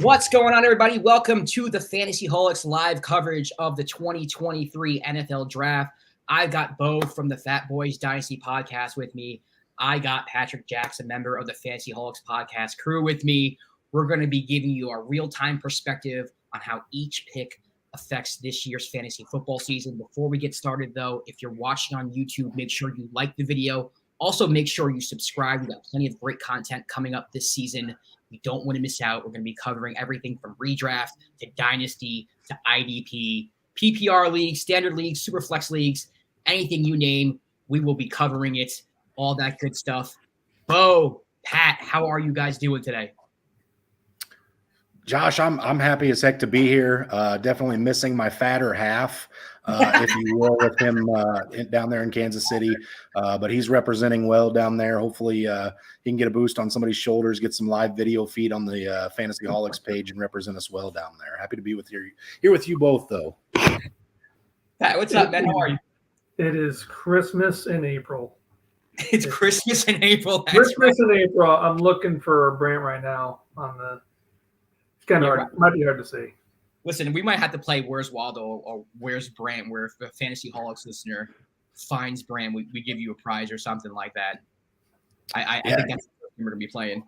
What's going on, everybody? Welcome to the FantasyHolics live coverage of the 2023 NFL Draft. I got Bo from the Fat Boys Dynasty podcast with me. I got Patrick Jackson, member of the FantasyHolics podcast crew with me. We're going to be giving you a real-time perspective on how each pick affects this year's fantasy football season. Before we get started, though, if you're watching on YouTube, make sure you like the video. Also, make sure you subscribe. We've got plenty of great content coming up this season. You don't want to miss out. We're going to be covering everything from redraft to dynasty to IDP, PPR leagues, standard leagues, super flex leagues, anything you name, we will be covering it, all that good stuff. Bo, Pat, how are you guys doing today? Josh, I'm happy as heck to be here. Definitely missing my fatter half, if you will, with him down there in Kansas City. But he's representing well down there. Hopefully he can get a boost on somebody's shoulders, get some live video feed on the FantasyHolics page, and represent us well down there. Happy to be here with you both, though. Pat, what's up, man? How are you? It is Christmas in April. It's Christmas in April. Christmas in April. I'm looking for Brant right now on the. It's kind of hard. Right. Might be hard to see. Listen, we might have to play Where's Waldo or Where's Brant, where if a FantasyHolics listener finds Brant, we give you a prize or something like that. I think that's what we're going to be playing.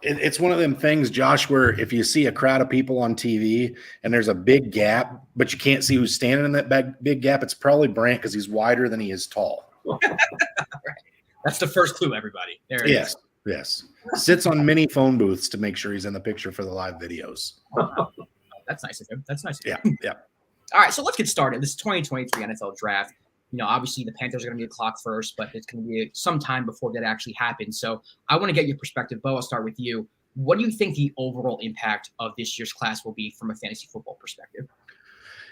It's one of them things, Josh, where if you see a crowd of people on TV and there's a big gap, but you can't see who's standing in that big gap, it's probably Brant because he's wider than he is tall. Right. That's the first clue, everybody. There it is. Yes. Sits on many phone booths to make sure he's in the picture for the live videos. That's nice of him. Yeah. All right, so let's get started. This is 2023 NFL Draft. You know, obviously the Panthers are going to be the clock first, but it's going to be some time before that actually happens. So I want to get your perspective. Bo, I'll start with you. What do you think the overall impact of this year's class will be from a fantasy football perspective?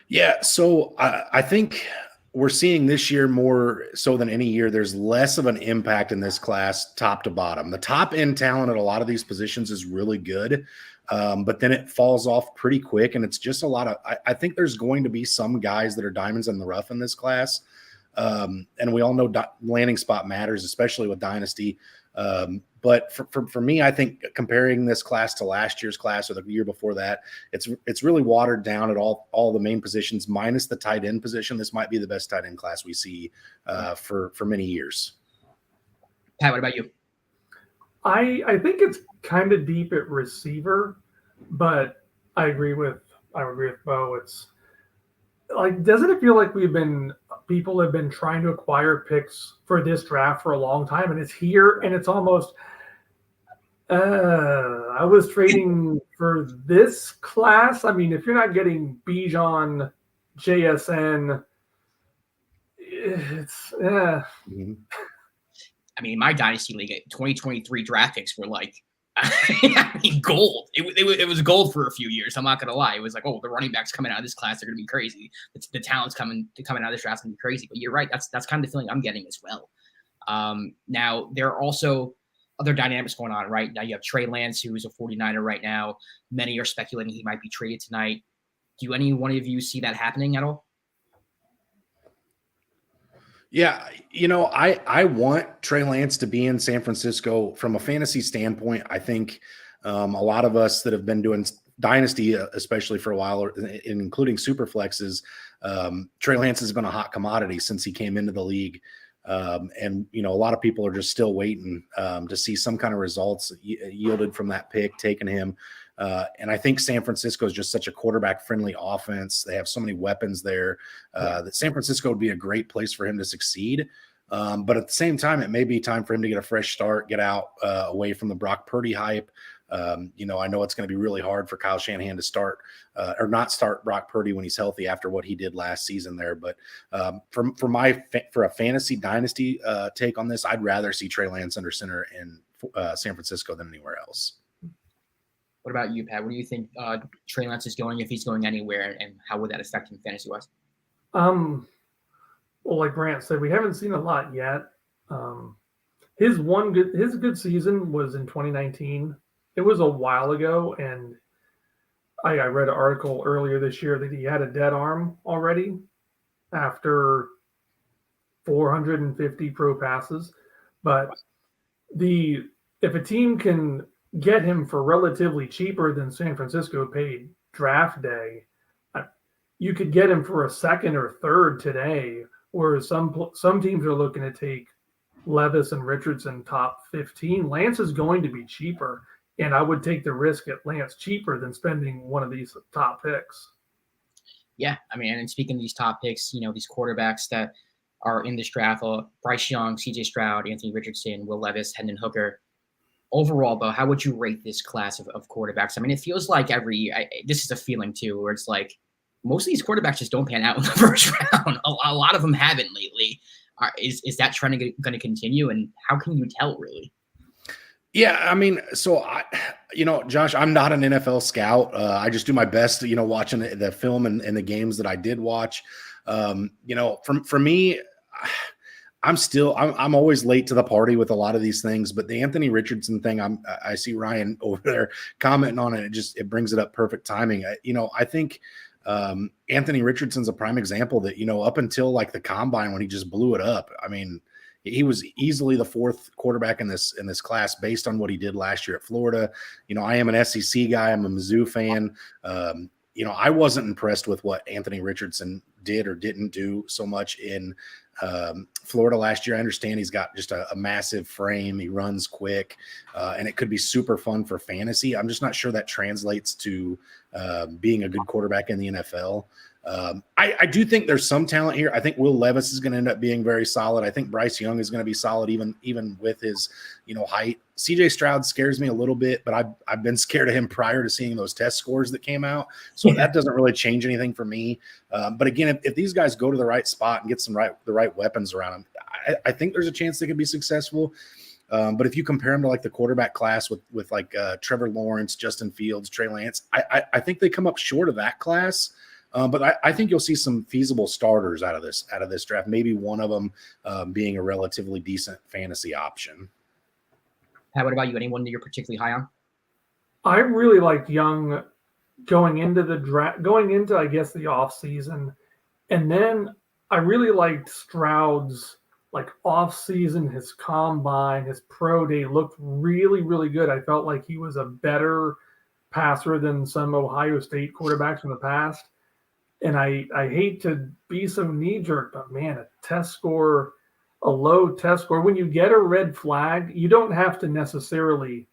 Yeah, so I think we're seeing this year more so than any year, there's less of an impact in this class top to bottom. The top end talent at a lot of these positions is really good, but then it falls off pretty quick. And it's just a lot of, I think there's going to be some guys that are diamonds in the rough in this class. And we all know landing spot matters, especially with Dynasty. But for me, I think comparing this class to last year's class or the year before that, it's really watered down at all the main positions, minus the tight end position. This might be the best tight end class we see for many years. Pat, what about you? I think it's kind of deep at receiver, but I agree with Bo. It's like, doesn't it feel like people have been trying to acquire picks for this draft for a long time, and it's here, and it's almost I was trading for this class. I mean, if you're not getting Bijan, JSN, it's I mean, my Dynasty League 2023 draft picks were like, gold. It was gold for a few years. I'm not going to lie. It was like, oh, the running backs coming out of this class are going to be crazy. The talent's coming out of this draft is going to be crazy. But you're right. That's kind of the feeling I'm getting as well. Now, there are also other dynamics going on, right? Now you have Trey Lance, who is a 49er right now. Many are speculating he might be traded tonight. Do any one of you see that happening at all? Yeah, you know, I want Trey Lance to be in San Francisco from a fantasy standpoint. I think a lot of us that have been doing Dynasty, especially for a while, including super flexes, Trey Lance has been a hot commodity since he came into the league. And, you know, a lot of people are just still waiting to see some kind of results yielded from that pick, taking him. And I think San Francisco is just such a quarterback-friendly offense. They have so many weapons there that San Francisco would be a great place for him to succeed. But at the same time, it may be time for him to get a fresh start, get out away from the Brock Purdy hype. You know, I know it's going to be really hard for Kyle Shanahan to start or not start Brock Purdy when he's healthy after what he did last season there. But for a fantasy dynasty take on this, I'd rather see Trey Lance under center in San Francisco than anywhere else. What about you, Pat? Where do you think Trey Lance is going, if he's going anywhere, and how would that affect him fantasy-wise? Well, like Grant said, we haven't seen a lot yet. His good season was in 2019. It was a while ago, and I read an article earlier this year that he had a dead arm already after 450 pro passes. But if a team can get him for relatively cheaper than San Francisco paid draft day. You could get him for a second or third today, whereas some teams are looking to take Levis and Richardson top 15. Lance is going to be cheaper, and I would take the risk at Lance cheaper than spending one of these top picks. Yeah, I mean, and speaking of these top picks, these quarterbacks that are in this draft, Bryce Young, CJ Stroud, Anthony Richardson, Will Levis, Hendon Hooker. Overall, though, how would you rate this class of quarterbacks? I mean, it feels like every year, this is a feeling too, where it's like most of these quarterbacks just don't pan out in the first round. A lot of them haven't lately. Is that trend going to continue? And how can you tell, really? Yeah, I mean, so Josh, I'm not an NFL scout. I just do my best, watching the film and the games that I did watch. For me, I'm always late to the party with a lot of these things, but the Anthony Richardson thing, I see Ryan over there commenting on it. It brings it up perfect timing. I think Anthony Richardson's a prime example that, up until like the combine when he just blew it up. I mean, he was easily the fourth quarterback in this class based on what he did last year at Florida. I am an SEC guy. I'm a Mizzou fan. I wasn't impressed with what Anthony Richardson did or didn't do so much in Florida last year. I understand he's got just a massive frame. He runs quick, and it could be super fun for fantasy. I'm just not sure that translates to being a good quarterback in the NFL. I do think there's some talent here. I think Will Levis is going to end up being very solid. I think Bryce Young is going to be solid even with his height. CJ Stroud scares me a little bit, but I've been scared of him prior to seeing those test scores that came out. So that doesn't really change anything for me. But again, if these guys go to the right spot and get the right weapons around them, I think there's a chance they could be successful. But if you compare them to like the quarterback class with like Trevor Lawrence, Justin Fields, Trey Lance, I think they come up short of that class. But I think you'll see some feasible starters out of this draft. Maybe one of them being a relatively decent fantasy option. Pat, what about you? Anyone that you're particularly high on? I really liked Young going into the draft, I guess, the off season, and then I really liked Stroud's like off season, his combine, his pro day looked really, really good. I felt like he was a better passer than some Ohio State quarterbacks in the past. And I hate to be so knee-jerk, but man, a low test score, when you get a red flag, you don't have to necessarily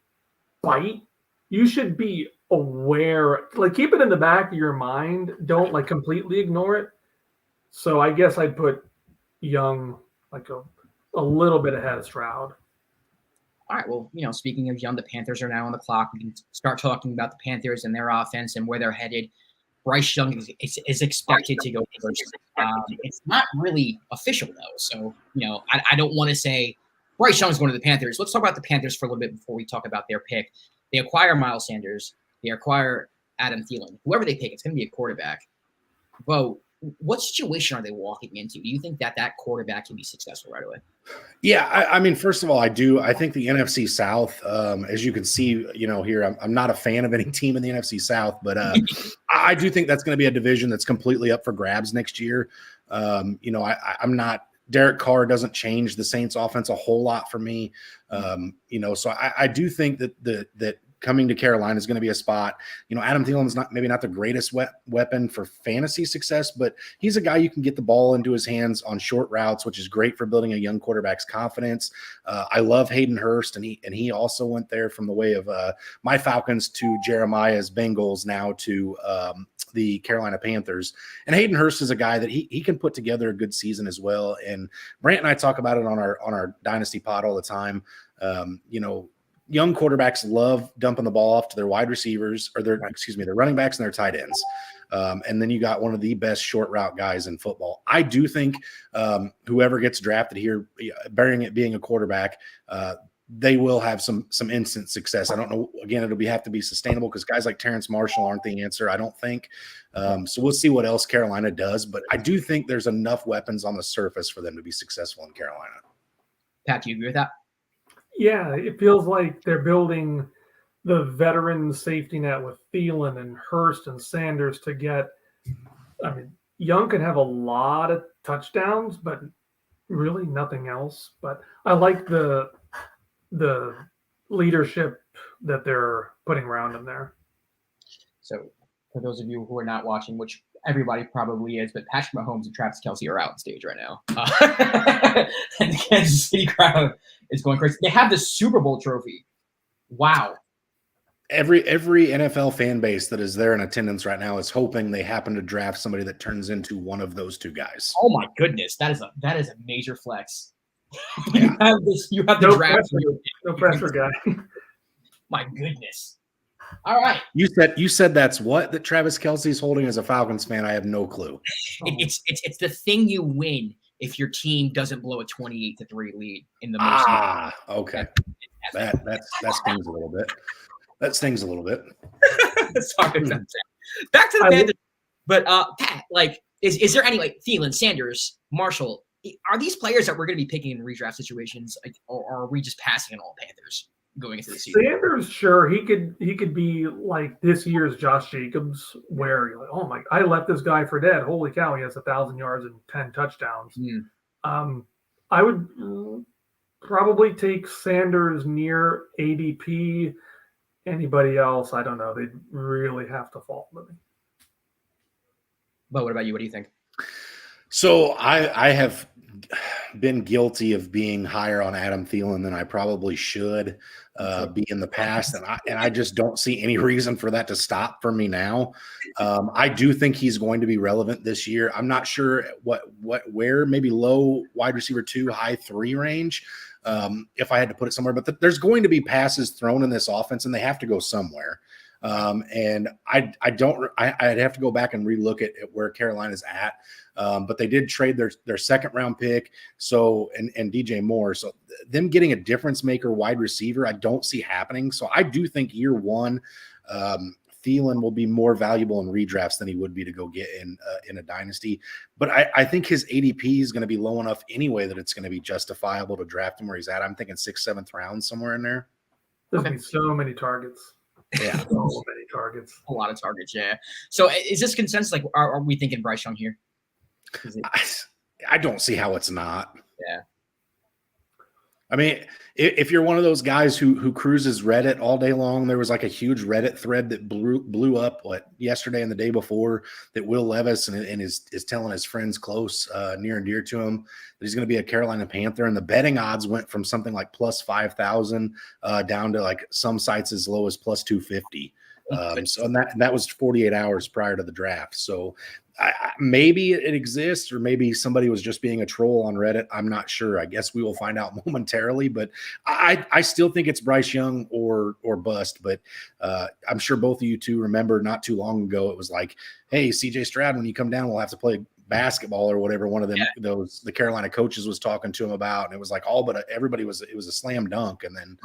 bite. You should be aware, like keep it in the back of your mind. Don't like completely ignore it. So I guess I'd put Young like a little bit ahead of Stroud. All right. Well, speaking of Young, the Panthers are now on the clock. We can start talking about the Panthers and their offense and where they're headed. Bryce Young is expected to go first. It's not really official, though. So, I don't want to say Bryce Young is going to the Panthers. Let's talk about the Panthers for a little bit before we talk about their pick. They acquire Miles Sanders. They acquire Adam Thielen. Whoever they pick, it's going to be a quarterback. Bo, what situation are they walking into? Do you think that quarterback can be successful right away? Yeah, I mean, first of all, I do. I think the NFC South, as you can see, here, I'm not a fan of any team in the NFC South, but I do think that's going to be a division that's completely up for grabs next year. I'm not. Derek Carr doesn't change the Saints' offense a whole lot for me. So I do think that coming to Carolina is going to be a spot. Adam Thielen is maybe not the greatest weapon for fantasy success, but he's a guy you can get the ball into his hands on short routes, which is great for building a young quarterback's confidence. I love Hayden Hurst, and he also went there from the way of my Falcons to Jeremiah's Bengals, now to the Carolina Panthers. And Hayden Hurst is a guy that he can put together a good season as well. And Brant and I talk about it on our Dynasty pod all the time. Young quarterbacks love dumping the ball off to their wide receivers or their running backs and their tight ends. And then you got one of the best short route guys in football. I do think whoever gets drafted here, bearing it being a quarterback, they will have some instant success. I don't know. Again, it'll have to be sustainable because guys like Terrence Marshall aren't the answer, I don't think. So we'll see what else Carolina does. But I do think there's enough weapons on the surface for them to be successful in Carolina. Pat, do you agree with that? Yeah, it feels like they're building the veteran safety net with Thielen and Hurst and Sanders to get – I mean, Young can have a lot of touchdowns, but really nothing else. But I like the leadership that they're putting around him there. So for those of you who are not watching, which everybody probably is, but Patrick Mahomes and Travis Kelce are out on stage right now. And the Kansas City crowd is going crazy. They have the Super Bowl trophy. Wow. Every NFL fan base that is there in attendance right now is hoping they happen to draft somebody that turns into one of those two guys. Oh my goodness, that is a major flex. Yeah. You have the draft. No pressure, guy. My goodness. All right. You said that's what that Travis Kelce's holding as a Falcons fan. I have no clue. It's the thing you win if your team doesn't blow a 28-3 lead in the most. Okay. That stings a little bit. That stings a little bit. Sorry about that. Back to the Panthers. But Pat, like, is there any like Thielen, Sanders, Marshall? Are these players that we're going to be picking in redraft situations, like, or are we just passing on all Panthers going into the season? Sanders, sure, he could be like this year's Josh Jacobs, where you're like, oh my, I left this guy for dead. Holy cow, he has 1,000 yards and 10 touchdowns. I would probably take Sanders near ADP. Anybody else, I don't know. They'd really have to fall with me. But what about you? What do you think? So I have been guilty of being higher on Adam Thielen than I probably should be in the past, and I just don't see any reason for that to stop for me now. I do think he's going to be relevant this year. I'm not sure where, maybe low wide receiver 2, high 3 range. If I had to put it somewhere, but there's going to be passes thrown in this offense, and they have to go somewhere. And I'd have to go back and relook at where Carolina's at. But they did trade their second round pick. So, and DJ Moore. So them getting a difference maker wide receiver, I don't see happening. So I do think year one, Thielen will be more valuable in redrafts than he would be to go get in a dynasty. But I think his ADP is going to be low enough anyway that it's going to be justifiable to draft him where he's at. I'm thinking 6th, 7th round, somewhere in there. There's going to be so many targets. Yeah. So many targets. A lot of targets, yeah. So is this consensus, like, are we thinking Bryce Young here? I don't see how it's not. Yeah. I mean, if you're one of those guys who cruises Reddit all day long, there was like a huge Reddit thread that blew up yesterday and the day before that Will Levis and is telling his friends close, near and dear to him that he's going to be a Carolina Panther, and the betting odds went from something like plus 5,000 down to like some sites as low as plus 250. So that was 48 hours prior to the draft. So maybe it exists, or maybe somebody was just being a troll on Reddit. I'm not sure. I guess we will find out momentarily, but I still think it's Bryce Young or bust. But I'm sure both of you two remember not too long ago, it was like, hey, CJ Stroud, when you come down, we'll have to play basketball or whatever. One of them, the Carolina coaches was talking to him about, and it was like but everybody it was a slam dunk. And then,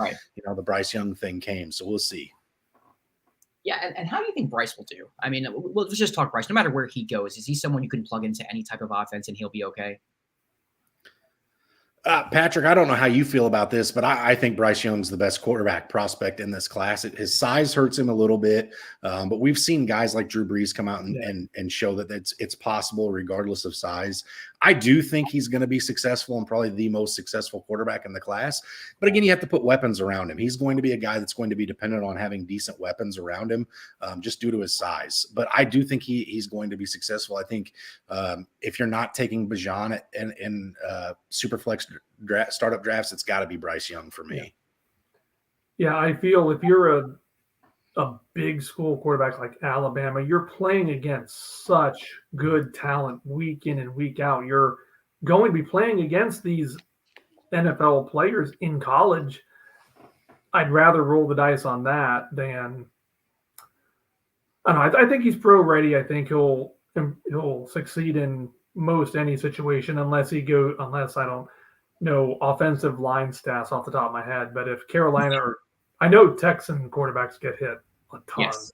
the Bryce Young thing came. So we'll see. Yeah, and how do you think Bryce will do? I mean, let's just talk Bryce. No matter where he goes, is he someone you can plug into any type of offense and he'll be okay? Patrick, I don't know how you feel about this, but I think Bryce Young's the best quarterback prospect in this class. His size hurts him a little bit, but we've seen guys like Drew Brees come out and show that it's possible regardless of size. I do think he's going to be successful and probably the most successful quarterback in the class. But again, you have to put weapons around him. He's going to be a guy that's going to be dependent on having decent weapons around him, just due to his size. But I do think he's going to be successful. I think if you're not taking Bijan in Superflex startup drafts, it's got to be Bryce Young for me. Yeah, I feel if you're a big school quarterback like Alabama, you're playing against such good talent week in and week out. You're going to be playing against these NFL players in college. I'd rather roll the dice on that than I don't know. I think he's pro ready. I think he'll succeed in most any situation unless I don't know offensive line stats off the top of my head. But if Carolina I know Texan quarterbacks get hit a ton. Yes.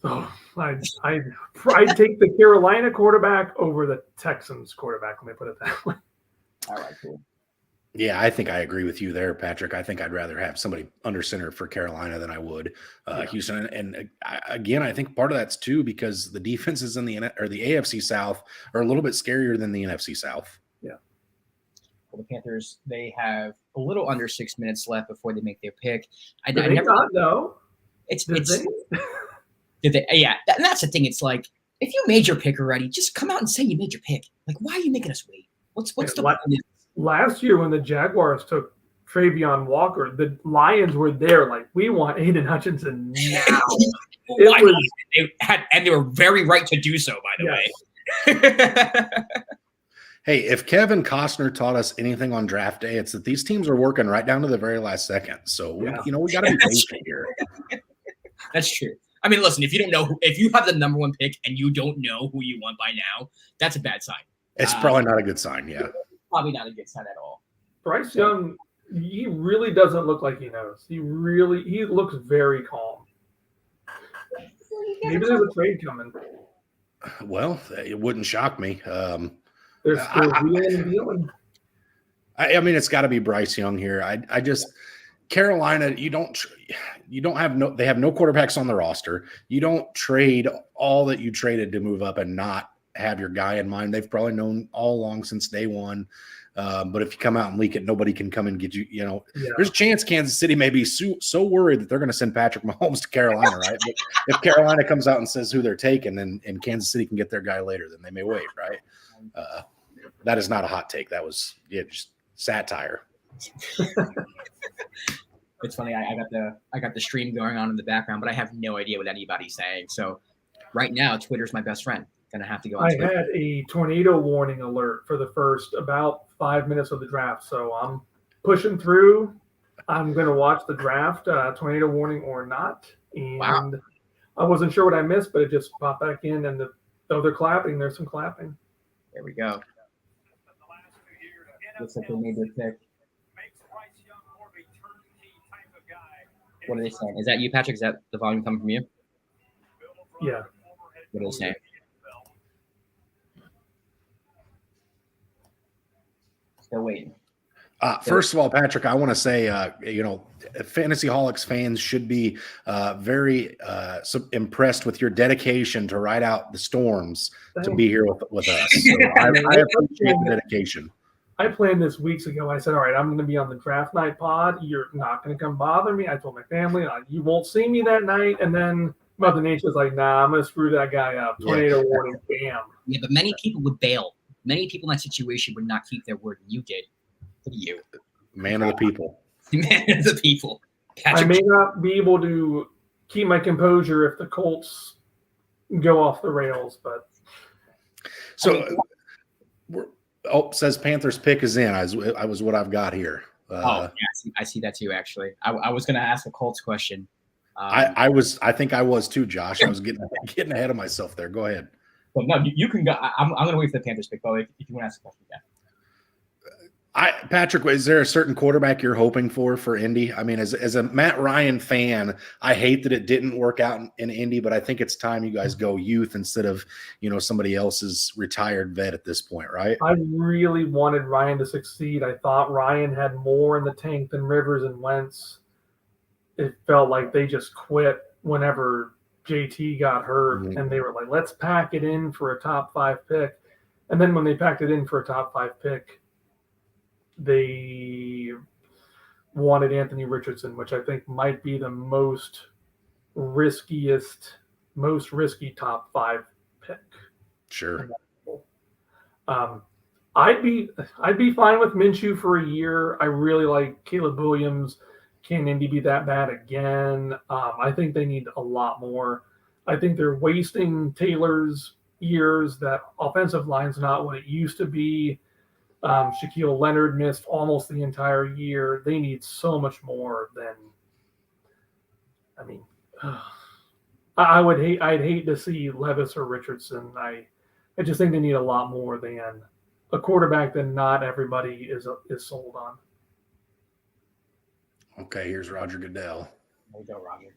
So I'd take the Carolina quarterback over the Texans quarterback. Let me put it that way. All right, cool. Yeah, I think I agree with you there, Patrick. I think I'd rather have somebody under center for Carolina than I would Houston. And again, I think part of that's too because the defenses in the AFC South are a little bit scarier than the NFC South. Well, the Panthers, they have a little under 6 minutes left before they make their pick. I Did they never not know? It's Did they? yeah, and that's the thing. It's like if you made your pick already, just come out and say you made your pick. Like, why are you making us wait? What's the point? Last year when the Jaguars took Travion Walker, the Lions were there like, we want Aiden Hutchinson now. They were very right to do so, by the way. Hey, if Kevin Costner taught us anything on draft day, it's that these teams are working right down to the very last second. So we got to be patient here. That's true. I mean, listen, if you have the number one pick and you don't know who you want by now, that's a bad sign. It's probably not a good sign. Yeah, probably not a good sign at all. Bryce Young, he really doesn't look like he knows. He looks very calm. Maybe there's a trade coming. Well, it wouldn't shock me. They're still wheeling and dealing. I mean, it's got to be Bryce Young here. I just Carolina. They have no quarterbacks on the roster. You don't trade all that you traded to move up and not have your guy in mind. They've probably known all along since day one. But if you come out and leak it, nobody can come and get you. There's a chance Kansas City may be so worried that they're going to send Patrick Mahomes to Carolina, right? But if Carolina comes out and says who they're taking, and Kansas City can get their guy later, then they may wait, right? That is not a hot take. That was just satire. It's funny. I got the stream going on in the background, but I have no idea what anybody's saying. So right now, Twitter's my best friend. Gonna have to go on Twitter. I had a tornado warning alert for the first about 5 minutes of the draft, so I'm pushing through. I'm gonna watch the draft, tornado warning or not. And wow. I wasn't sure what I missed, but it just popped back in, and though they're clapping, there's some clapping. There we go. Looks like they made their pick. What are they saying? Is that you, Patrick? Is that the volume coming from you? Yeah. What are they saying? Still waiting. First of all, Patrick, I want to say, FantasyHolics fans should be very impressed with your dedication to ride out the storms to be here with us. So I appreciate the dedication. I planned this weeks ago. I said, all right, I'm going to be on the draft night pod. You're not going to come bother me. I told my family, you won't see me that night. And then Mother Nature's like, nah, I'm going to screw that guy up. Tornado warning, bam. Yeah, but many people would bail. Many people in that situation would not keep their word, and you did. Look at you. Man of the people. Man of the people. Patrick. I may not be able to keep my composure if the Colts go off the rails, but. So, says Panthers pick is in. I was what I've got here. Yeah, I see that too, actually. I was going to ask a Colts question. I think I was too, Josh. I was getting ahead of myself there. Go ahead. Well, no, you can go. I'm going to wait for the Panthers pick, though, if you want to ask a question. Yeah. Patrick, is there a certain quarterback you're hoping for Indy? I mean, as a Matt Ryan fan, I hate that it didn't work out in Indy, but I think it's time you guys go youth instead of, somebody else's retired vet at this point, right? I really wanted Ryan to succeed. I thought Ryan had more in the tank than Rivers and Wentz. It felt like they just quit whenever JT got hurt, and they were like, let's pack it in for a top 5 pick. And then when they packed it in for a top 5 pick, they wanted Anthony Richardson, which I think might be the most risky top 5 pick. Sure. I'd be fine with Minshew for a year. I really like Caleb Williams. Can Indy be that bad again? I think they need a lot more. I think they're wasting Taylor's years. That offensive line's not what it used to be. Shaquille Leonard missed almost the entire year. They need so much more than. I mean, I'd hate to see Levis or Richardson. I just think they need a lot more than a quarterback that not everybody is sold on. Okay, here's Roger Goodell. There you go, Roger.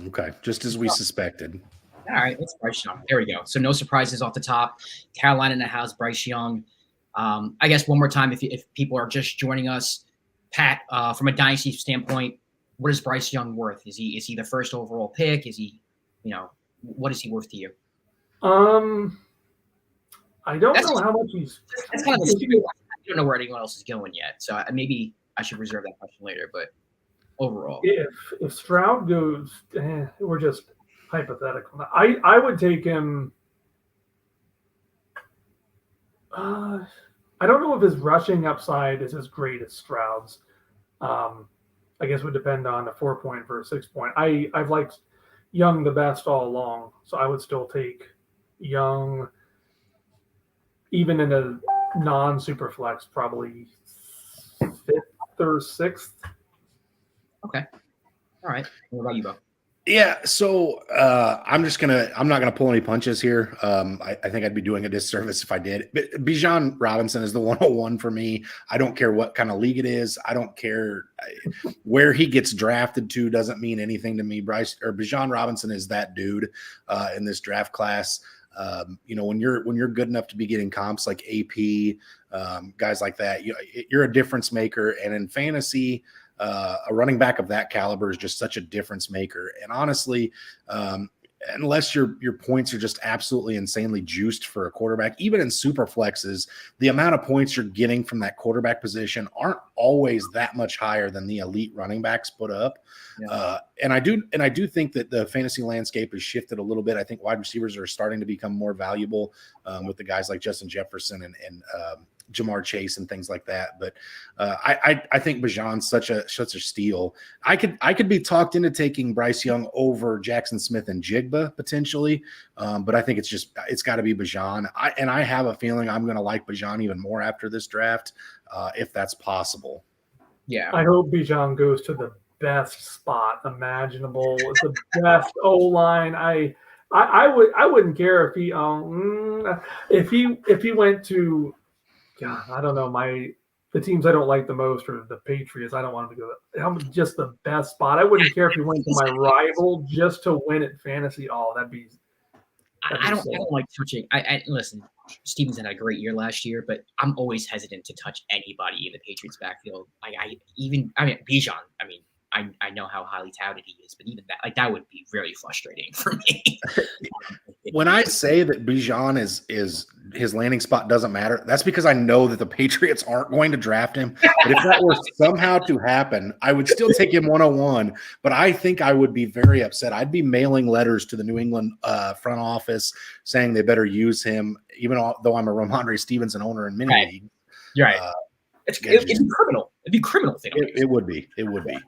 Okay, just as we suspected. All right, it's Bryce Young. There we go. So no surprises off the top. Carolina in the house, Bryce Young. I guess one more time, if people are just joining us, Pat, from a dynasty standpoint, what is Bryce Young worth? Is he the first overall pick? Is he, what is he worth to you? I don't know how much he's. That's kind of a stupid one. I don't know where anyone else is going yet, so maybe I should reserve that question later. But overall, if Stroud goes, we're just hypothetical. I would take him. I don't know if his rushing upside is as great as Stroud's. I guess it would depend on a 4-point versus 6-point. I've liked Young the best all along, so I would still take Young, even in a non-super flex, probably 5th or 6th. Okay. All right. What about you, Bo? Yeah, so I'm not gonna pull any punches here. I think I'd be doing a disservice if I did. But Bijan Robinson is the 101 for me. I don't care what kind of league it is. I don't care where he gets drafted to. Doesn't mean anything to me. Bijan Robinson is that dude in this draft class. When you're good enough to be getting comps like AP, guys like that, you're a difference maker. And in fantasy, a running back of that caliber is just such a difference maker. And honestly, unless your points are just absolutely insanely juiced for a quarterback, even in super flexes, the amount of points you're getting from that quarterback position aren't always that much higher than the elite running backs put up. Yeah. And I do think that the fantasy landscape has shifted a little bit. I think wide receivers are starting to become more valuable with the guys like Justin Jefferson and Jamar Chase and things like that. But I think Bijan's such a steal. I could be talked into taking Bryce Young over Jackson Smith and Jigba potentially. But I think it's got to be Bijan. I have a feeling I'm going to like Bijan even more after this draft, if that's possible. Yeah. I hope Bijan goes to the best spot imaginable. It's the best O-line. I wouldn't care if he went to, God, I don't know, the teams I don't like the most are the Patriots. I don't want him to go just the best spot. I wouldn't care if he went to my rival just to win at fantasy. That'd be I don't like touching. I listen, Stevenson had a great year last year, but I'm always hesitant to touch anybody in the Patriots backfield. Bijan, I know how highly touted he is, but even that would be really frustrating for me. When I say that Bijan is his landing spot doesn't matter, that's because I know that the Patriots aren't going to draft him. But if that were somehow to happen, I would still take him 101. But I think I would be very upset. I'd be mailing letters to the New England front office saying they better use him, even though I'm a Ramondre Stevenson owner in many leagues. You're right. It's criminal. It'd be criminal thing. It would be. It would be.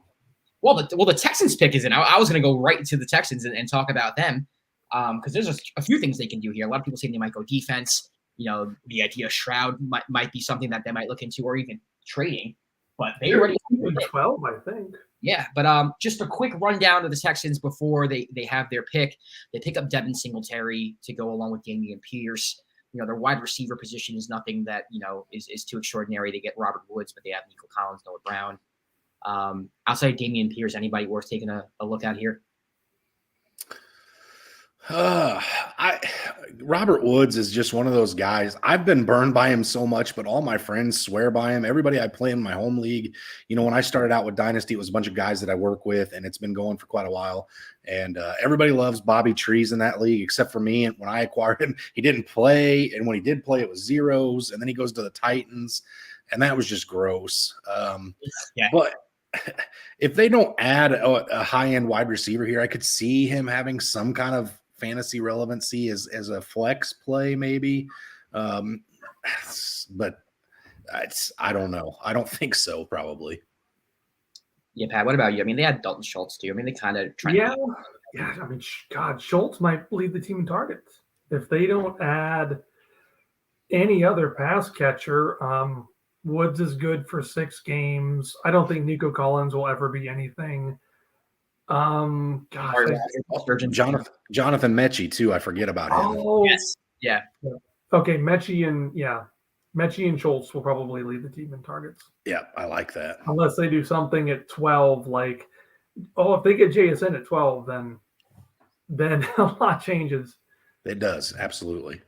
Well, the Texans pick is in. I was going to go right to the Texans and talk about them because there's a few things they can do here. A lot of people say they might go defense. The idea of Stroud might be something that they might look into, or even trading. But they already 12, I think. Yeah, but just a quick rundown of the Texans before they have their pick. They pick up Devin Singletary to go along with Dameon Pierce. Their wide receiver position is nothing that is too extraordinary. They get Robert Woods, but they have Nico Collins, Noah Brown. Outside of Dameon Pierce, anybody worth taking a look at here? Robert Woods is just one of those guys. I've been burned by him so much, but all my friends swear by him. Everybody I play in my home league, when I started out with Dynasty, it was a bunch of guys that I work with, and it's been going for quite a while. And everybody loves Bobby Trees in that league, except for me. And when I acquired him, he didn't play. And when he did play, it was zeros. And then he goes to the Titans, and that was just gross. Yeah. But if they don't add a high-end wide receiver here, I could see him having some kind of fantasy relevancy as a flex play, maybe. But I don't know. I don't think so, probably. Yeah, Pat, what about you? They had Dalton Schultz too. They kind of try. Yeah. God, Schultz might lead the team in targets if they don't add any other pass catcher. Woods is good for 6 games. I don't think Nico Collins will ever be anything. Jonathan Mechie too. I forget about him. Oh, yes. Yeah. Okay, Mechie and Schultz will probably lead the team in targets. Yeah, I like that. Unless they do something at 12, like, if they get JSN at 12, then a lot changes. It does, absolutely.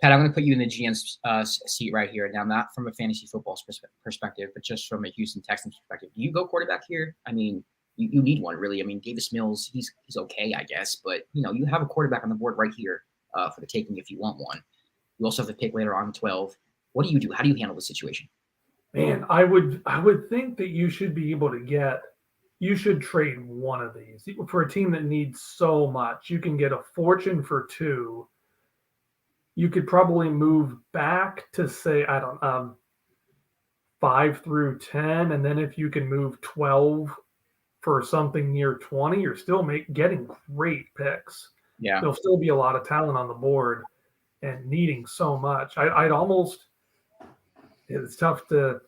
Pat, I'm going to put you in the GM's seat right here. Now, not from a fantasy football perspective, but just from a Houston Texans perspective. Do you go quarterback here? You need one, really. Davis Mills, he's okay, I guess. But, you have a quarterback on the board right here for the taking if you want one. You also have the pick later on 12. What do you do? How do you handle the situation? Man, I would think that you should be able to you should trade one of these for a team that needs so much. You can get a fortune for 2. You could probably move back to say, I don't 5 through 10, and then if you can move 12 for something near 20, you're still getting great picks. Yeah. There'll still be a lot of talent on the board and needing so much. I'd almost, it's tough to,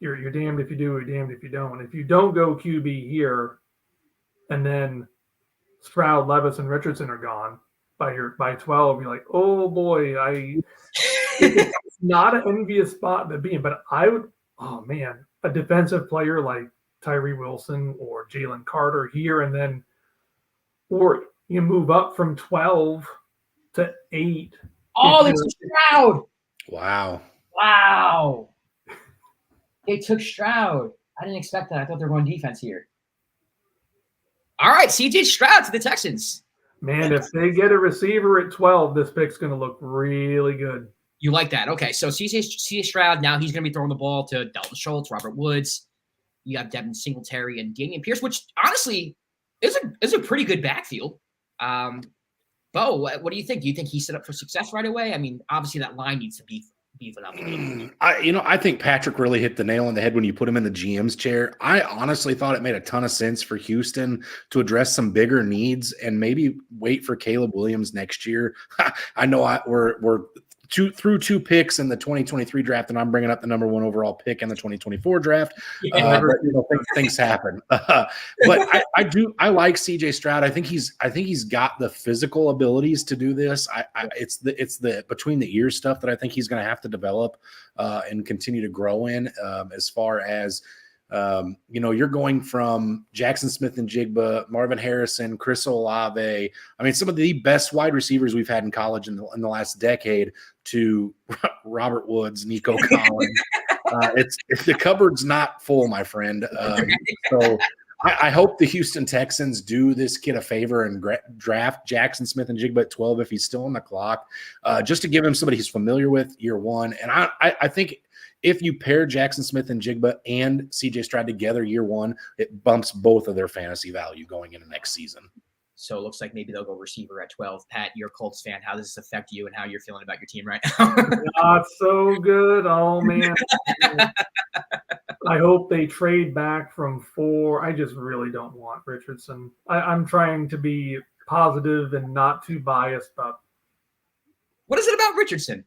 you're damned if you do, you're damned if you don't. If you don't go QB here, and then Stroud, Levis, and Richardson are gone by 12, you're like, oh boy, it's not an envious spot to be in, but I would, oh man, a defensive player like Tyree Wilson or Jalen Carter here, and then, or you move up from 12 to 8. Oh, they took Stroud. Wow. They took Stroud. I didn't expect that. I thought they were going defense here. All right, CJ Stroud to the Texans. Man, if they get a receiver at 12, this pick's going to look really good. You like that? Okay, so CJ Stroud, now he's going to be throwing the ball to Dalton Schultz, Robert Woods. You have Devin Singletary and Dameon Pierce, which honestly is a pretty good backfield. Bo, what do you think? Do you think he's set up for success right away? I mean, obviously that line needs to beef it up a little bit. I think Patrick really hit the nail on the head when you put him in the GM's chair. I honestly thought it made a ton of sense for Houston to address some bigger needs and maybe wait for Caleb Williams next year. I know we're through 2 picks in the 2023 draft, and I'm bringing up the number 1 overall pick in the 2024 draft. Yeah. But, things happen. But I like CJ Stroud. I think he's got the physical abilities to do this. It's the between the ears stuff that I think he's going to have to develop and continue to grow in. As far as you're going from Jackson Smith and Jigba, Marvin Harrison, Chris Olave. I mean, some of the best wide receivers we've had in college in the last decade, to Robert Woods, Nico Collins. It's the cupboard's not full, my friend. So I hope the Houston Texans do this kid a favor and draft Jackson Smith and Jigba at 12 if he's still on the clock, just to give him somebody he's familiar with year one. And I think if you pair Jackson Smith and Jigba and CJ Stroud together year one, it bumps both of their fantasy value going into next season. So it looks like maybe they'll go receiver at 12. Pat, you're a Colts fan. How does this affect you and how you're feeling about your team right now? Not so good. Oh, man. I hope they trade back from 4. I just really don't want Richardson. I'm trying to be positive and not too biased, but what is it about Richardson?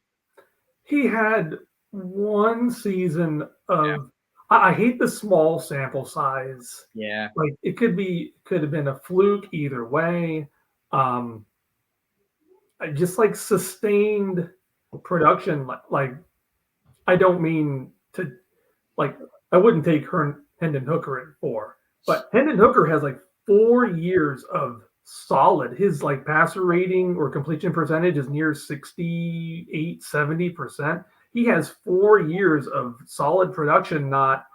He had one season of I hate the small sample size. Yeah. Like it could have been a fluke either way. I just like sustained production. Like I don't mean to, like, I wouldn't take Hendon Hooker at 4, but Hendon Hooker has like 4 years of solid. His like passer rating or completion percentage is near 68, 70%. He has 4 years of solid production, not,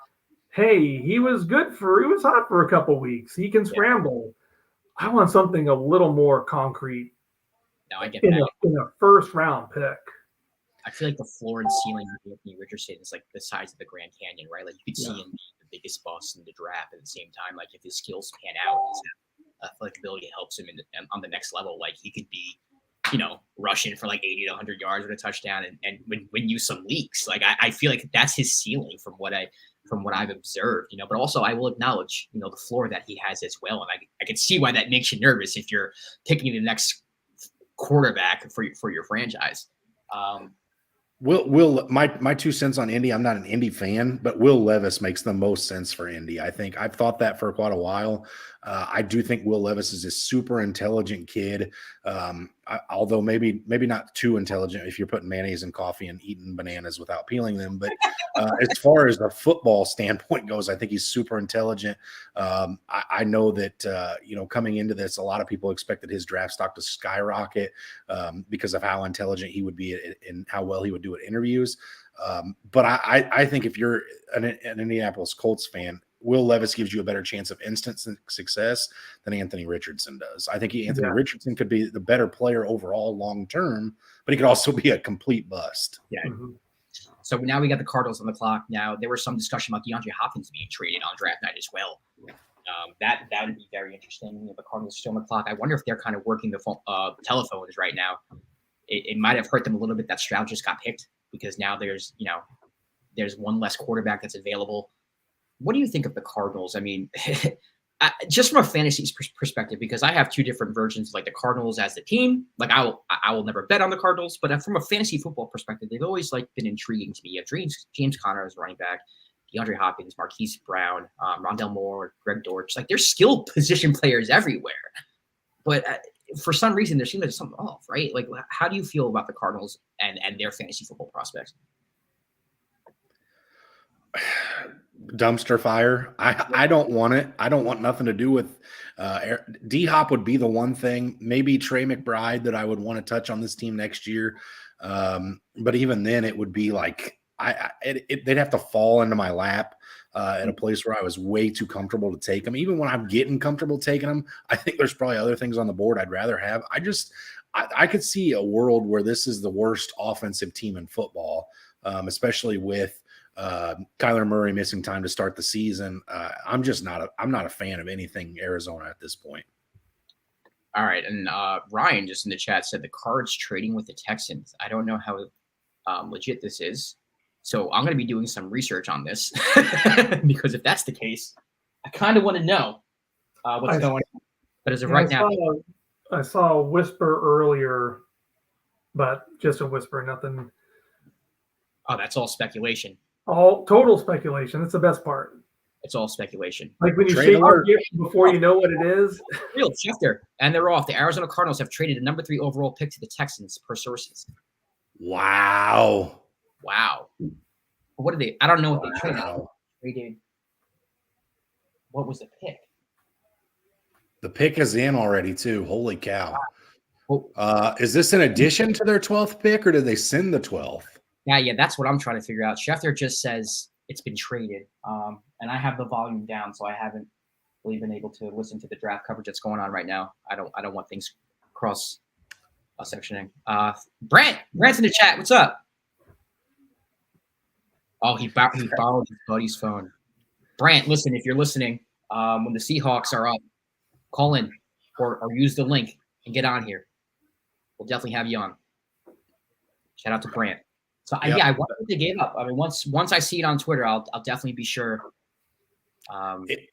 hey, he was hot for a couple weeks. He can scramble. I want something a little more concrete. No, I get that. In a first round pick. I feel like the floor and ceiling of Anthony Richardson is like the size of the Grand Canyon, right? Like you could see him be the biggest bust in the draft at the same time. Like if his skills pan out, his athletic ability helps him on the next level. Like he could be, rushing for like 80 to 100 yards with a touchdown and win you some leaks. Like I feel like that's his ceiling from what I've observed, but also I will acknowledge, the floor that he has as well. And I can see why that makes you nervous if you're picking the next quarterback for your franchise. Will my 2 cents on Indy. I'm not an Indy fan, but Will Levis makes the most sense for Indy. I think I've thought that for quite a while. I do think Will Levis is a super intelligent kid. Although maybe not too intelligent if you're putting mayonnaise in coffee and eating bananas without peeling them. But as far as the football standpoint goes, I think he's super intelligent. I know that, coming into this, a lot of people expected his draft stock to skyrocket because of how intelligent he would be and how well he would do at interviews. But I think if you're an Indianapolis Colts fan, Will Levis gives you a better chance of instant success than Anthony Richardson does. I think Anthony Richardson could be the better player overall long term, but he could also be a complete bust. Yeah. Mm-hmm. So now we got the Cardinals on the clock. Now there was some discussion about DeAndre Hopkins being traded on draft night as well. That would be very interesting. The Cardinals are still on the clock. I wonder if they're kind of working the telephones right now. It might have hurt them a little bit that Stroud just got picked because now there's one less quarterback that's available. What do you think of the Cardinals? I mean, just from a fantasy perspective, because I have two different versions, like the Cardinals as the team. Like I will never bet on the Cardinals, but from a fantasy football perspective, they've always been intriguing to me. You have James Conner as running back, DeAndre Hopkins, Marquise Brown, Rondell Moore, Greg Dortch. They're skill position players everywhere. But for some reason, there seems like something off, right? Like, how do you feel about the Cardinals and their fantasy football prospects? Dumpster fire. I don't want it. I don't want nothing to do with D-Hop would be the one thing. Maybe Trey McBride that I would want to touch on this team next year. But even then, it would be like they'd have to fall into my lap at a place where I was way too comfortable to take them. Even when I'm getting comfortable taking them, I think there's probably other things on the board I'd rather have. I could see a world where this is the worst offensive team in football, especially with Kyler Murray missing time to start the season. I'm not a fan of anything Arizona at this point. All right. And Ryan just in the chat said the Cards trading with the Texans. I don't know how legit this is. So I'm going to be doing some research on this because if that's the case, I kind of want to know what's going on. But as of right now, I saw a whisper earlier, but just a whisper, nothing. Oh, that's all speculation. All total speculation. That's the best part. It's all speculation. Like when you shake your gift before you know what it is. Real Schefter. And they're off. The Arizona Cardinals have traded a number 3 overall pick to the Texans per sources. Wow. What did they? I don't know what they traded. What was the pick? The pick is in already too. Holy cow. Wow. Is this in addition to their 12th pick or did they send the 12th? Yeah, that's what I'm trying to figure out. Schefter just says it's been traded. And I have the volume down, so I haven't really been able to listen to the draft coverage that's going on right now. I don't want things cross sectioning. Brent's in the chat. What's up? Oh, he borrowed his buddy's phone. Brant, listen, if you're listening, when the Seahawks are up, call in or use the link and get on here. We'll definitely have you on. Shout out to Brant. So I wonder what they gave up. I mean, once I see it on Twitter, I'll definitely be sure.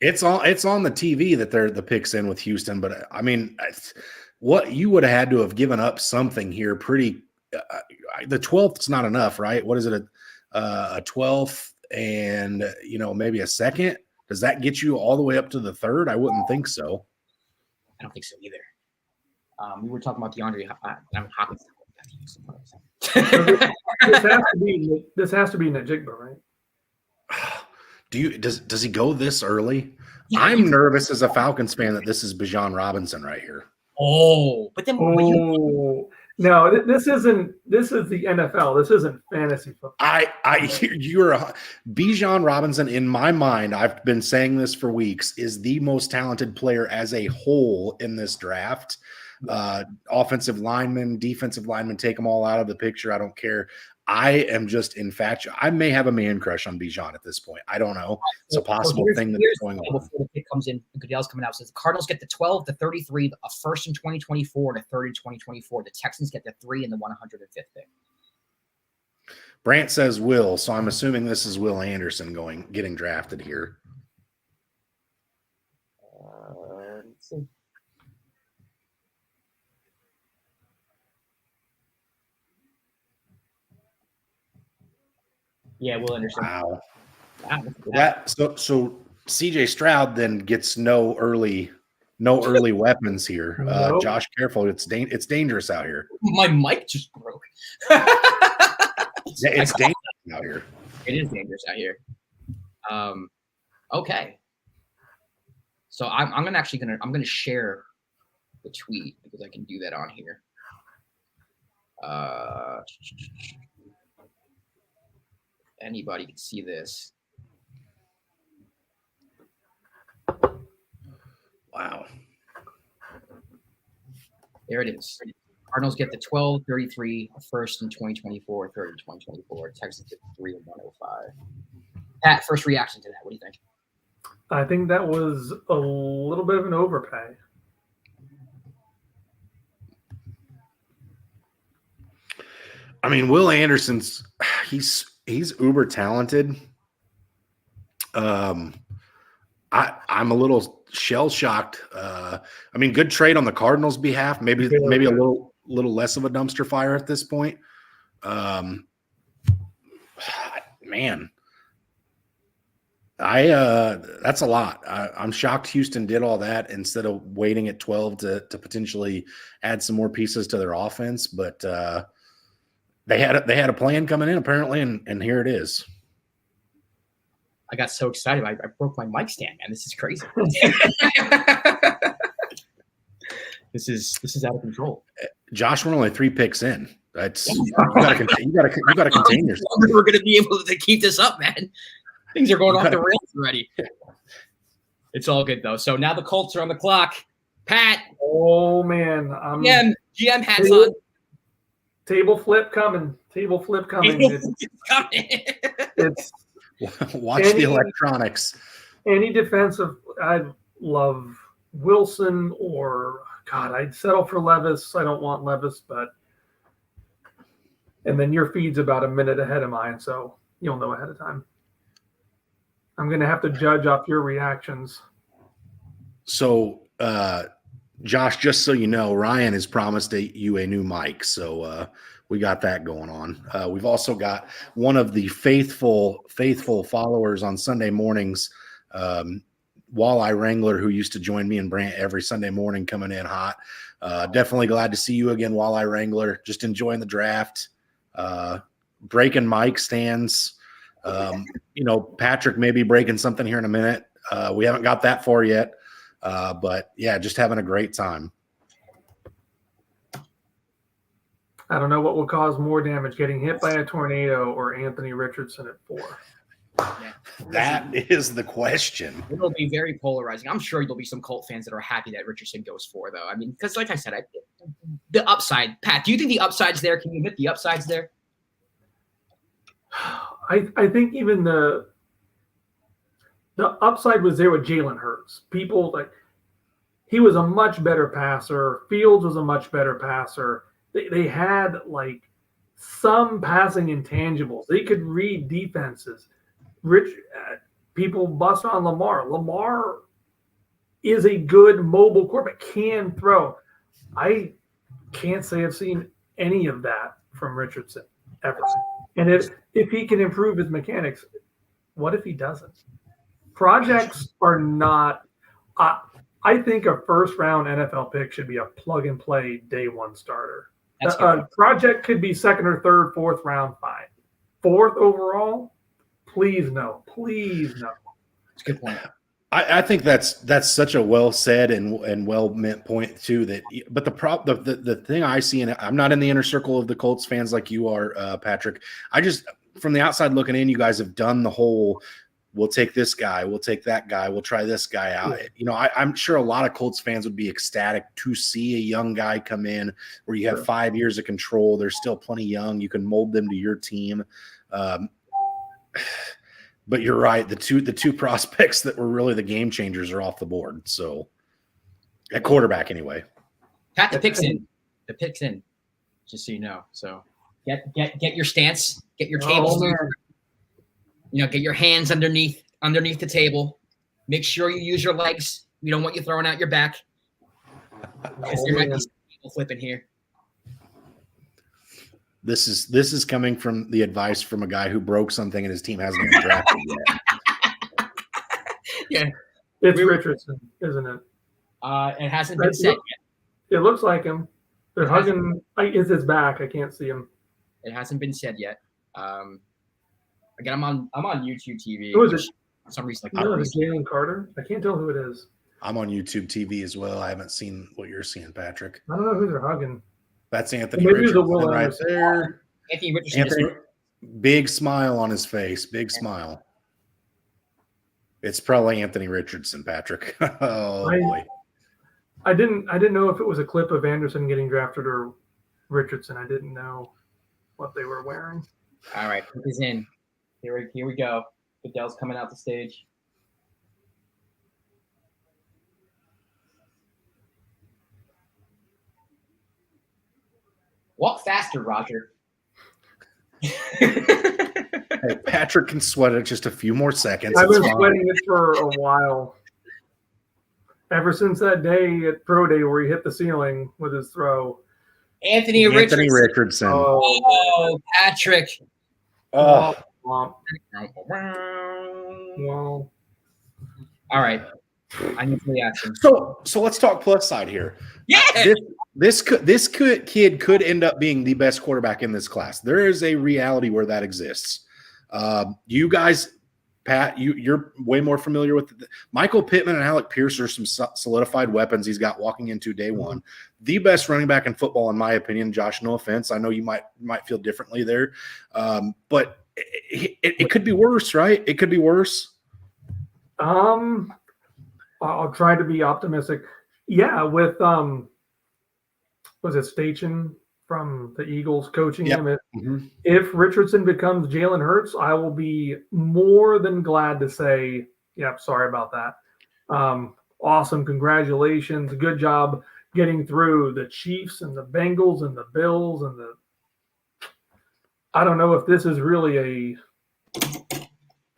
It's on the TV that they're the picks in with Houston, but I mean, what you would have had to have given up something here. Pretty, the 12th's not enough, right? What is it? A 12th and maybe a second. Does that get you all the way up to the 3rd? I wouldn't think so. I don't think so either. We were talking about DeAndre Hopkins. This has to be Najigba, right? Does he go this early? Yeah, I'm nervous as a Falcons fan that this is Bijan Robinson right here. Oh, but then no, this is the NFL. This isn't fantasy football. You're Bijan Robinson in my mind. I've been saying this for weeks. Is the most talented player as a whole in this draft. Offensive linemen, defensive linemen, take them all out of the picture. I don't care. I am just infatuated. I may have a man crush on Bijan at this point. I don't know. It's a possible thing that's going on. Before the pick comes in, Goodell's coming out. Says the Cardinals get the 12, the 33, a first in 2024, and a 3rd in 2024. The Texans get the 3 and the 105th pick. Brant says Will, so I'm assuming this is Will Anderson getting drafted here. Let's see. Yeah, Will Anderson. Wow. So CJ Stroud then gets no early weapons here. Nope. Josh, careful. It's dangerous out here. My mic just broke. It's dangerous out here. It is dangerous out here. Okay. So I'm gonna share the tweet because I can do that on here. Anybody can see this. Wow. There it is. Cardinals get the 12, 33, first in 2024, third in 2024. Texans get 3 and 105. Pat, first reaction to that. What do you think? I think that was a little bit of an overpay. I mean, Will Anderson's he's uber talented. I'm a little shell shocked. I mean, good trade on the Cardinals' behalf. Maybe a little less of a dumpster fire at this point. Man, that's a lot. I'm shocked Houston did all that instead of waiting at 12 to potentially add some more pieces to their offense. But they had a plan coming in apparently, and here it is. I got so excited. I broke my mic stand, man. This is crazy. This is out of control. Josh, we're only 3 picks in. That's you got to contain yourself. We're going to be able to keep this up, man. Things are going off the rails already. It's all good though. So now the Colts are on the clock. Pat. Oh man, GM hats on. Table flip coming. It's watch the electronics. Any defensive, I love Wilson or God. I'd settle for Levis. I don't want Levis, and then your feed's about a minute ahead of mine, so you'll know ahead of time. I'm going to have to judge off your reactions. So, Josh, just so you know, Ryan has promised you a new mic, so we got that going on. We've also got one of the faithful followers on Sunday mornings, Walleye Wrangler, who used to join me and Brant every Sunday morning, coming in hot. Definitely glad to see you again, Walleye Wrangler. Just enjoying the draft, breaking mic stands. Patrick may be breaking something here in a minute. We haven't got that far yet, but yeah, just having a great time. I don't know what will cause more damage, getting hit by a tornado or Anthony Richardson at 4. Yeah. That is the question. It'll be very polarizing. I'm sure there'll be some Colt fans that are happy that Richardson goes 4, though. I mean, because like I said, the upside. Pat, do you think the upside's there? Can you admit the upside's there? I think even the upside was there with Jalen Hurts. People he was a much better passer. Fields was a much better passer. They had some passing intangibles. They could read defenses. People bust on Lamar. Lamar is a good mobile quarterback, can throw. I can't say I've seen any of that from Richardson ever. And if he can improve his mechanics, what if he doesn't? Projects are not I think a first-round NFL pick should be a plug-and-play day one starter. A project could be second or third, fourth round, fine. Fourth overall, please no. Please no. That's a good point. I think that's such a well said and well meant point too. But the thing I see, and I'm not in the inner circle of the Colts fans like you are, Patrick. I just, from the outside looking in, you guys have done the whole. We'll take this guy. We'll take that guy. We'll try this guy out. I'm sure a lot of Colts fans would be ecstatic to see a young guy come in where you have 5 years of control. They're still plenty young. You can mold them to your team. But you're right. The two prospects that were really the game changers are off the board. So at quarterback anyway. Pat, the pick's in. The pick's in. Just so you know. So get your stance. Get your table. Get your hands underneath the table. Make sure you use your legs. We don't want you throwing out your back. Because there might be some people flipping here. This is coming from the advice from a guy who broke something and his team hasn't been drafted yet. Yeah. It's Richardson, isn't it? It hasn't been said yet. It looks like him. They're hugging. It's his back. I can't see him. It hasn't been said yet. Again, I'm on YouTube TV. Who is it? For some reason, it's Jalen Carter. I can't tell who it is. I'm on YouTube TV as well. I haven't seen what you're seeing, Patrick. I don't know who they're hugging. That's Anthony Richardson right there. Anthony Richardson. Big smile on his face. Big smile. It's probably Anthony Richardson, Patrick. Oh, boy. I didn't know if it was a clip of Anderson getting drafted or Richardson. I didn't know what they were wearing. All right, put this in. Here we go. Goodell's coming out the stage. Walk faster, Roger. Hey, Patrick can sweat it just a few more seconds. I've been sweating it for a while. Ever since that day at Pro Day where he hit the ceiling with his throw. Anthony Richardson. Oh, Patrick. Oh. Well. All right. I need the reaction. So let's talk plus side here. Yeah. This kid could end up being the best quarterback in this class. There is a reality where that exists. You guys, Pat, you're way more familiar with Michael Pittman and Alec Pierce are some solidified weapons he's got walking into day one. The best running back in football, in my opinion. Josh, no offense. I know you might feel differently there, but it could be worse, right? It could be worse. I'll try to be optimistic. Yeah, with was it Stachin from the Eagles coaching him? If Richardson becomes Jalen Hurts, I will be more than glad to say, yep, sorry about that. Awesome, congratulations, good job getting through the Chiefs and the Bengals and the Bills and the. I don't know if this is really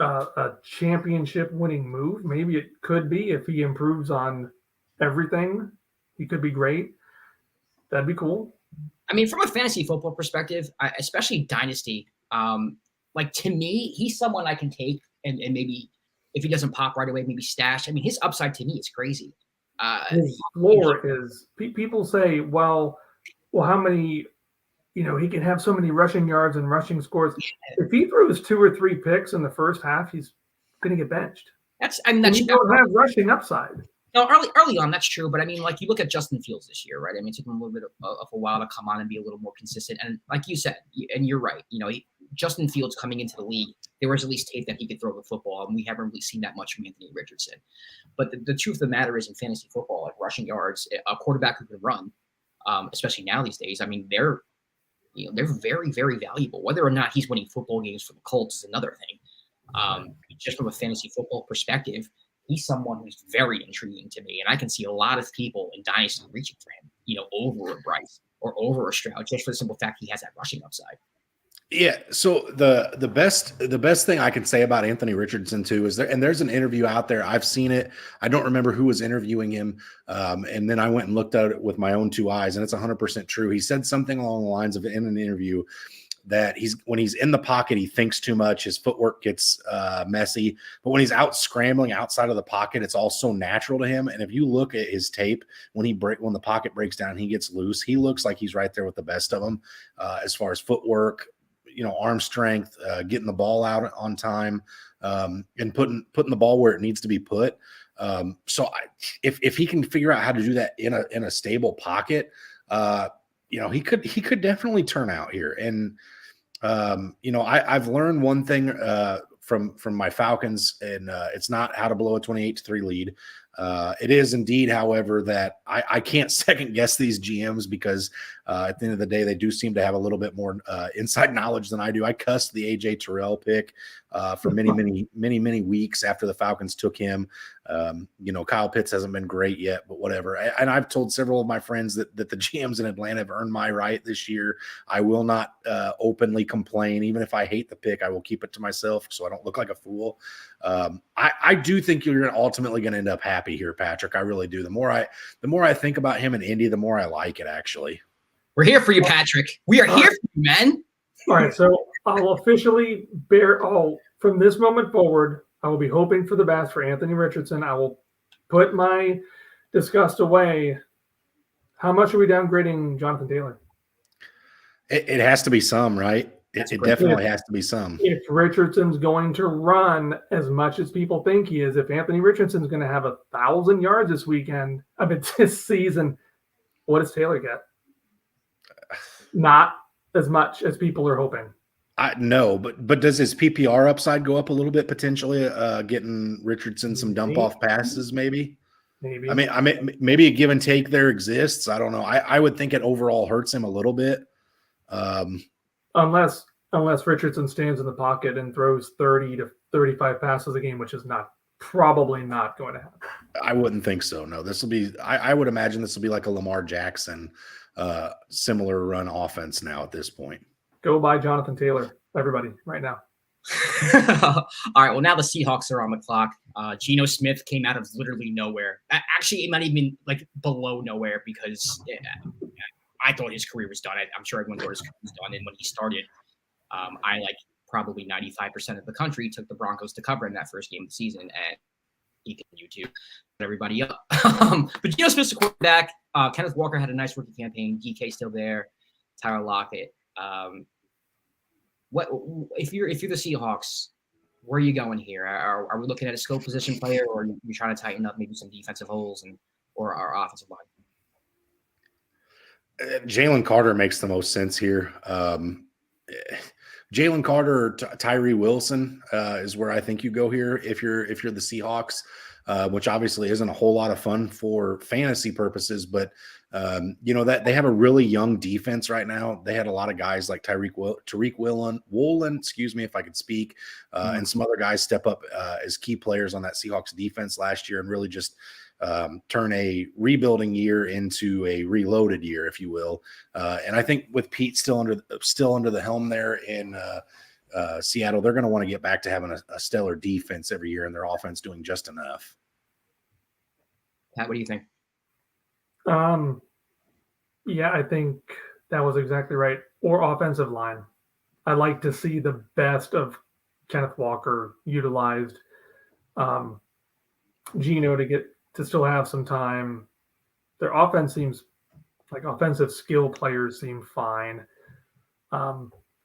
a championship-winning move. Maybe it could be if he improves on everything. He could be great. That'd be cool. I mean, from a fantasy football perspective, especially Dynasty, like to me, he's someone I can take and maybe if he doesn't pop right away, maybe stash. I mean, his upside to me is crazy. His floor is people say, well, how many, he can have so many rushing yards and rushing scores. If he throws 2 or 3 picks in the first half, he's going to get benched. You don't have rushing upside. No, early on, that's true. But I mean, like you look at Justin Fields this year, right? I mean, it took him a little bit of a while to come on and be a little more consistent. And like you said, and you're right, Justin Fields coming into the league, there was at least tape that he could throw the football, and we haven't really seen that much from Anthony Richardson. But the truth of the matter is in fantasy football, like rushing yards, a quarterback who can run, especially now these days, I mean, they're very, very valuable. Whether or not he's winning football games for the Colts is another thing. Just from a fantasy football perspective, he's someone who's very intriguing to me, and I can see a lot of people in Dynasty reaching for him, over a Bryce or over a Stroud, just for the simple fact he has that rushing upside. Yeah. So the best thing I can say about Anthony Richardson too is there's an interview out there. I've seen it. I don't remember who was interviewing him. And then I went and looked at it with my own 2 eyes, and it's 100% true. He said something along the lines of in an interview that when he's in the pocket, he thinks too much. His footwork gets messy, but when he's out scrambling outside of the pocket, it's all so natural to him. And if you look at his tape, when the pocket breaks down, he gets loose. He looks like he's right there with the best of them as far as footwork, arm strength, getting the ball out on time, and putting the ball where it needs to be put. So if he can figure out how to do that in a stable pocket, he could definitely turn out here. And I've learned one thing from my Falcons, and it's not how to blow a 28-3 lead. It is indeed, however, that I can't second guess these GMs because at the end of the day, they do seem to have a little bit more inside knowledge than I do. I cussed the AJ Terrell pick for many weeks after the Falcons took him. Kyle Pitts hasn't been great yet, but whatever. And I've told several of my friends that the GMs in Atlanta have earned my right this year. I will not openly complain. Even if I hate the pick, I will keep it to myself so I don't look like a fool. I do think you're ultimately going to end up happy here, Patrick. I really do. The more I think about him in Indy, the more I like it, actually. We're here for you, Patrick. We are here for you, man. All right, so I'll officially from this moment forward, I will be hoping for the best for Anthony Richardson. I will put my disgust away. How much are we downgrading Jonathan Taylor? It has to be some, right? It definitely has to be some. If Richardson's going to run as much as people think he is, if Anthony Richardson's going to have 1,000 yards this season, what does Taylor get? Not as much as people are hoping. No, but does his PPR upside go up a little bit potentially? Getting Richardson some dump off passes, maybe. maybe. I mean, maybe a give and take there exists. I don't know. I would think it overall hurts him a little bit. Unless Richardson stands in the pocket and throws 30 to 35 passes a game, which is probably not going to happen. I wouldn't think so. No, this will be. I would imagine this will be like a Lamar Jackson, similar run offense now at this point. Go buy Jonathan Taylor, everybody, right now. All right. Well, now the Seahawks are on the clock. Geno Smith came out of literally nowhere. Actually, it might even be like below nowhere because I thought his career was done. I'm sure everyone thought his career was done. And when he started, I probably 95% of the country took the Broncos to cover in that first game of the season, and he continued to put everybody up. But Geno Smith's a quarterback. Kenneth Walker had a nice rookie campaign. DK still there. Tyler Lockett. What if you're the Seahawks? Where are you going here? Are we looking at a skill position player, or are you trying to tighten up maybe some defensive holes or our offensive line? Jalen Carter makes the most sense here. Jalen Carter or Tyree Wilson is where I think you go here if you're the Seahawks, which obviously isn't a whole lot of fun for fantasy purposes, but that they have a really young defense right now. They had a lot of guys like Tariq Woolen, excuse me if I could speak, and some other guys step up as key players on that Seahawks defense last year and really just turn a rebuilding year into a reloaded year, if you will. And I think with Pete still under the helm there in Seattle, they're going to want to get back to having a stellar defense every year and their offense doing just enough. Pat, what do you think? Yeah, I think that was exactly right. Or offensive line. I like to see the best of Kenneth Walker utilized. Geno to still have some time. Their offense seems like offensive skill players seem fine.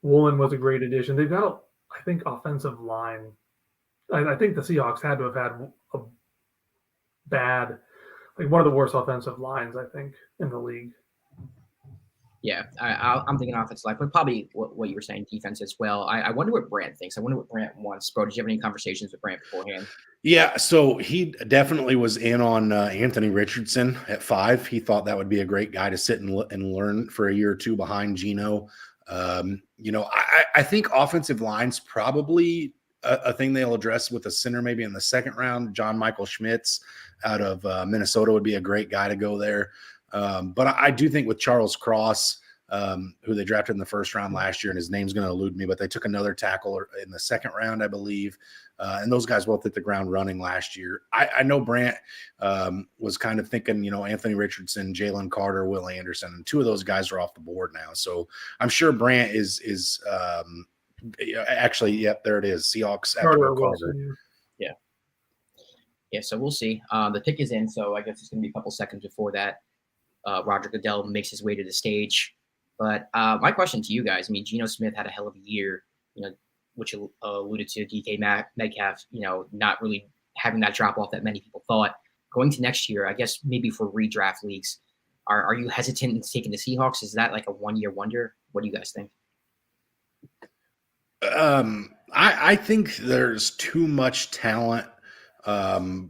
Woolen was a great addition. They've got I think offensive line. I think the Seahawks had to have had a bad, one of the worst offensive lines, I think, in the league. Yeah, I'm thinking offensive line, but probably what you were saying, defense as well. I wonder what Brant thinks. I wonder what Brant wants. Bro, did you have any conversations with Brant beforehand? Yeah, so he definitely was in on Anthony Richardson at 5. He thought that would be a great guy to sit and learn for a year or two behind Geno. I think offensive line's probably a thing they'll address with a center maybe in the second round. John Michael Schmitz out of Minnesota would be a great guy to go there. But I do think with Charles Cross, who they drafted in the first round last year, and his name's going to elude me, but they took another tackle in the second round, I believe. And those guys both hit the ground running last year. I know Brant was kind of thinking, Anthony Richardson, Jalen Carter, Will Anderson, and 2 of those guys are off the board now. So I'm sure Brant is actually, yep, there it is. Seahawks after Carter. Yeah. Yeah, so we'll see. The pick is in, so I guess it's going to be a couple seconds before that. Roger Goodell makes his way to the stage. But my question to you guys, Geno Smith had a hell of a year, which alluded to DK Metcalf, not really having that drop off that many people thought. Going to next year, I guess maybe for redraft leagues, are you hesitant in taking the Seahawks? Is that like a one-year wonder? What do you guys think? I think there's too much talent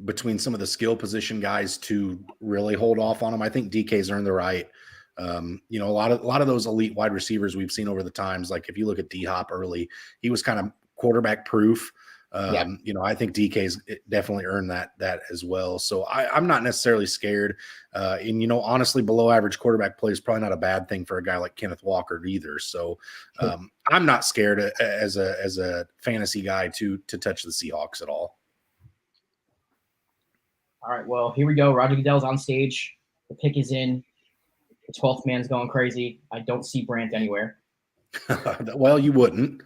between some of the skill position guys to really hold off on them. I think DK's earned the right. A lot of those elite wide receivers we've seen over the times, like if you look at D-Hop early, he was kind of quarterback proof. I think DK's definitely earned that as well. So I'm not necessarily scared. Honestly, below average quarterback play is probably not a bad thing for a guy like Kenneth Walker either. So I'm not scared as a fantasy guy to touch the Seahawks at all. All right, well, here we go. Roger Goodell's on stage. The pick is in. The 12th man's going crazy. I don't see Brant anywhere. Well, you wouldn't.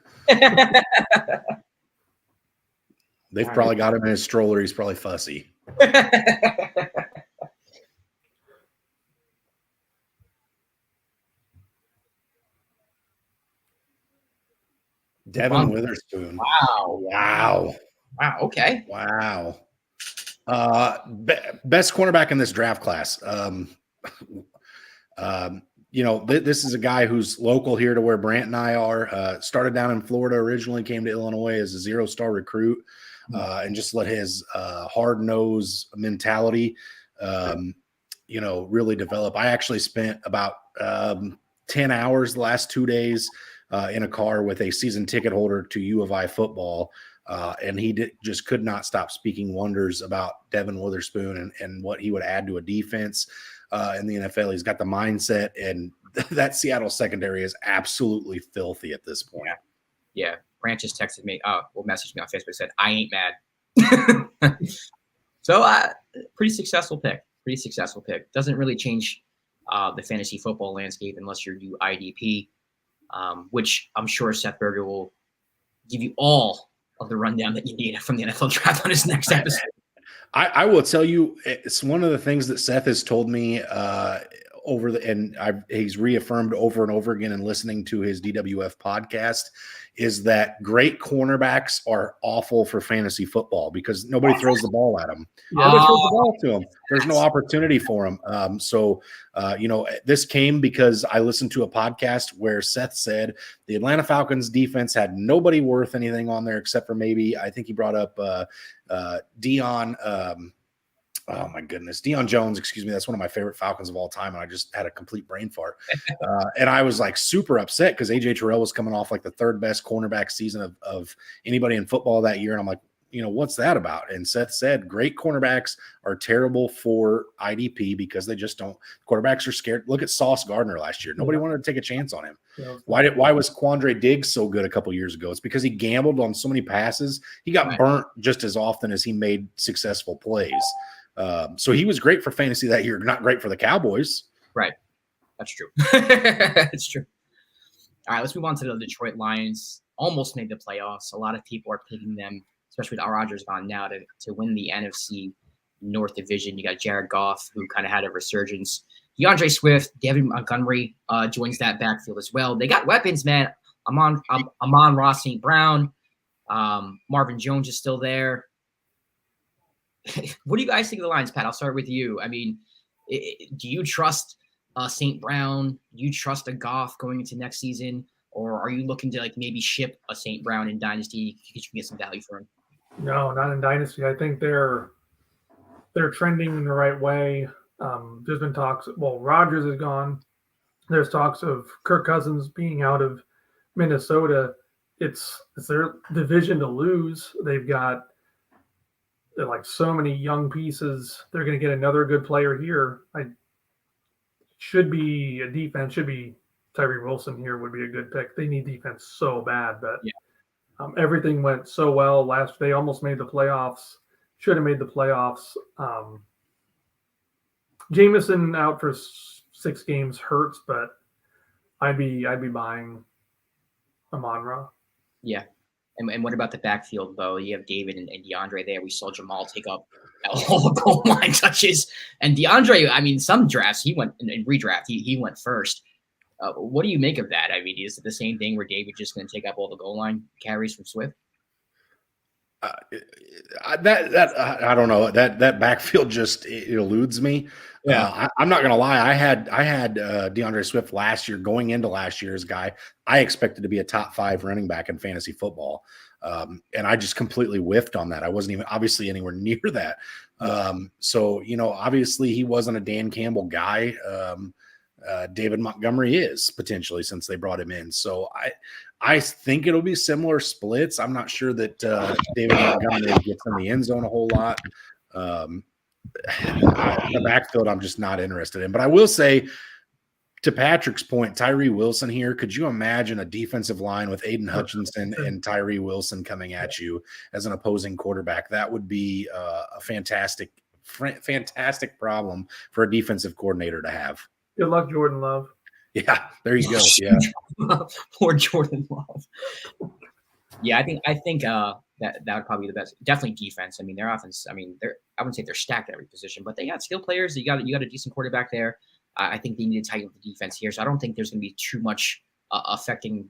They've probably got him in his stroller. He's probably fussy. Devin Witherspoon. Wow. Okay. Wow. Best cornerback in this draft class. This is a guy who's local here to where Brant and I are. Started down in Florida originally, came to Illinois as a 0-star recruit, and just let his hard-nosed mentality really develop. I actually spent about 10 hours the last 2 days in a car with a season ticket holder to U of I football. And he just could not stop speaking wonders about Devin Witherspoon and what he would add to a defense in the NFL. He's got the mindset, and that Seattle secondary is absolutely filthy at this point. Yeah. Branch just texted me, messaged me on Facebook, said, I ain't mad. So pretty successful pick. Doesn't really change the fantasy football landscape unless you're new IDP, which I'm sure Seth Berger will give you all of the rundown that you need from the NFL draft on his next episode. I will tell you, it's one of the things that Seth has told me he's reaffirmed over and over again in listening to his DWF podcast, is that great cornerbacks are awful for fantasy football because nobody throws the ball at them. Nobody throws the ball to them. There's no opportunity for them. This came because I listened to a podcast where Seth said the Atlanta Falcons defense had nobody worth anything on there except for maybe, I think he brought up Dion. Oh my goodness, Deion Jones, excuse me. That's one of my favorite Falcons of all time. And I just had a complete brain fart. And I was like super upset because AJ Terrell was coming off like the third best cornerback season of anybody in football that year. And I'm like, what's that about? And Seth said, great cornerbacks are terrible for IDP because they just don't, quarterbacks are scared. Look at Sauce Gardner last year. Nobody wanted to take a chance on him. Why was Quandre Diggs so good a couple years ago? It's because he gambled on so many passes. He got burnt just as often as he made successful plays. So he was great for fantasy that year, not great for the Cowboys. Right. That's true. That's true. All right, let's move on to the Detroit Lions. Almost made the playoffs. A lot of people are picking them, especially with Rodgers gone now, to win the NFC North Division. You got Jared Goff, who kind of had a resurgence. DeAndre Swift, David Montgomery joins that backfield as well. They got weapons, man. Amon-Ra St. Brown. Marvin Jones is still there. What do you guys think of the Lions, Pat? I'll start with you. I mean, do you trust St. Brown? Do you trust a Goff going into next season? Or are you looking to maybe ship a St. Brown in Dynasty because you can get some value for him? No, not in Dynasty. I think they're trending in the right way. There's been talks. Well, Rodgers is gone. There's talks of Kirk Cousins being out of Minnesota. It's their division to lose. They've got so many young pieces. They're going to get another good player here. Should be Tyree Wilson here would be a good pick. They need defense so bad, but everything went so well last. They almost made the playoffs. Should have made the playoffs. Jameson out for 6 games hurts, but I'd be buying Amon-Ra. Yeah. And what about the backfield, Bo? You have David and DeAndre there. We saw Jamal take up all the goal line touches. And DeAndre, I mean, some drafts, he went in redraft. He went first. What do you make of that? I mean, is it the same thing where David just going to take up all the goal line carries from Swift? I don't know. That backfield just it eludes me. Yeah, I'm not gonna lie. I had DeAndre Swift last year, going into last year's guy. I expected to be a top 5 running back in fantasy football, and I just completely whiffed on that. I wasn't even obviously anywhere near that. So obviously he wasn't a Dan Campbell guy. David Montgomery is potentially, since they brought him in. So I think it'll be similar splits. I'm not sure that David Montgomery gets in the end zone a whole lot. The backfield, I'm just not interested in. But I will say, to Patrick's point, Tyree Wilson here, could you imagine a defensive line with Aiden Hutchinson and Tyree Wilson coming at you as an opposing quarterback? That would be a fantastic problem for a defensive coordinator to have. Good luck, Jordan Love. Yeah, there you go. Yeah. Poor Jordan Love. Yeah, I think that would probably be the best. Definitely defense. I mean, their offense. I mean, I wouldn't say they're stacked at every position, but they got skill players. You got a decent quarterback there. I think they need to tighten up the defense here. So I don't think there's going to be too much affecting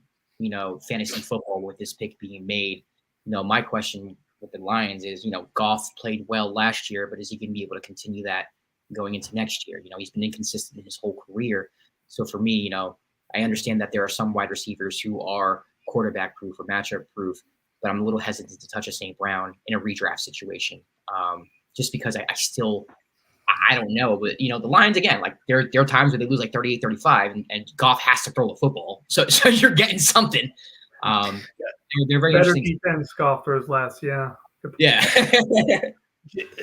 fantasy football with this pick being made. My question with the Lions is, Goff played well last year, but is he going to be able to continue that going into next year? He's been inconsistent in his whole career. So for me, I understand that there are some wide receivers who are quarterback proof or matchup proof, but I'm a little hesitant to touch a St. Brown in a redraft situation, just because I don't know, but the Lions again, like there are times where they lose like 38-35 and Goff has to throw the football. So you're getting something. They're very better interesting. defense golf throws less. Yeah. Yeah.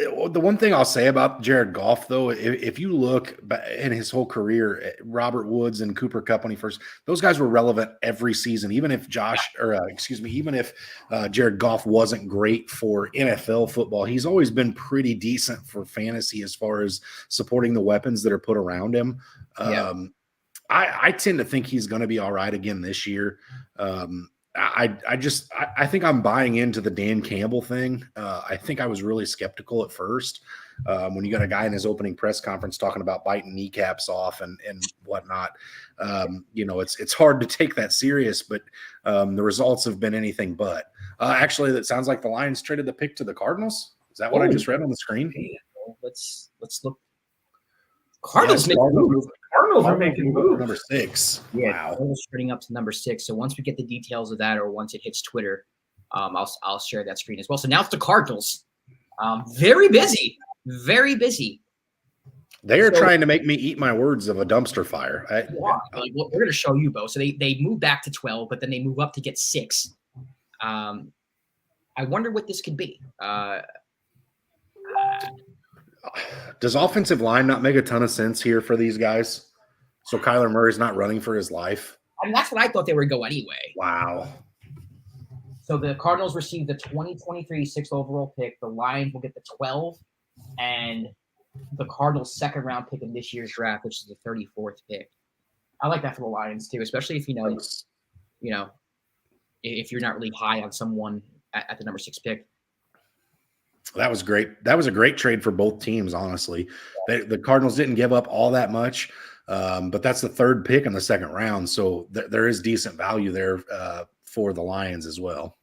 The one thing I'll say about Jared Goff, though, if you look in his whole career, Robert Woods and Cooper Kupp when he first, those guys were relevant every season. Even if Jared Goff wasn't great for NFL football, he's always been pretty decent for fantasy as far as supporting the weapons that are put around him. Yeah. I tend to think he's going to be all right again this year. I think I'm buying into the Dan Campbell thing. I think I was really skeptical at first when you got a guy in his opening press conference talking about biting kneecaps off and whatnot. It's hard to take that serious, but the results have been anything but. Actually, that sounds like the Lions traded the pick to the Cardinals. Is that what I just read on the screen? Let's look. Cardinals are making moves. Number 6. Yeah, wow. Cardinals trading up to number 6. So once we get the details of that, or once it hits Twitter, I'll share that screen as well. So now it's the Cardinals. Very busy. Very busy. They are trying to make me eat my words of a dumpster fire. We're going to show you, Bo. So they move back to 12, but then they move up to get 6. I wonder what this could be. Does offensive line not make a ton of sense here for these guys? So Kyler Murray's not running for his life. I mean, that's what I thought they would go anyway. Wow. So the Cardinals received the 2023 6th overall pick. The Lions will get the 12, and the Cardinals' second round pick in this year's draft, which is the 34th pick. I like that for the Lions too, especially if if you're not really high on someone at the number 6 pick. That was great. That was a great trade for both teams, honestly. The Cardinals didn't give up all that much, but that's the 3rd pick in the second round, so there is decent value there for the Lions as well.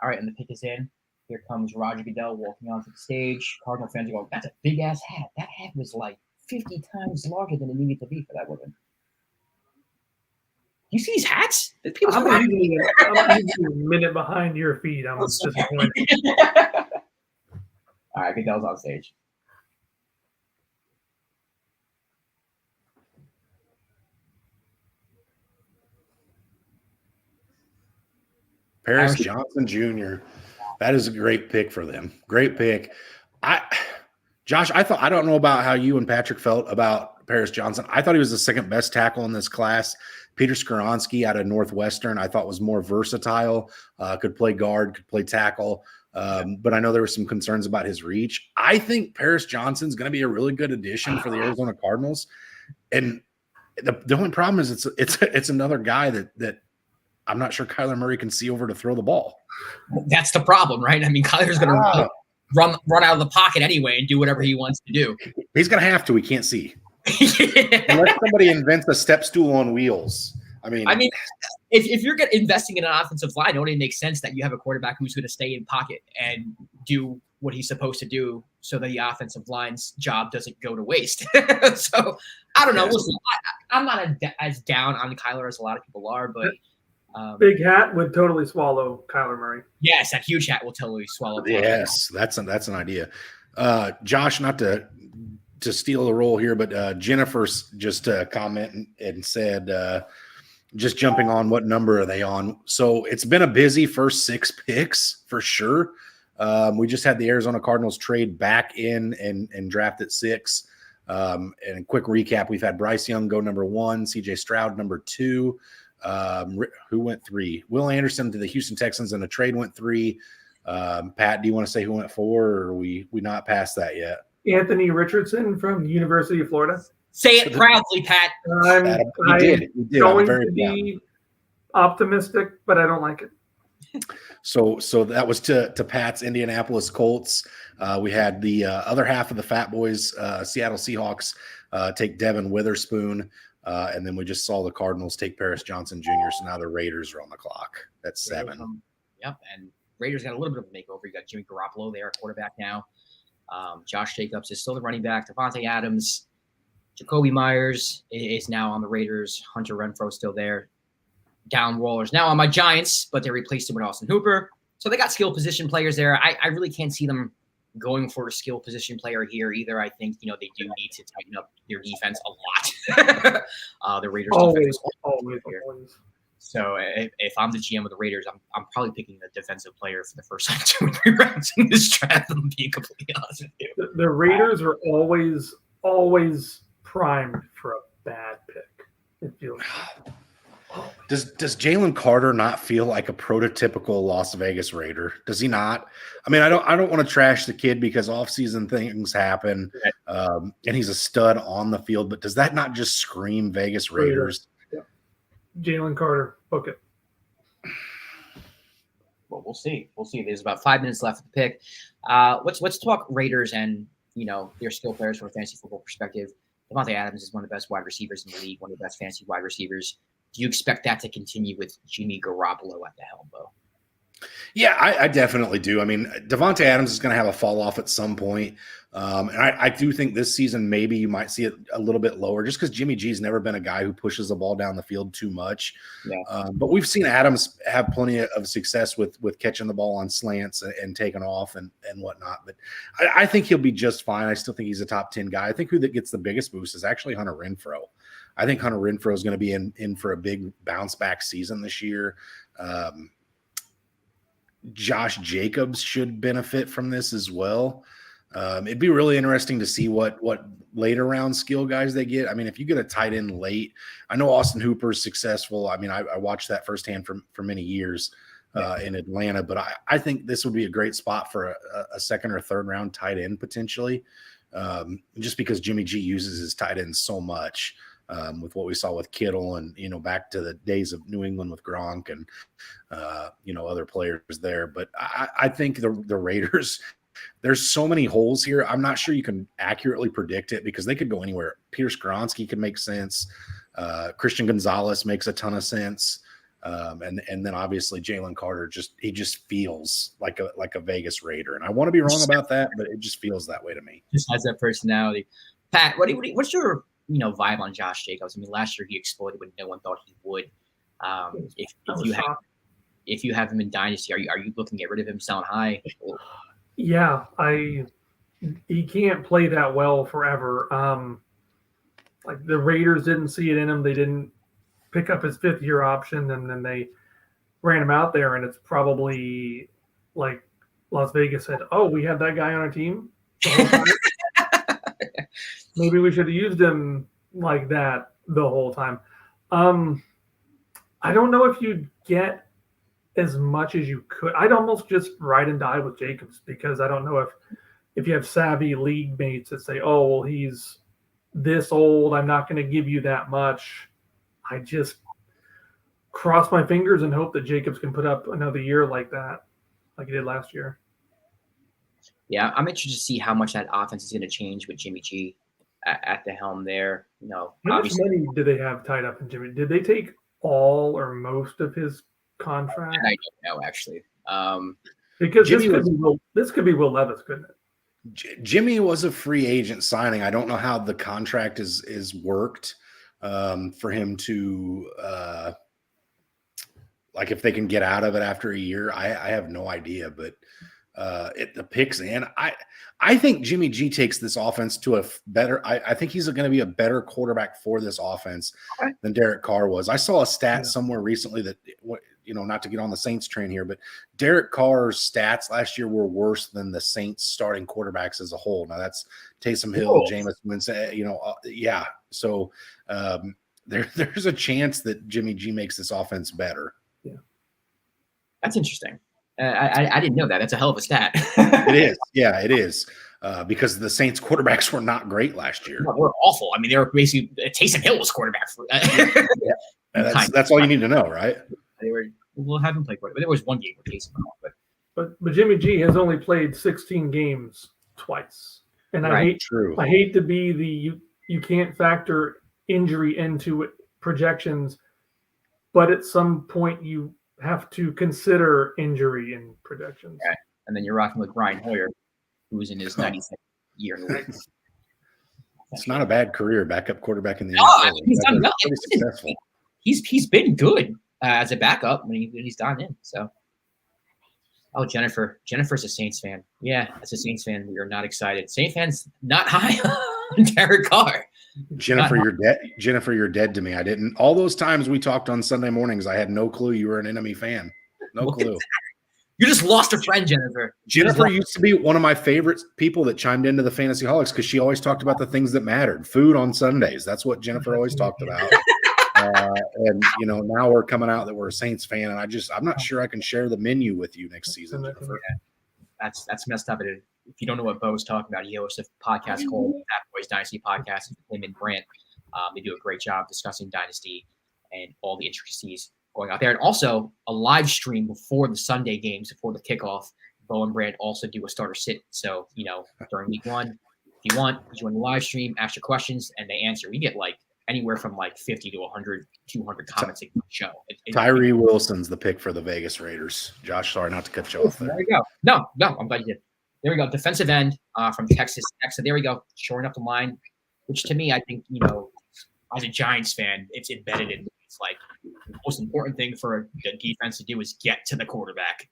All right, and the pick is in. Here comes Roger Goodell walking onto the stage. Cardinal fans are going, that's a big-ass hat. That hat was like 50 times larger than it needed to be for that woman. You see these hats? I'm usually a minute behind your feet. I'm disappointed. All right, Goodell's on stage. Paris Johnson Jr. That is a great pick for them. Great pick. Josh, I don't know about how you and Patrick felt about Paris Johnson. I thought he was the second best tackle in this class. Peter Skoronski out of Northwestern, I thought was more versatile, could play guard, could play tackle. But I know there were some concerns about his reach. I think Paris Johnson's going to be a really good addition for the Arizona Cardinals. And the only problem is it's another guy that I'm not sure Kyler Murray can see over to throw the ball. That's the problem, right? I mean, Kyler's going to run out of the pocket anyway and do whatever he wants to do. He's going to have to. He can't see. Unless somebody invents a step stool on wheels. I mean, if you're investing in an offensive line, it only makes sense that you have a quarterback who's going to stay in pocket and do what he's supposed to do so that the offensive line's job doesn't go to waste. So, I don't know. Listen, I'm not as down on Kyler as a lot of people are, but big hat would totally swallow Kyler Murray. Yes, that huge hat will totally swallow Kyler. Yes, that's an idea. Josh, not to steal the role here, but Jennifer's just comment and said, just jumping on what number are they on? So it's been a busy first 6 picks for sure. We just had the Arizona Cardinals trade back in and draft at 6. And a quick recap, we've had Bryce Young go number 1, CJ Stroud number 2. Who went 3? Will Anderson to the Houston Texans and a trade went 3. Pat, do you want to say who went 4, or are we not past that yet? Anthony Richardson from the University of Florida. Say it proudly, Pat. I'm going to be optimistic, but I don't like it. So that was to Pat's Indianapolis Colts. We had the other half of the Fat Boys, Seattle Seahawks, take Devin Witherspoon. And then we just saw the Cardinals take Paris Johnson Jr. So now the Raiders are on the clock. That's 7. Yep. And Raiders got a little bit of a makeover. You got Jimmy Garoppolo there, quarterback now. Josh Jacobs is still the running back. Devontae Adams, Jacoby Myers is now on the Raiders. Hunter Renfrow still there. Down Roller's now on my Giants, but they replaced him with Austin Hooper. So they got skill position players there. I really can't see them going for a skill position player here either. I think, they do need to tighten up their defense a lot. The Raiders always. So if I'm the GM of the Raiders, I'm probably picking a defensive player for the first 2 or 3 rounds in this draft. I'm being completely honest with you. The Raiders are always primed for a bad pick. It feels. Does Jalen Carter not feel like a prototypical Las Vegas Raider? Does he not? I mean, I don't want to trash the kid because offseason things happen, and he's a stud on the field. But does that not just scream Vegas Raiders? Yeah. Jalen Carter, book it. Well, we'll see. There's about 5 minutes left of the pick. Let's talk Raiders and their skill players from a fantasy football perspective. Davante Adams is one of the best wide receivers in the league, one of the best fantasy wide receivers. Do you expect that to continue with Jimmy Garoppolo at the helm, Bo? Yeah, I definitely do. I mean, Davante Adams is going to have a fall off at some point. And I do think this season maybe you might see it a little bit lower just because Jimmy G's never been a guy who pushes the ball down the field too much. Yeah. But we've seen Adams have plenty of success with catching the ball on slants and taking off and whatnot. But I think he'll be just fine. I still think he's a top 10 guy. I think who that gets the biggest boost is actually Hunter Renfrow. I think Hunter Renfrow is going to be in for a big bounce back season this year. Josh Jacobs should benefit from this as well. It'd be really interesting to see what later round skill guys they get. I mean, if you get a tight end late, I know Austin Hooper is successful. I mean, I watched that firsthand for many years in Atlanta, but I think this would be a great spot for a second or third round tight end potentially, just because Jimmy G uses his tight end so much. With what we saw with Kittle and, back to the days of New England with Gronk and, other players there. But I think the Raiders, there's so many holes here. I'm not sure you can accurately predict it because they could go anywhere. Peter Skoronski could make sense. Christian Gonzalez makes a ton of sense. And then obviously Jalen Carter he just feels like a Vegas Raider. And I want to be wrong about that, but it just feels that way to me. Just has that personality. Pat, what's your vibe on Josh Jacobs? I mean, last year he exploded when no one thought he would. If you have him in Dynasty, are you looking to get rid of him selling high? Yeah, he can't play that well forever. Like the Raiders didn't see it in him. They didn't pick up his 5th-year option, and then they ran him out there, and it's probably like Las Vegas said, "Oh, we have that guy on our team." Maybe we should have used him like that the whole time. I don't know if you'd get as much as you could. I'd almost just ride and die with Jacobs because I don't know if you have savvy league mates that say, "Oh, well, he's this old. I'm not going to give you that much." I just cross my fingers and hope that Jacobs can put up another year like that, like he did last year. Yeah, I'm interested to see how much that offense is going to change with Jimmy G at the helm there. How much money do they have tied up in Jimmy? Did they take all or most of his contract? I don't know, actually. Because this could be Will Levis, couldn't it? Jimmy was a free agent signing. I don't know how the contract is worked for him to like if they can get out of it after a year. I have no idea, but the picks in. I think Jimmy G takes this offense to a better. I think he's going to be a better quarterback for this offense than Derek Carr was. I saw a stat somewhere recently that not to get on the Saints train here, but Derek Carr's stats last year were worse than the Saints starting quarterbacks as a whole. Now that's Taysom Hill, Jameis Winston, yeah. So there's a chance that Jimmy G makes this offense better. Yeah, that's interesting. I didn't know that. That's a hell of a stat. It is. Yeah, it is. Because the Saints quarterbacks were not great last year. No, they were awful. I mean, they were basically Taysom Hill was quarterback for that. Yeah. That's all you need to know, right? We'll have him play quarterback. But there was one game where Taysom went off. But Jimmy G has only played 16 games twice. And I hate to be you can't factor injury into projections, but at some point you have to consider injury in projections. Okay. And then you're rocking with Brian Hoyer, who's in his 92nd year in the league. It's not a bad career, backup quarterback in the NFL. He's done well. Pretty successful. He's been good as a backup when he's gone in. So Oh, Jennifer. Jennifer's a Saints fan. Yeah, as a Saints fan, we are not excited. Saints fans not high on Derek Carr. Jennifer, you're dead. Jennifer, you're dead to me. I didn't. All those times we talked on Sunday mornings, I had no clue you were an enemy fan. No clue. You just lost a friend, Jennifer. Jennifer used to be one of my favorite people that chimed into the FantasyHolics because she always talked about the things that mattered. Food on Sundays. That's what Jennifer always talked about. And now we're coming out that we're a Saints fan, and I'm not sure I can share the menu with you next season, Jennifer. Yeah. That's messed up. If you don't know what Bo's talking about, he hosts a podcast called Fat Boys Dynasty Podcast with him and Brant. They do a great job discussing Dynasty and all the intricacies going out there. And also a live stream before the Sunday games, before the kickoff. Bo and Brant also do a starter sit. So, during week one, if you want, you join the live stream, ask your questions, and they answer. We get anywhere from 50 to 100, 200 comments a show. Tyree Wilson's the pick for the Vegas Raiders. Josh, sorry not to cut you off there. There we go. No, I'm glad you did. There we go. Defensive end from Texas. So there we go. Shoring up the line, which to me, I think, as a Giants fan, it's embedded in. It's the most important thing for the defense to do is get to the quarterback.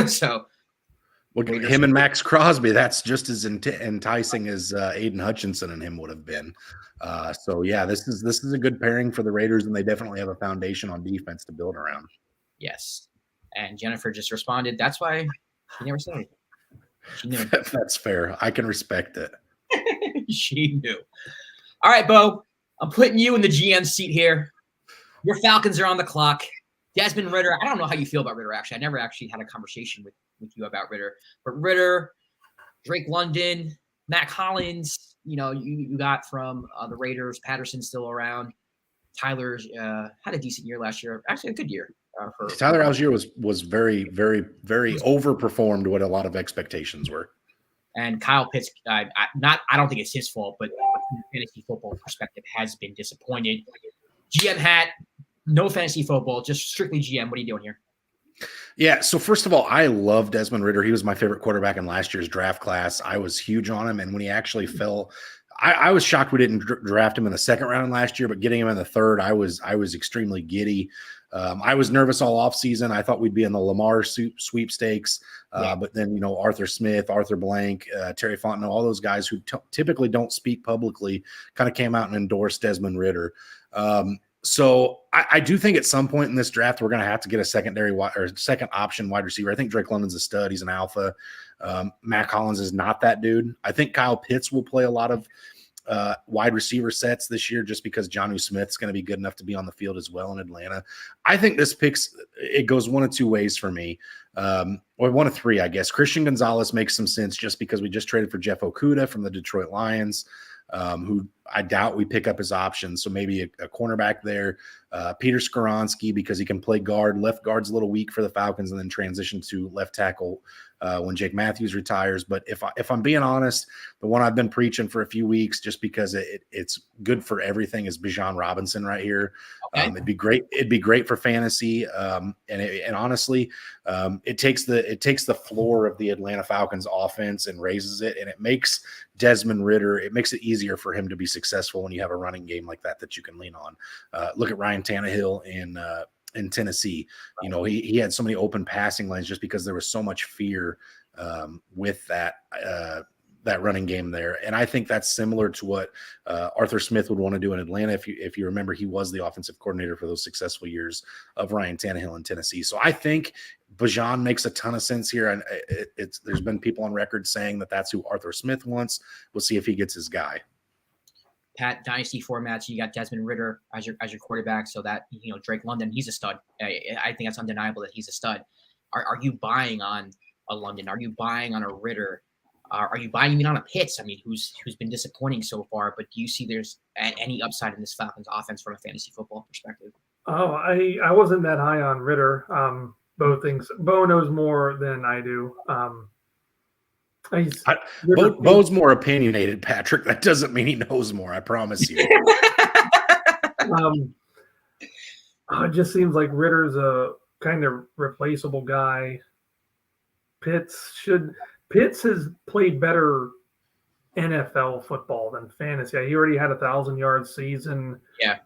So, him and Max Crosby, that's just as enticing as Aiden Hutchinson and him would have been. So yeah, this is a good pairing for the Raiders, and they definitely have a foundation on defense to build around. Yes, and Jennifer just responded. That's why she never said anything. She knew. That's fair. I can respect it. She knew. All right, Bo, I'm putting you in the GM seat here. Your Falcons are on the clock. Desmond Ridder. I don't know how you feel about Ridder, actually. I never actually had a conversation with you about Ridder. But Ridder, Drake London, Mac Hollins, you got from the Raiders. Patterson's still around. Tyler had a decent year last year. Actually, a good year. Tyler Algier was very, very, very overperformed what a lot of expectations were. And Kyle Pitts, I don't think it's his fault, but from a fantasy football perspective, has been disappointed. GM hat, no fantasy football, just strictly GM. What are you doing here? Yeah, so first of all, I love Desmond Ridder. He was my favorite quarterback in last year's draft class. I was huge on him, and when he actually fell, I was shocked we didn't draft him in the second round last year, but getting him in the third, I was extremely giddy. I was nervous all offseason. I thought we'd be in the Lamar sweepstakes, but then, Arthur Smith, Arthur Blank, Terry Fontenot, all those guys who typically don't speak publicly kind of came out and endorsed Desmond Ridder. So I do think at some point in this draft, we're going to have to get a second option wide receiver. I think Drake London's a stud. He's an alpha. Mac Hollins is not that dude. I think Kyle Pitts will play a lot of wide receiver sets this year just because Jonnu Smith's going to be good enough to be on the field as well in Atlanta. I think this it goes one of two ways for me. Or one of three, I guess. Christian Gonzalez makes some sense just because we just traded for Jeff Okudah from the Detroit Lions. Who I doubt we pick up his options. So maybe a cornerback there. Peter Skoronski, because he can play guard. Left guard's a little weak for the Falcons, and then transition to left tackle when Jake Matthews retires. But if I'm being honest, the one I've been preaching for a few weeks, just because it's good for everything, is Bijan Robinson right here. Okay. It'd be great. It'd be great for fantasy. And honestly, it takes the floor of the Atlanta Falcons offense and raises it, and it makes Desmond Ridder. It makes it easier for him to be successful when you have a running game like that you can lean on. Look at Ryan Tannehill in Tennessee. He had so many open passing lanes just because there was so much fear with that running game there. And I think that's similar to what Arthur Smith would want to do in Atlanta. If you remember, he was the offensive coordinator for those successful years of Ryan Tannehill in Tennessee. So I think Bijan makes a ton of sense here. And there's been people on record saying that that's who Arthur Smith wants. We'll see if he gets his guy. Pat, dynasty formats, you got Desmond Ridder as your quarterback, so that Drake London, he's a stud. I think that's undeniable that he's a stud. Are you buying on a London? Are you buying on a Ridder? Are you buying even on a Pitts? I mean, who's been disappointing so far? But do you see there's any upside in this Falcons offense from a fantasy football perspective? Oh, I wasn't that high on Ridder. Bo knows more than I do. Bo's more opinionated, Patrick. That doesn't mean he knows more. I promise you. It just seems like Ridder's a kind of replaceable guy. Pitts has played better NFL football than fantasy. He already had 1,000-yard season. Yeah.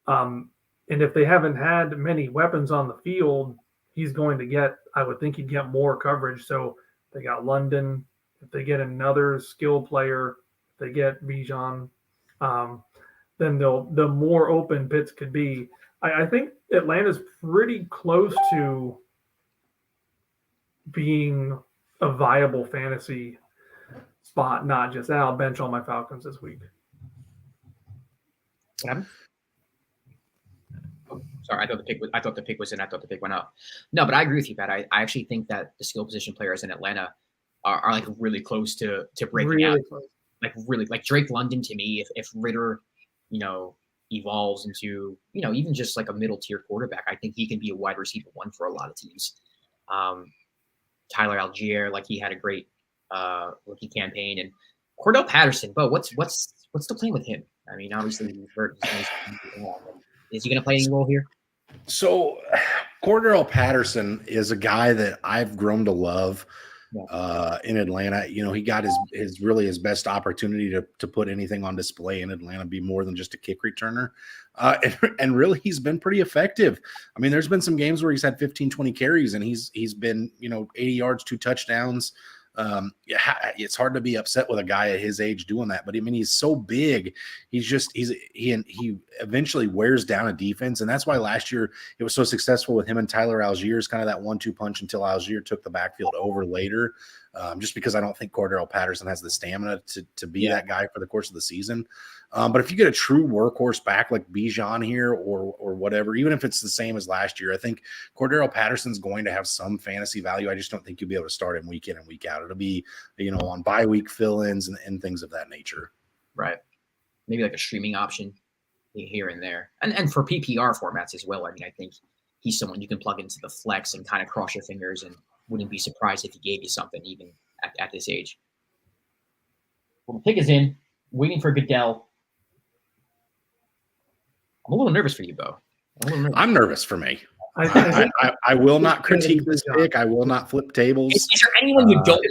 And if they haven't had many weapons on the field, he's going to get, I would think he'd get more coverage. So they got London. If they get another skill player, if they get Bijan, then the more open Pitts could be. I think Atlanta's pretty close to being a viable fantasy spot, not just I'll bench all my Falcons this week. What happened? Oh, sorry, I thought the pick was in. I thought the pick went up. No, but I agree with you, Pat. I actually think that the skill position players in Atlanta are like really close to breaking Really out. close. Like really, like Drake London to me, if Ritter, evolves into, even just like a middle tier quarterback, I think he can be a wide receiver one for a lot of teams. Tyler Algier, like he had a great rookie campaign, and Cordell Patterson. But what's the plan with him? I mean, obviously he's hurt. Is he going to play any role here? So Cordell Patterson is a guy that I've grown to love in Atlanta. He got his best opportunity to put anything on display in Atlanta, be more than just a kick returner. And really he's been pretty effective. I mean, there's been some games where he's had 15, 20 carries and he's been, 80 yards, 2 touchdowns. It's hard to be upset with a guy at his age doing that, but I mean, he's so big. He eventually wears down a defense. And that's why last year it was so successful with him and Tyler Algier, kind of that 1-2 punch until Algier took the backfield over later. Just because I don't think Cordell Patterson has the stamina to be that guy for the course of the season. But if you get a true workhorse back like Bijan here or whatever, even if it's the same as last year, I think Cordell Patterson's going to have some fantasy value. I just don't think you'll be able to start him week in and week out. It'll be, on bye week fill-ins and things of that nature. Right. Maybe like a streaming option here and there. And for PPR formats as well. I mean, I think he's someone you can plug into the flex and kind of cross your fingers and wouldn't be surprised if he gave you something even at this age. Well, the pick is in, waiting for Goodell. I'm a little nervous for you, Bo. I'm nervous for me. I will not critique this pick. I will not flip tables. Is there anyone you don't?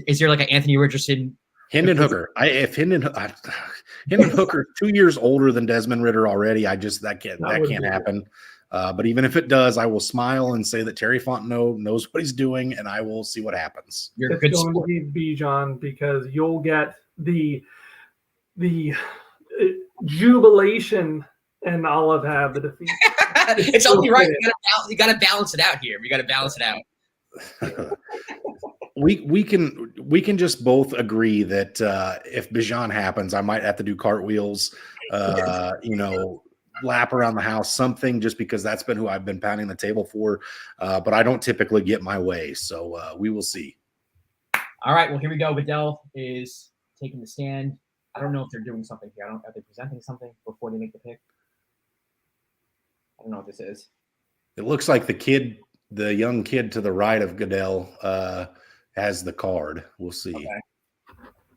Is there like an Anthony Richardson? Hendon Hooker. If Hendon Hooker 2 years older than Desmond Ritter already, that can't happen. But even if it does, I will smile and say that Terry Fontenot knows what he's doing, and I will see what happens. You're it's going to be Bijan because you'll get the jubilation, and I'll have the defeat. It's only right. You got to balance it out here. We got to balance it out. We can just both agree that if Bijan happens, I might have to do cartwheels. Lap around the house, something, just because that's been who I've been pounding the table for. But I don't typically get my way. So we will see. All right. Well, here we go. Goodell is taking the stand. I don't know if they're doing something here. Are they presenting something before they make the pick? I don't know what this is. It looks like the young kid to the right of Goodell has the card. We'll see. Okay.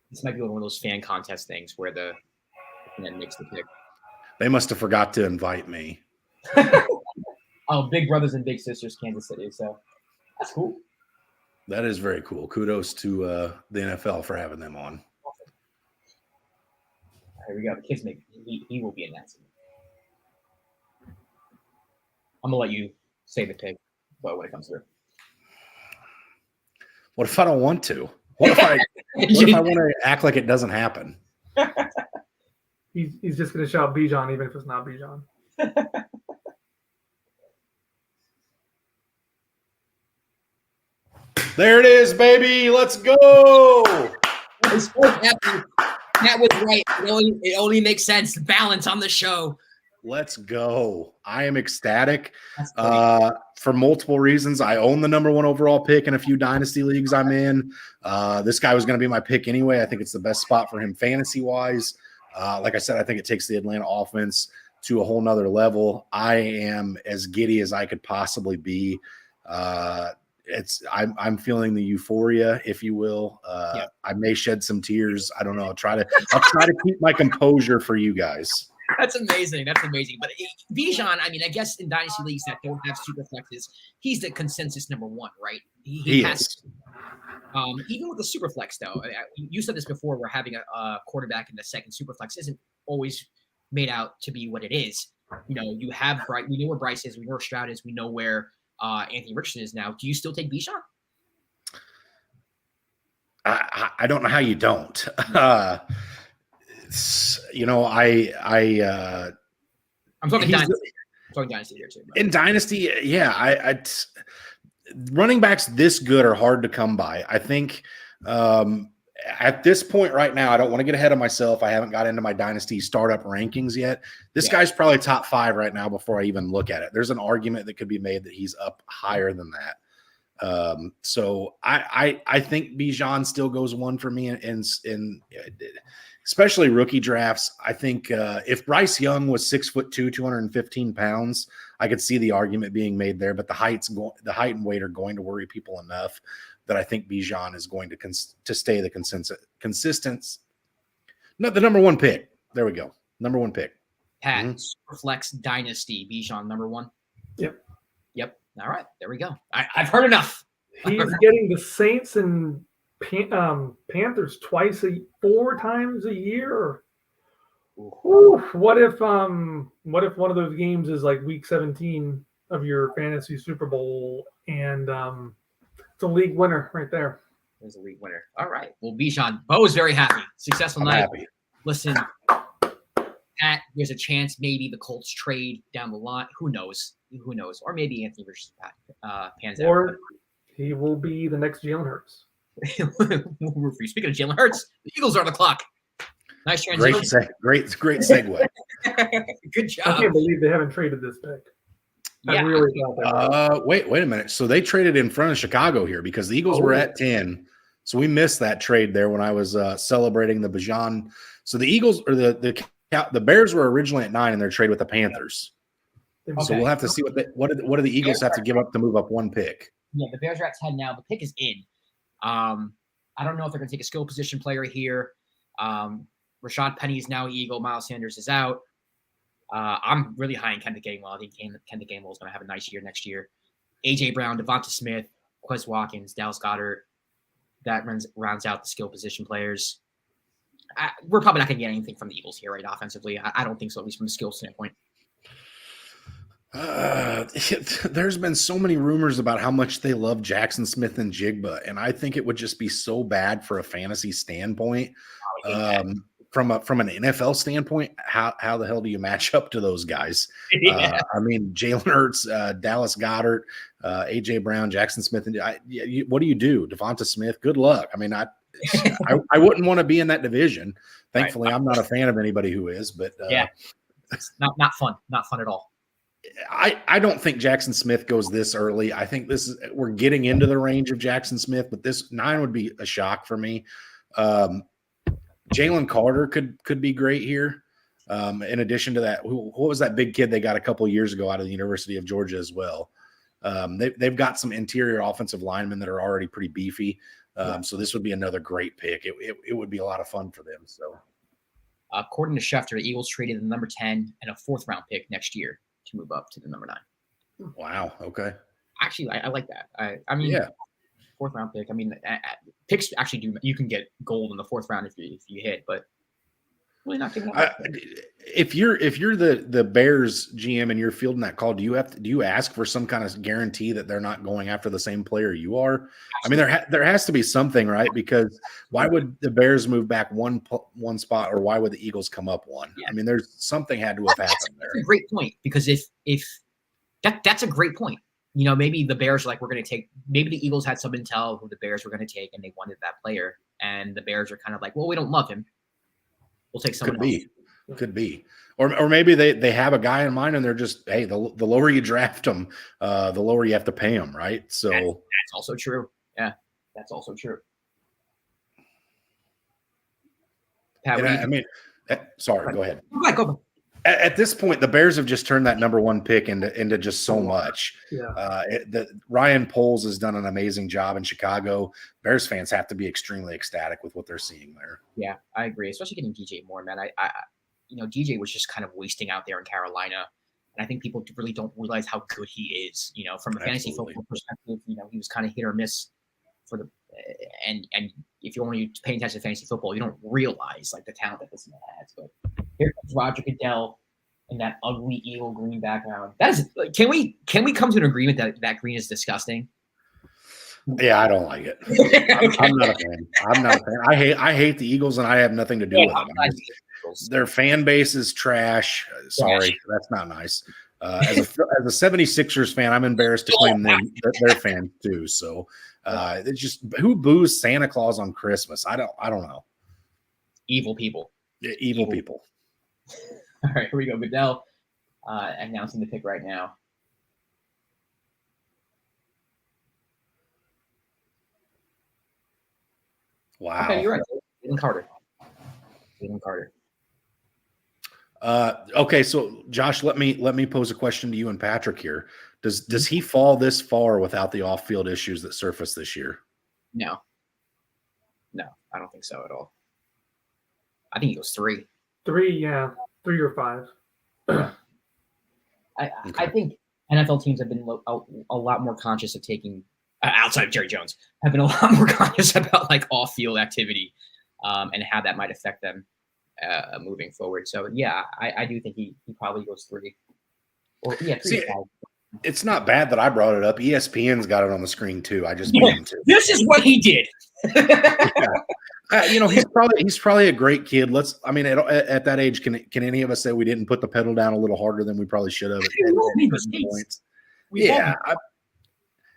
This might be one of those fan contest things where the man makes the pick. They must have forgot to invite me. Oh, big brothers and big sisters, Kansas City. So that's cool. That is very cool. Kudos to the NFL for having them on. Awesome. Here we go. The kids he will be announcing. I'm gonna let you say the pick, but when it comes through. What if I don't want to? What if I want to act like it doesn't happen? He's just going to shout Bijan even if it's not Bijan. There it is, baby. Let's go. I'm so happy. That was right. It only makes sense. Balance on the show. Let's go. I am ecstatic for multiple reasons. I own the number 1 overall pick in a few dynasty leagues I'm in. This guy was going to be my pick anyway. I think it's the best spot for him fantasy-wise. Like I said, I think it takes the Atlanta offense to a whole nother level. I am as giddy as I could possibly be. I'm feeling the euphoria, if you will. I may shed some tears. I don't know. I'll try to keep my composure for you guys. That's amazing. But Bijan, I mean, I guess in dynasty leagues that don't have super flexes, he's the consensus number 1, right? He has. Is. Even with the super flex, though, you said this before, where having a quarterback in the second super flex isn't always made out to be what it is. You have Bryce. We know where Bryce is. We know where Stroud is. We know where Anthony Richardson is now. Do you still take Bijan? I don't know how you don't. You know, I'm talking dynasty. I'm talking dynasty here too. In dynasty, yeah, running backs this good are hard to come by. I think at this point right now, I don't want to get ahead of myself. I haven't got into my dynasty startup rankings yet. This guy's probably top 5 right now before I even look at it. There's an argument that could be made that he's up higher than that. So I think Bijan still goes 1 for me in especially rookie drafts. I think if Bryce Young was 6'2", 215 pounds, I could see the argument being made there. But the height and weight are going to worry people enough that I think Bijan is going to stay the consistent. Not the number 1 pick. There we go. Number 1 pick. Pat, Superflex Dynasty, Bijan number 1. Yep. All right, there we go. I've heard enough. He's getting the Saints and Panthers 4 times a year. Ooh, what if one of those games is like week 17 of your fantasy Super Bowl and it's a league winner right there. There's a league winner. All right. Well, Bijan, Bo is very happy. Successful night. Happy. Listen, Pat, there's a chance maybe the Colts trade down the line. Who knows? Or maybe Anthony versus pans out. Or he will be the next Jalen Hurts. Speaking of Jalen Hurts, the Eagles are on the clock. Nice transition. Great segue. Good job. I can't believe they haven't traded this pick. Yeah. I really thought wait a minute. So they traded in front of Chicago here because the Eagles were at 10. So we missed that trade there when I was celebrating the Bijan. So the Eagles or the Bears were originally at 9 in their trade with the Panthers. Okay. So we'll have to see what do the Eagles have to give up to move up 1 pick. Yeah, the Bears are at 10 now. The pick is in. I don't know if they're going to take a skill position player here. Rashad Penny is now Eagle. Miles Sanders is out. I'm really high in Kendrick Gainwell. I think Kendrick Gainwell is going to have a nice year next year. A.J. Brown, Devonta Smith, Quez Watkins, Dallas Goedert. That rounds out the skill position players. We're probably not going to get anything from the Eagles here, right, offensively. I don't think so, at least from a skill standpoint. There's been so many rumors about how much they love Jackson Smith and Jigba, and I think it would just be so bad for a fantasy standpoint. From an NFL standpoint, how the hell do you match up to those guys? Yeah. I mean, Jalen Hurts, Dallas Goedert, A.J. Brown, Jackson Smith, and what do you do? Devonta Smith, good luck. I mean, I wouldn't want to be in that division. Thankfully, right. I'm not a fan of anybody who is, but it's not fun. Not fun at all. I don't think Jackson Smith goes this early. I think we're getting into the range of Jackson Smith, but this 9 would be a shock for me. Jalen Carter could be great here. In addition to that, what was that big kid they got a couple of years ago out of the University of Georgia as well? They've got some interior offensive linemen that are already pretty beefy. So this would be another great pick. It would be a lot of fun for them. So, according to Schefter, the Eagles traded the number 10 and a 4th round pick next year to move up to the number 9. Wow. Okay. Actually, I like that. I mean, 4th round pick. I mean, picks actually you can get gold in the 4th round if you hit, but really not giving up. If you're the Bears GM and you're fielding that call, do you ask for some kind of guarantee that they're not going after the same player you are? Absolutely. I mean, there has to be something, right? Because why would the Bears move back one spot, or why would the Eagles come up 1? Yeah. I mean, there's something had to have happened there. That's a great point, because if that's a great point. You know, maybe the Bears are like, we're going to take. Maybe the Eagles had some intel who the Bears were going to take, and they wanted that player, and the Bears are kind of like, well, we don't love him. We'll take someone else. Could be. Or maybe they have a guy in mind and they're just, hey, the lower you draft them, the lower you have to pay them, right? So that's also true. Yeah, that's also true. Pat, sorry, go ahead. Go ahead. At this point, the Bears have just turned that number 1 pick into just so much. Yeah. Ryan Poles has done an amazing job in Chicago. Bears fans have to be extremely ecstatic with what they're seeing there. Yeah, I agree. Especially getting DJ Moore, man. DJ was just kind of wasting out there in Carolina, and I think people really don't realize how good he is. You know, from a fantasy football perspective, he was kind of hit or miss for the. And if you're only paying attention to fantasy football, you don't realize like the talent that this man has. But here comes Roger Goodell, and that ugly eagle green background. That is, can we come to an agreement that green is disgusting? Yeah, I don't like it. I'm not a fan. I'm not a fan. I hate the Eagles, and I have nothing to do with them. Their fan base is trash. Sorry, that's not nice. As a 76ers fan, I'm embarrassed to claim them they're fans too. So it's just, who boos Santa Claus on Christmas? I don't know. Evil people. Yeah, evil people. All right, here we go. Goodell announcing the pick right now. Wow. Okay, you're right. Jalen Carter. Okay, so Josh, let me pose a question to you and Patrick here. Does he fall this far without the off-field issues that surfaced this year? No, I don't think so at all. I think he goes 3. 3, yeah, 3 or 5. I think NFL teams have been a lot more conscious of taking, outside of Jerry Jones, have been a lot more conscious about like off-field activity and how that might affect them moving forward. So yeah, I do think he probably goes 3. Or yeah, 3 or 5. It's not bad that I brought it up. ESPN's got it on the screen too. I just beat him to. This is what he did. He's probably a great kid. At that age, can any of us say we didn't put the pedal down a little harder than we probably should have?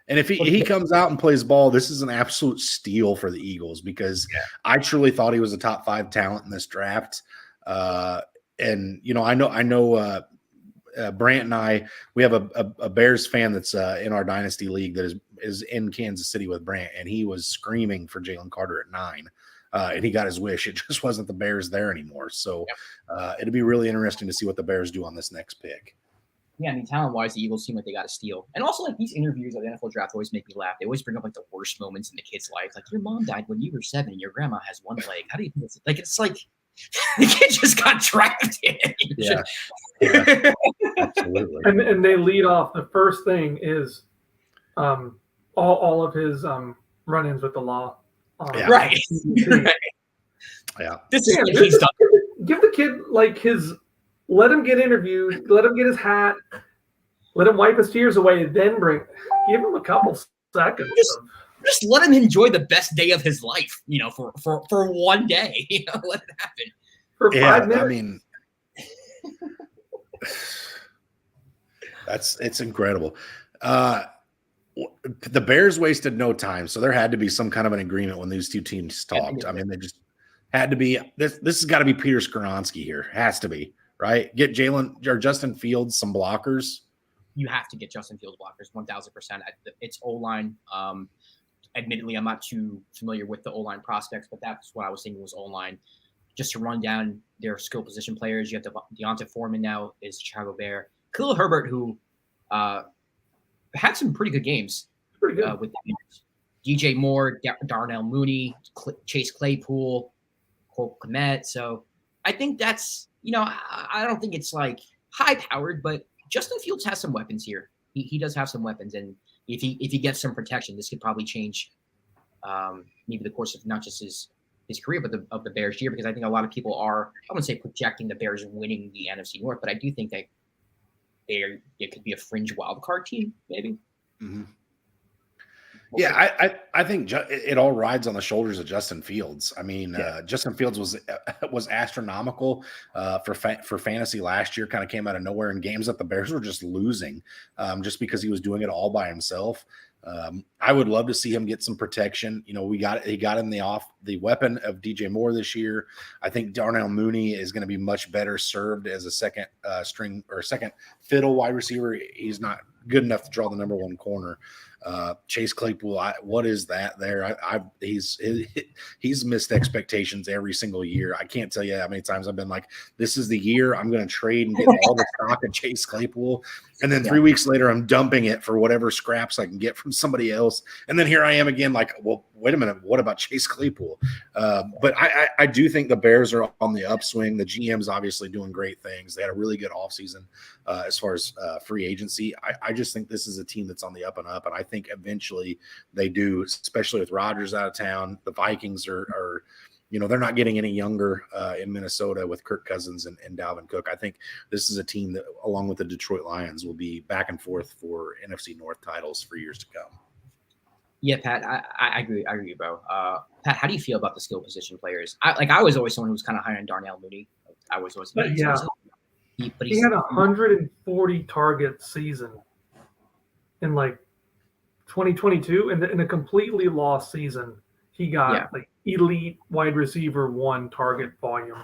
And if he comes out and plays ball, this is an absolute steal for the Eagles, because I truly thought he was a top 5 talent in this draft. And I know Brant and I, we have a Bears fan that's in our dynasty league that is in Kansas City with Brant, and he was screaming for Jalen Carter at 9. And he got his wish. It just wasn't the Bears there anymore. So it'll be really interesting to see what the Bears do on this next pick. Yeah, I mean, talent-wise, the Eagles seem like they got a steal. And also, like, these interviews of the NFL draft always make me laugh. They always bring up, like, the worst moments in the kid's life. Like, your mom died when you were 7 and your grandma has 1 leg. How do you think this? Like, it's like the kid just got drafted. Yeah, absolutely. And they lead off. The first thing is all of his run-ins with the law. Right. Yeah. This is what he's done. Give the kid, like, let him get interviewed, let him get his hat, let him wipe his tears away, then give him a couple seconds. Just let him enjoy the best day of his life, for one day. Let it happen. For 5 minutes. I mean, it's incredible. The Bears wasted no time, so there had to be some kind of an agreement when these two teams talked. I mean, they just had to be. This has got to be Peter Skoronski here. Has to be, right? Get Jalen or Justin Fields some blockers. You have to get Justin Fields blockers 1,000%. It's O-line. Admittedly, I'm not too familiar with the O-line prospects, but that's what I was thinking was O-line. Just to run down their skill position players, you have Deonta Foreman now is Chicago Bear. Khalil Herbert, who had some pretty good games with the Bears. DJ Moore, Darnell Mooney, Chase Claypool, Cole Kmet. So I think that's, I don't think it's like high-powered, but Justin Fields has some weapons here. He does have some weapons, and if he gets some protection, this could probably change maybe the course of not just his career, but of the Bears year, because I think a lot of people are, I wouldn't say projecting the Bears winning the NFC North, but I do think that it could be a fringe wild card team, maybe. Mm-hmm. Yeah, I think it all rides on the shoulders of Justin Fields. I mean, Justin Fields was astronomical for fantasy last year. Kind of came out of nowhere in games that the Bears were just losing, just because he was doing it all by himself. I would love to see him get some protection. He got him the weapon of DJ Moore this year. I think Darnell Mooney is going to be much better served as a second string or second fiddle wide receiver. He's not good enough to draw the number 1 corner. Chase Claypool, what is that there? He's missed expectations every single year. I can't tell you how many times I've been like, this is the year I'm going to trade and get all the stock of Chase Claypool. And then 3 weeks later, I'm dumping it for whatever scraps I can get from somebody else. And then here I am again, like, well, wait a minute. What about Chase Claypool? But I do think the Bears are on the upswing. The GM's obviously doing great things. They had a really good offseason as far as free agency. I just think this is a team that's on the up and up. And I think eventually they do, especially with Rodgers out of town. The Vikings are they're not getting any younger in Minnesota with Kirk Cousins and Dalvin Cook. I think this is a team that, along with the Detroit Lions, will be back and forth for NFC North titles for years to come. Yeah, Pat, I agree. I agree, bro. Pat, how do you feel about the skill position players? I was always someone who was kind of high on Darnell Mooney. I was always, yeah. He had a 140 target season in like 2022, and in a completely lost season, he got like elite wide receiver 1 target volume.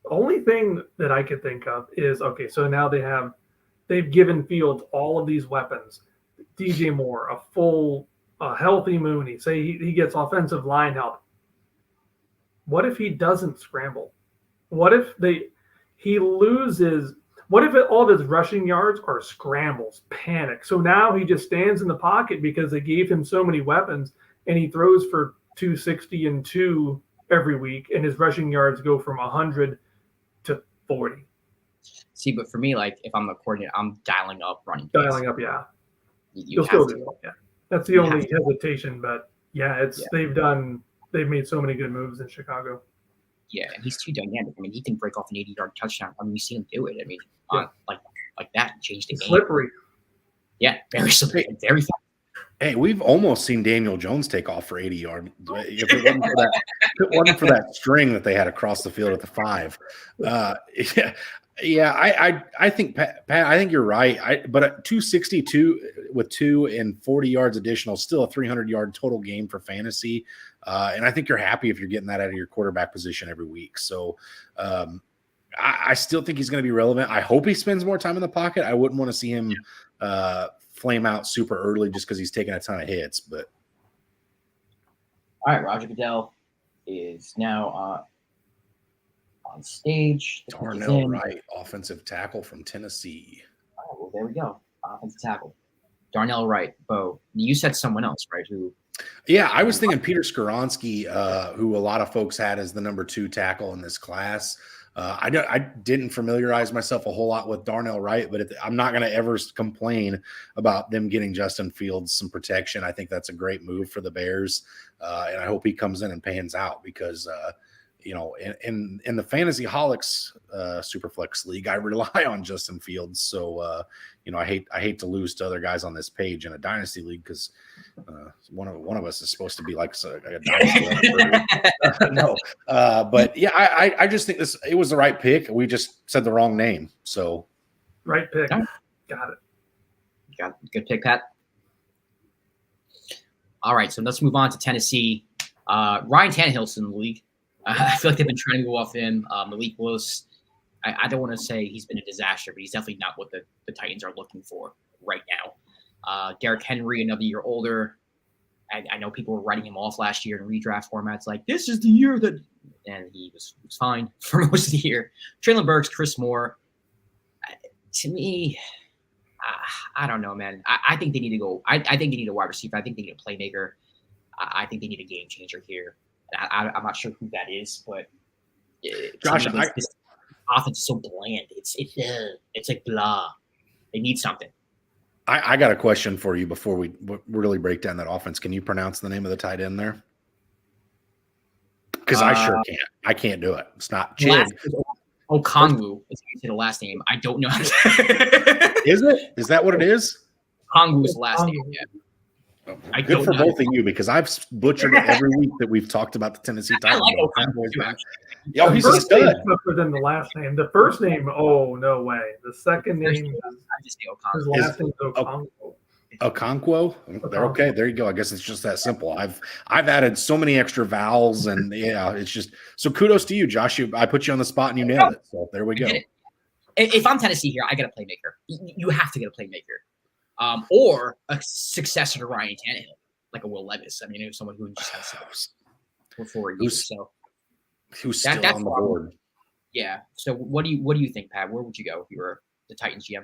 Only thing that I could think of is, okay, so now they've given Fields all of these weapons. DJ Moore, a full, healthy Mooney. Say he gets offensive line help. What if he doesn't scramble? What if he loses? What if all of his rushing yards are scrambles, panic? So now he just stands in the pocket because they gave him so many weapons, and he throws for 260 and 2 every week, and his rushing yards go from 100 to 40. See, but for me, like if I'm the coordinator, I'm dialing up running. Dialing up, yeah. You'll still do it. Yeah, that's the only hesitation. But they've made so many good moves in Chicago. Yeah, and he's too dynamic. I mean, he can break off an 80-yard touchdown. I mean, we've seen him do it. I mean, like that changed the game. Slippery. Yeah, very slippery, very fast. Hey, we've almost seen Daniel Jones take off for 80 yards. If it wasn't for that string that they had across the field at the 5. I think Pat, I think you're right. But at 262 with 2 and 40 yards additional, still a 300-yard total game for fantasy. And I think you're happy if you're getting that out of your quarterback position every week. So I still think he's going to be relevant. I hope he spends more time in the pocket. I wouldn't want to see him flame out super early just because he's taking a ton of hits. But all right, Roger Goodell is now on stage. Darnell Wright, offensive tackle from Tennessee. Oh, well, there we go. Offensive tackle. Darnell Wright. Bo, you said someone else, right? Yeah, I was thinking Peter Skoronski, who a lot of folks had as the number 2 tackle in this class. I didn't familiarize myself a whole lot with Darnell Wright, but I'm not going to ever complain about them getting Justin Fields some protection. I think that's a great move for the Bears, and I hope he comes in and pans out because in the FantasyHolics Superflex League, I rely on Justin Fields. So I hate to lose to other guys on this page in a dynasty league because one of us is supposed to be like a dynasty. But yeah, I just think it was the right pick. We just said the wrong name. So right pick. Got it. Got it. Good pick, Pat. All right, so let's move on to Tennessee. Ryan Tannehill's in the league. I feel like they've been trying to go off him. Malik Willis, I don't want to say he's been a disaster, but he's definitely not what the Titans are looking for right now. Derrick Henry, another year older. I know people were writing him off last year in redraft formats like, this is the year that – and he was fine for most of the year. Traylon Burks, Chris Moore. To me, I don't know, man. I think they need to go – I think they need a wide receiver. I think they need a playmaker. I think they need a game changer here. I'm not sure who that is, but Josh, this offense is so bland. It's like blah. They need something. I got a question for you before we really break down that offense. Can you pronounce the name of the tight end there? Because I sure can't. I can't do it. It's not Chig. Okongwu is the last name. I don't know. Is it? Is that what it is? Okongwu's the last name. Yeah. Good for both of you because I've butchered it every week that we've talked about the Tennessee Titans. I like Okongwu too, actually. Yo, he's a stud. Tougher than the last name. The first name, oh no way. The second name, his last name is Okongwu. Okonkwo? They're okay. There you go. I guess it's just that simple. I've added so many extra vowels, and yeah, it's just so. Kudos to you, Josh. I put you on the spot, and you nailed it. So there we go. If I'm Tennessee here, I get a playmaker. You have to get a playmaker. Or a successor to Ryan Tannehill, like a Will Levis. I mean, it was someone who just has for 4 years. Who's still on the board? Yeah. So what do you think, Pat? Where would you go if you were the Titans GM?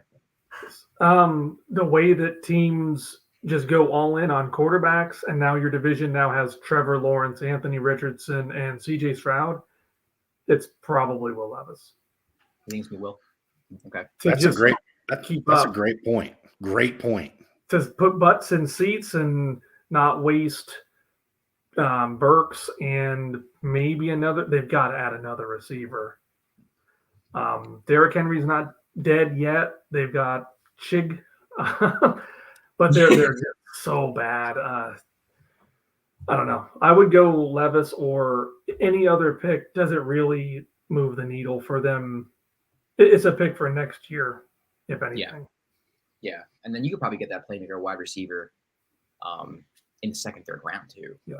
The way that teams just go all in on quarterbacks, and now your division now has Trevor Lawrence, Anthony Richardson, and CJ Stroud. It's probably Will Levis. I think it's Will. Okay. That's a great point. Great point. To put butts in seats and not waste Burks, and maybe another. They've got to add another receiver. Derrick Henry's not dead yet. They've got Chig, but they're just so bad. I don't know. I would go Levis or any other pick. Doesn't really move the needle for them. It's a pick for next year, if anything. Yeah. And then you could probably get that playmaker wide receiver in the second, third round too. Yeah.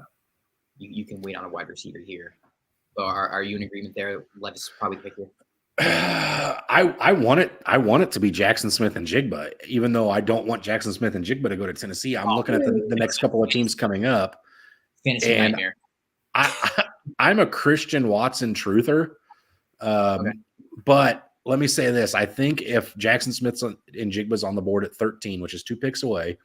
You can wait on a wide receiver here. Are you in agreement there? Levis probably pick you. I want it to be Jackson Smith and Jigba, even though I don't want Jackson Smith and Jigba to go to Tennessee. I'm looking at the next couple of teams coming up. Fantasy nightmare. I'm a Christian Watson truther. Okay. But let me say this. I think if Jackson Smith and Jigba's on the board at 13, which is 2 picks away,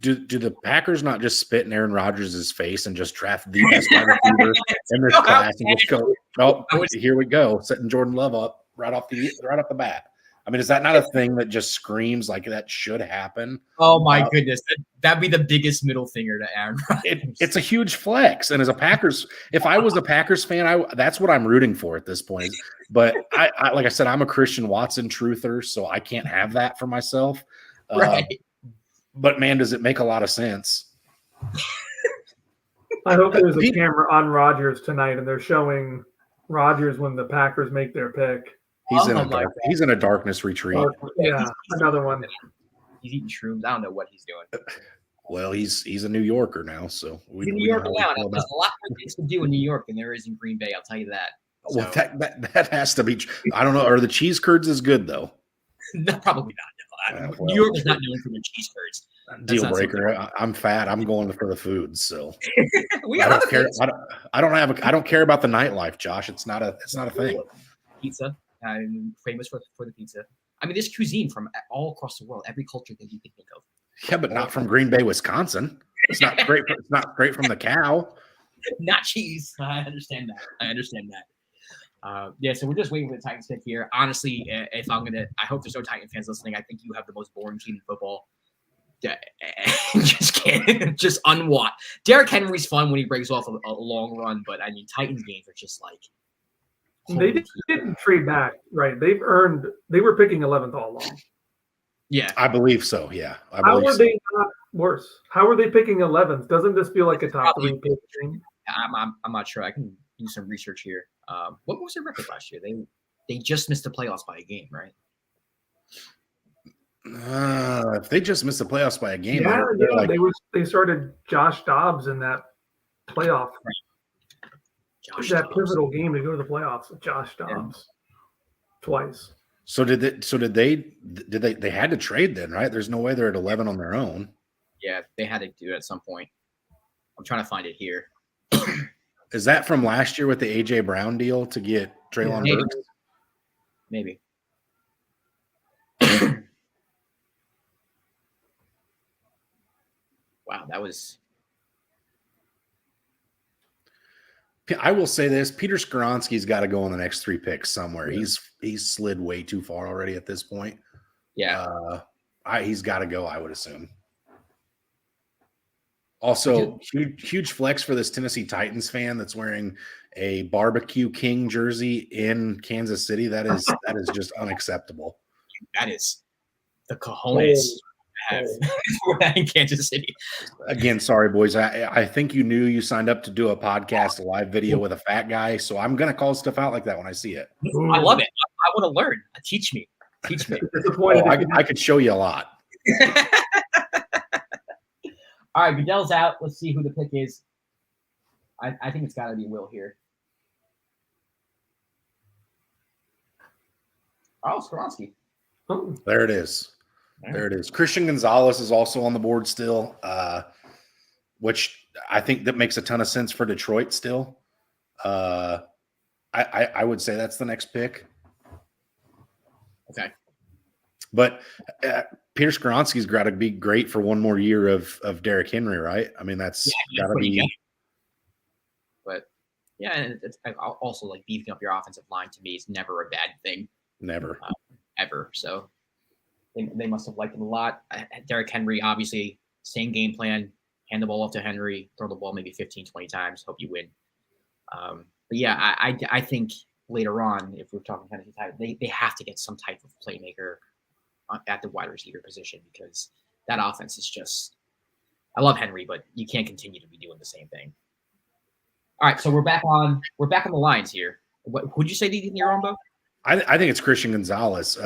do the Packers not just spit in Aaron Rodgers' face and just draft the best wide receiver in this class and just go, oh, here we go, setting Jordan Love up right off the bat? I mean, is that not a thing that just screams like that should happen? Oh my goodness, that'd be the biggest middle finger to Aaron Rodgers. It's a huge flex, and as a Packers, if I was a Packers fan, that's what I'm rooting for at this point. But I like I said, I'm a Christian Watson truther, so I can't have that for myself. Right. But man, does it make a lot of sense? I hope there's a camera on Rodgers tonight, and they're showing Rodgers when the Packers make their pick. He's in a darkness retreat. Yeah, another one. He's eating shrooms. I don't know what he's doing. Well, he's a New Yorker now, so he's in New York now. There's a lot more things to do in New York than there is in Green Bay. I'll tell you that. So. Well, that has to be. I don't know. Are the cheese curds as good though? No, probably not. No. New York is not known for their cheese curds. Deal breaker. I'm fat. I'm going for the food. So I don't care. I don't care about the nightlife, Josh. It's not a thing. Pizza. I'm famous for the pizza. I mean, there's cuisine from all across the world, every culture that you can think of. Yeah, but not from Green Bay, Wisconsin. It's not great. It's not great from the cow. Not cheese. I understand that. Yeah, so we're just waiting for the Titans pick here. Honestly, I hope there's no Titan fans listening. I think you have the most boring team in football. Just can't. Just unwatch. Derrick Henry's fun when he breaks off a long run, but I mean, Titans games are just like. They didn't trade back, right? They were picking 11th all along. Yeah, I believe so. Yeah, how are they not worse? How are they picking 11th? Doesn't this feel like a top 3 pick thing? I'm not sure. I can do some research here. What was their record last year? They just missed the playoffs by a game, right? If they just missed the playoffs by a game, they started Josh Dobbs in that playoff. That pivotal game to go to the playoffs with Josh Dobbs twice. So did they had to trade then, right? There's no way they're at 11 on their own. Yeah, they had to do it at some point. I'm trying to find it here. Is that from last year with the AJ Brown deal to get Treylon Burks? Maybe. Wow, that was. I will say this: Peter Skoronski's got to go in the next 3 picks somewhere. Yeah. He's slid way too far already at this point. Yeah, he's got to go. I would assume. Also, huge flex for this Tennessee Titans fan that's wearing a Barbecue King jersey in Kansas City. That is just unacceptable. That is the cojones. In Kansas City. Again, sorry, boys. I think you knew you signed up to do a podcast, a live video with a fat guy. So I'm going to call stuff out like that when I see it. I love it. I want to learn. Teach me. I could show you a lot. All right, Goodell's out. Let's see who the pick is. I think it's got to be Will here. Oh, Skoronski. Oh. There it is. There it is. Christian Gonzalez is also on the board still, which I think that makes a ton of sense for Detroit still. I would say that's the next pick. Okay. But Peter Skoronski's got to be great for one more year of Derrick Henry, right? I mean, that's got to be. But, yeah, and it's also like beefing up your offensive line to me is never a bad thing. Never. Ever. So. They must have liked him a lot. Derrick Henry, obviously, same game plan. hand the ball off to Henry, throw the ball maybe 15, 20 times, hope you win. But yeah, I think later on, if we're talking Tennessee Titans, they have to get some type of playmaker at the wide receiver position, because that offense is just – I love Henry, but you can't continue to be doing the same thing. All right, so we're back on the lines here. What would you say in your own, Bo? I think it's Christian Gonzalez.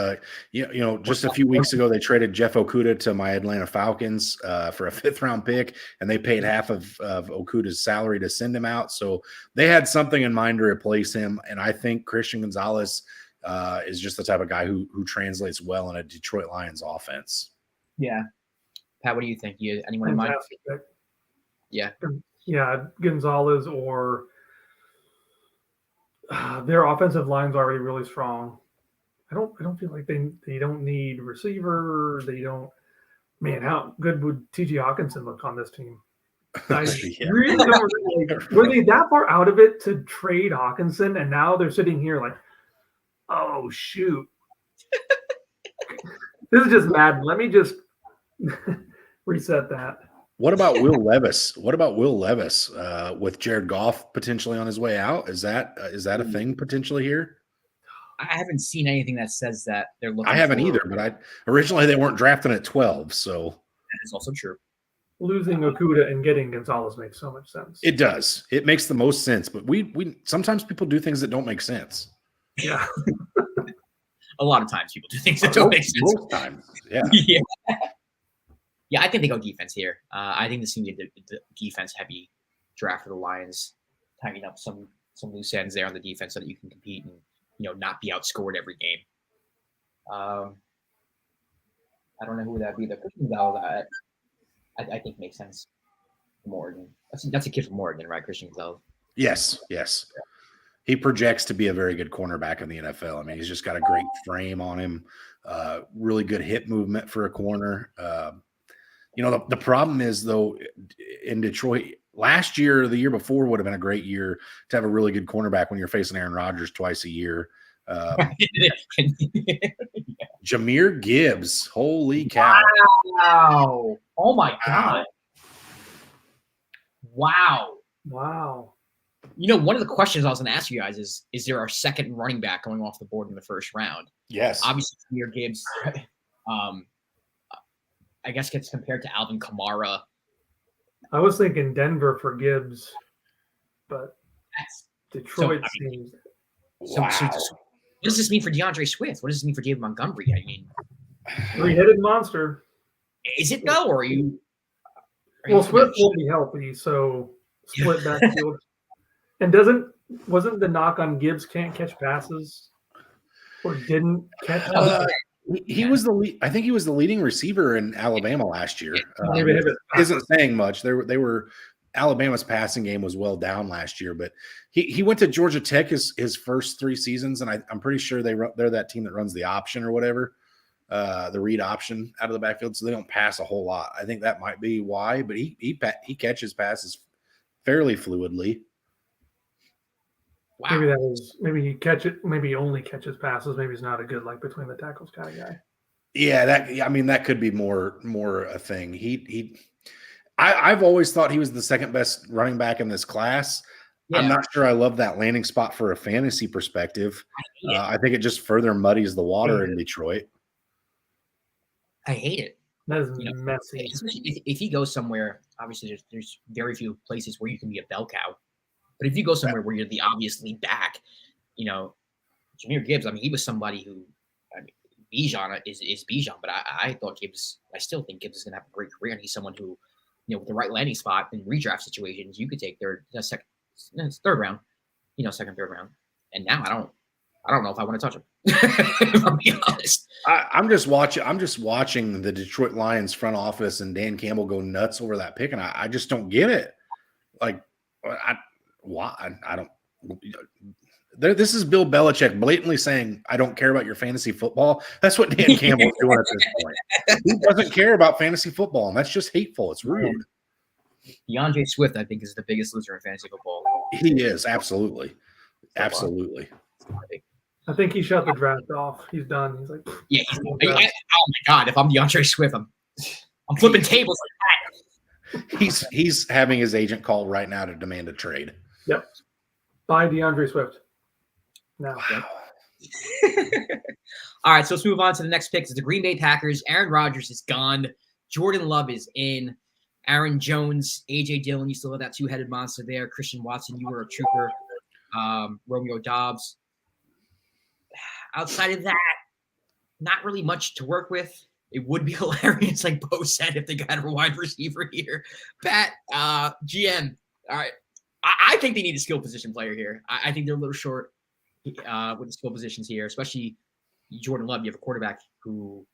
Just a few weeks ago, they traded Jeff Okudah to my Atlanta Falcons for a 5th-round pick, and they paid half of Okudah's salary to send him out. So they had something in mind to replace him, and I think Christian Gonzalez is just the type of guy who translates well in a Detroit Lions offense. Yeah. Pat, what do you think? Anyone in mind? Yeah. Yeah, Gonzalez or their offensive line's already really strong. I don't feel like they don't need receiver. They don't. Man, how good would T.J. Hawkinson look on this team? I really don't. Were they that far out of it to trade Hawkinson, and now they're sitting here like, oh shoot, this is just mad. Let me just reset that. What about Will Levis? With Jared Goff potentially on his way out? Is that a thing potentially here? I haven't seen anything that says that they're looking. I haven't either, but originally they weren't drafting at 12, so that is also true. Losing Okudah and getting Gonzalez makes so much sense. It does. It makes the most sense, but we sometimes people do things that don't make sense. Yeah. A lot of times people do things that don't make sense. Most times, yeah. Yeah, I think they go defense here. I think this is going to be the defense-heavy draft for the Lions, tidying up some loose ends there on the defense so that you can compete and not be outscored every game. I don't know who that would be. The Christian Gonzalez, I think makes sense from Oregon. That's a kid from Oregon, right? Christian Gonzalez. Yes. He projects to be a very good cornerback in the NFL. I mean, he's just got a great frame on him, really good hip movement for a corner. The problem is, though, in Detroit, last year or the year before would have been a great year to have a really good cornerback when you're facing Aaron Rodgers twice a year. Jahmyr Gibbs, holy cow. Wow. Oh, my God. Wow. One of the questions I was going to ask you guys is there our second running back going off the board in the first round? Yes. Obviously, Jahmyr Gibbs, I guess gets compared to Alvin Kamara. I was thinking Denver for Gibbs, but Detroit seems. Wow. So what does this mean for DeAndre Swift? What does this mean for David Montgomery? I mean, 3-headed monster. Is it though, or are you? Well, Swift will be healthy, so split backfield. And wasn't the knock on Gibbs can't catch passes, or didn't catch? He was I think he was the leading receiver in Alabama last year. Isn't saying much. They were Alabama's passing game was well down last year, but he went to Georgia Tech his first 3 seasons, and I'm pretty sure they're that team that runs the option or whatever, the read option out of the backfield, so they don't pass a whole lot. I think that might be why, but he catches passes fairly fluidly. Wow. Maybe he only catches passes. Maybe he's not a good between the tackles kind of guy. Yeah, that could be more a thing. I've always thought he was the second best running back in this class. Yeah. I'm not sure I love that landing spot for a fantasy perspective. I think it just further muddies the water in Detroit. I hate it. That is messy. If he goes somewhere, obviously there's very few places where you can be a bell cow. But if you go somewhere where you're the obvious lead back, Jahmyr Gibbs, I mean, he was somebody who, Bijan is Bijan, but I still think Gibbs is going to have a great career. And he's someone who, with the right landing spot in redraft situations, you could take third round, second, third round. And now I don't know if I want to touch him. If I'm being honest. I'm just watching the Detroit Lions front office and Dan Campbell go nuts over that pick, and I just don't get it. Why? I don't. This is Bill Belichick blatantly saying, "I don't care about your fantasy football." That's what Dan Campbell's doing at this point. He doesn't care about fantasy football, and that's just hateful. It's rude. DeAndre Swift, I think, is the biggest loser in fantasy football. He is absolutely. I think he shut the draft off. He's done. He's like, oh my God! If I'm DeAndre Swift, I'm flipping tables like that. He's having his agent call right now to demand a trade. Yep. By DeAndre Swift. Now. Wow. All right, so let's move on to the next pick. It's the Green Bay Packers. Aaron Rodgers is gone. Jordan Love is in. Aaron Jones, A.J. Dillon, you still have that two-headed monster there. Christian Watson, you were a trooper. Romeo Dobbs. Outside of that, not really much to work with. It would be hilarious, like Bo said, if they got a wide receiver here. Pat, GM. All right. I think they need a skill position player here. I think they're a little short with the skill positions here, especially Jordan Love. You have a quarterback who,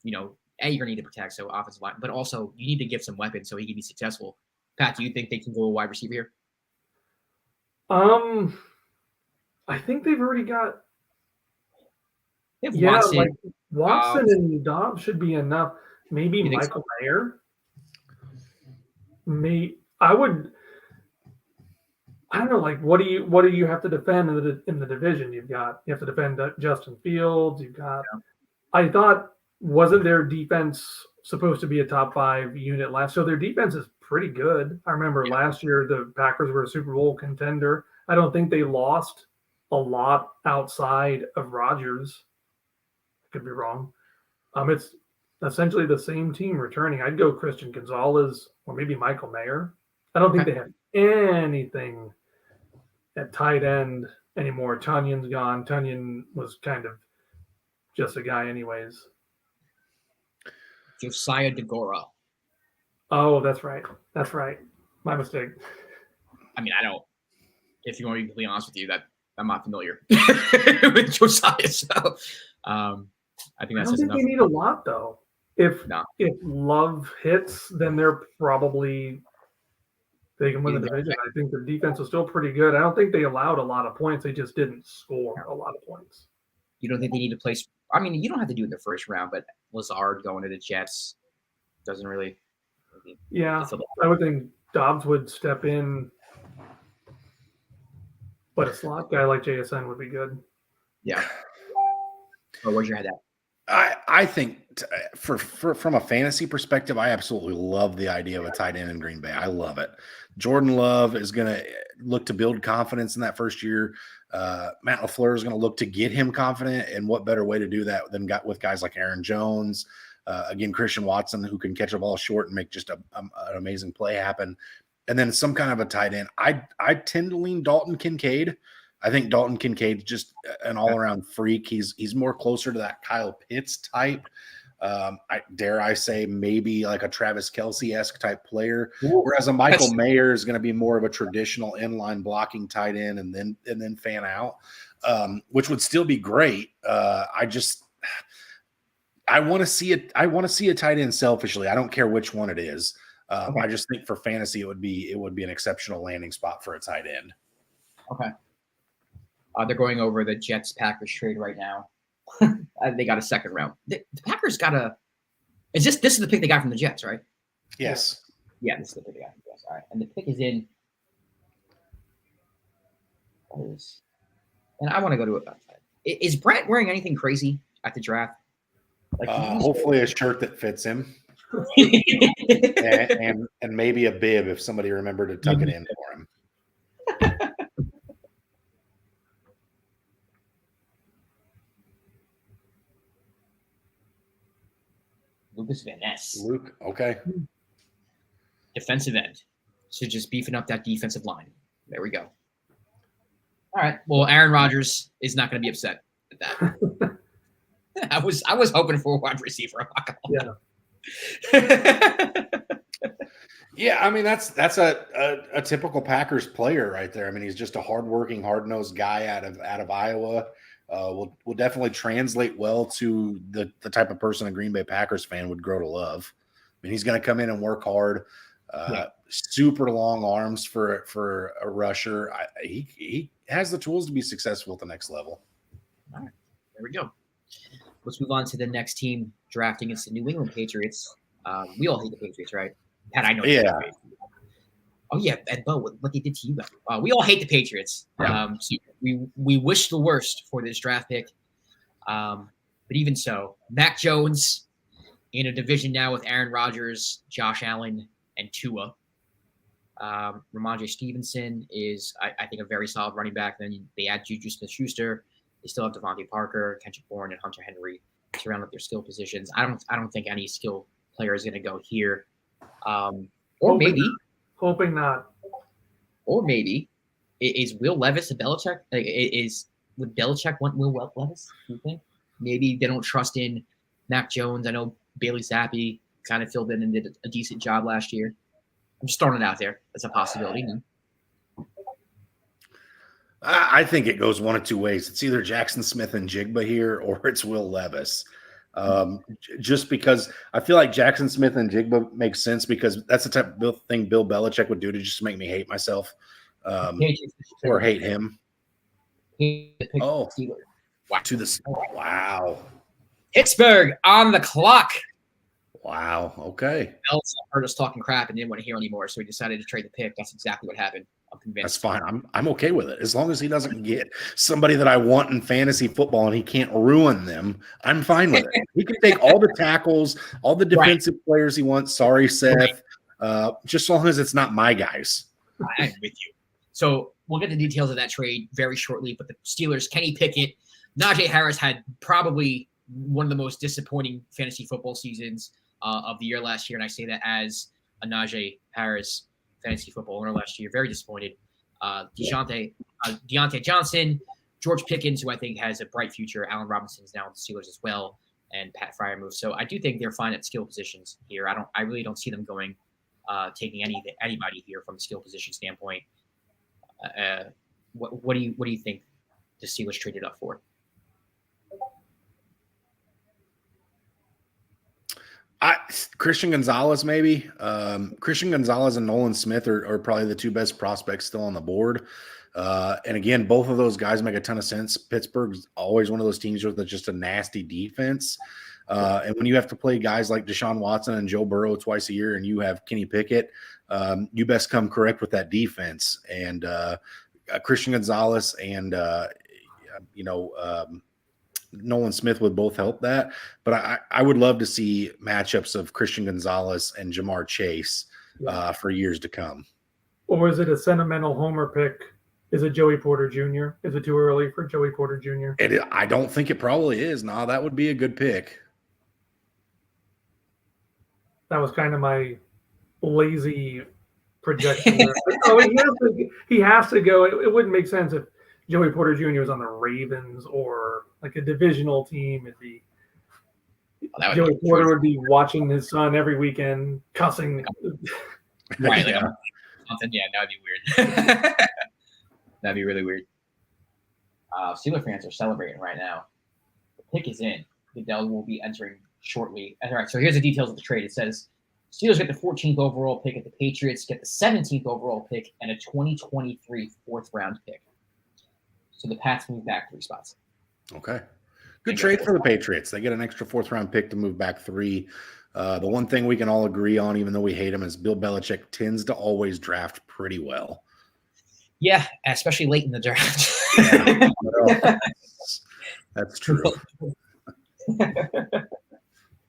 you're going to need to protect, so offensive line, but also you need to give some weapons so he can be successful. Pat, do you think they can go a wide receiver here? I think they've already got. They have Watson. Like Watson and Dobbs should be enough. Maybe Michael Mayer. I don't know. Like, what do you have to defend in the division? You have to defend Justin Fields. I thought, wasn't their defense supposed to be a top 5 unit last? So their defense is pretty good. I remember last year the Packers were a Super Bowl contender. I don't think they lost a lot outside of Rodgers. I could be wrong. It's essentially the same team returning. I'd go Christian Gonzalez or maybe Michael Mayer. I don't think they have anything at tight end anymore. Tunyon's gone. Tunyon was kind of just a guy anyways. Josiah DeGora. Oh, that's right. My mistake. I mean, if you want to be completely honest with you, that I'm not familiar with Josiah. So I think that's just enough. They need a lot, though. If Love hits, then they can win the division. I think their defense was still pretty good. I don't think they allowed a lot of points. They just didn't score a lot of points. You don't think they need to place? I mean, you don't have to do it in the first round, but Lazard going to the Jets doesn't really. Yeah, I would think Dobbs would step in, but a slot guy like JSN would be good. Yeah. Oh, where's your head at? I think from a fantasy perspective, I absolutely love the idea of a tight end in Green Bay. I love it. Jordan Love is going to look to build confidence in that first year. Matt LaFleur is going to look to get him confident, and what better way to do that than with guys like Aaron Jones, again, Christian Watson, who can catch a ball short and make just an amazing play happen, and then some kind of a tight end. I tend to lean Dalton Kincaid. I think Dalton Kincaid's just an all-around freak. He's more closer to that Kyle Pitts type. I say maybe like a Travis Kelce-esque type player, whereas a Michael Mayer is going to be more of a traditional inline blocking tight end and then fan out, which would still be great. I want to see it. I want to see a tight end selfishly. I don't care which one it is. I just think for fantasy it would be an exceptional landing spot for a tight end. Okay. They're going over the Jets-Packers trade right now. They got a second round. The Packers got a – this is the pick they got from the Jets, right? Yes. Yeah, this is the pick they got from the Jets. All right. And the pick is in – and I want to go to it. Is Brett wearing anything crazy at the draft? Like hopefully a shirt that fits him. and maybe a bib if somebody remembered to tuck it in for him. Lucas Van Ness. Luke, okay. Defensive end. So just beefing up that defensive line. There we go. All right. Well, Aaron Rodgers is not going to be upset at that. I was hoping for a wide receiver. I'm not gonna lie. Yeah, I mean that's a typical Packers player right there. I mean, he's just a hardworking, hard-nosed guy out of Iowa. Will definitely translate well to the type of person a Green Bay Packers fan would grow to love. I mean, he's going to come in and work hard. Super long arms for a rusher. He has the tools to be successful at the next level. All right, there we go. Let's move on to the next team drafting. It's the New England Patriots. We all hate the Patriots, right? Pat, I know. Yeah. Oh yeah, and Bo, what they did to you guys. We all hate the Patriots. Yeah. So we wish the worst for this draft pick. But even so, Mac Jones in a division now with Aaron Rodgers, Josh Allen, and Tua. Ramondre Stevenson is, I think, a very solid running back. Then they add Juju Smith-Schuster. They still have Devontae Parker, Kendrick Bourne, and Hunter Henry to round up their skill positions. I don't think any skill player is going to go here. Hoping not. Or maybe is Will Levis a Belichick? Would Belichick want Will Levis? Do you think? Maybe they don't trust in Mac Jones. I know Bailey Zappi kind of filled in and did a decent job last year. I'm just throwing it out there. That's a possibility. I think it goes one of two ways. It's either Jackson Smith and Jigba here, or it's Will Levis. Just because I feel like Jackson Smith and Jigba makes sense, because that's the type of thing Bill Belichick would do to just make me hate myself, or hate him. Wow. Wow. Pittsburgh on the clock. Wow. Okay. Belichick heard us talking crap and didn't want to hear anymore, so he decided to trade the pick. That's exactly what happened. I'm convinced. That's fine. I'm okay with it. As long as he doesn't get somebody that I want in fantasy football and he can't ruin them, I'm fine with it. He can take all the tackles, all the defensive players he wants. Sorry, Seth. Just as long as it's not my guys. I'm with you. So we'll get the details of that trade very shortly. But the Steelers, Kenny Pickett, Najee Harris had probably one of the most disappointing fantasy football seasons of the year last year. And I say that as a Najee Harris fantasy football owner last year. Very disappointed. Deontay Johnson, George Pickens, who I think has a bright future. Allen Robinson's now with the Steelers as well, and Pat Freiermuth. So I do think they're fine at skill positions here. I really don't see them going taking anybody here from a skill position standpoint. What do you think the Steelers traded up for? Christian Gonzalez, maybe. Christian Gonzalez and Nolan Smith are probably the two best prospects still on the board. And again, both of those guys make a ton of sense. Pittsburgh's always one of those teams with just a nasty defense. And when you have to play guys like Deshaun Watson and Joe Burrow twice a year, and you have Kenny Pickett, you best come correct with that defense. And Christian Gonzalez and Nolan Smith would both help that. But I would love to see matchups of Christian Gonzalez and Jamar Chase for years to come. Or is it a sentimental homer pick? Is it Joey Porter Jr.? Is it too early for Joey Porter Jr.? I don't think it probably is. No, that would be a good pick. That was kind of my lazy projection. He has to go. It wouldn't make sense if Joey Porter Jr. was on the Ravens or like a divisional team. It'd be Joey Porter would be watching his son every weekend, cussing. Right, like something. Yeah, that'd be weird. That'd be really weird. Steeler fans are celebrating right now. The pick is in. Goodell will be entering shortly. All right, so here's the details of the trade. It says Steelers get the 14th overall pick, at the Patriots get the 17th overall pick, and a 2023 fourth-round pick. So the Pats move back 3 spots. Okay. Good trade for the Patriots. They get an extra fourth-round pick to move back 3. The one thing we can all agree on, even though we hate him, is Bill Belichick tends to always draft pretty well. Yeah, especially late in the draft. That's true.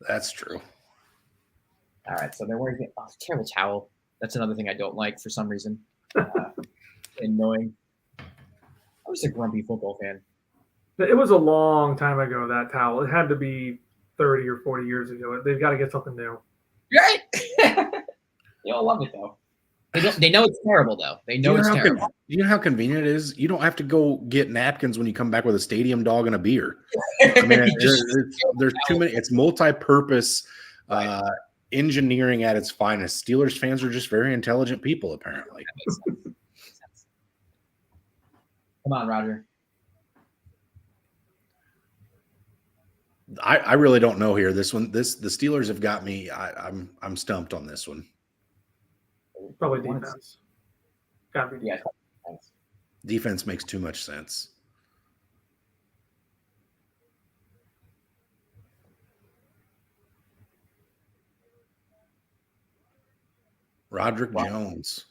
That's true. All right, so they're wearing a terrible towel. That's another thing I don't like for some reason. Annoying. I was a grumpy football fan. It was a long time ago, that towel. It had to be 30 or 40 years ago. They've got to get something new. Right? They all love it, though. They know it's terrible, though. They know it's terrible. You know how convenient it is? You don't have to go get napkins when you come back with a stadium dog and a beer. I mean, there's too many. It's multi-purpose engineering at its finest. Steelers fans are just very intelligent people, apparently. That makes sense. Come on, Roger. I really don't know here. The Steelers have got me. I'm stumped on this one. Probably defense. Got to be. Yeah. Defense makes too much sense. Roderick Jones.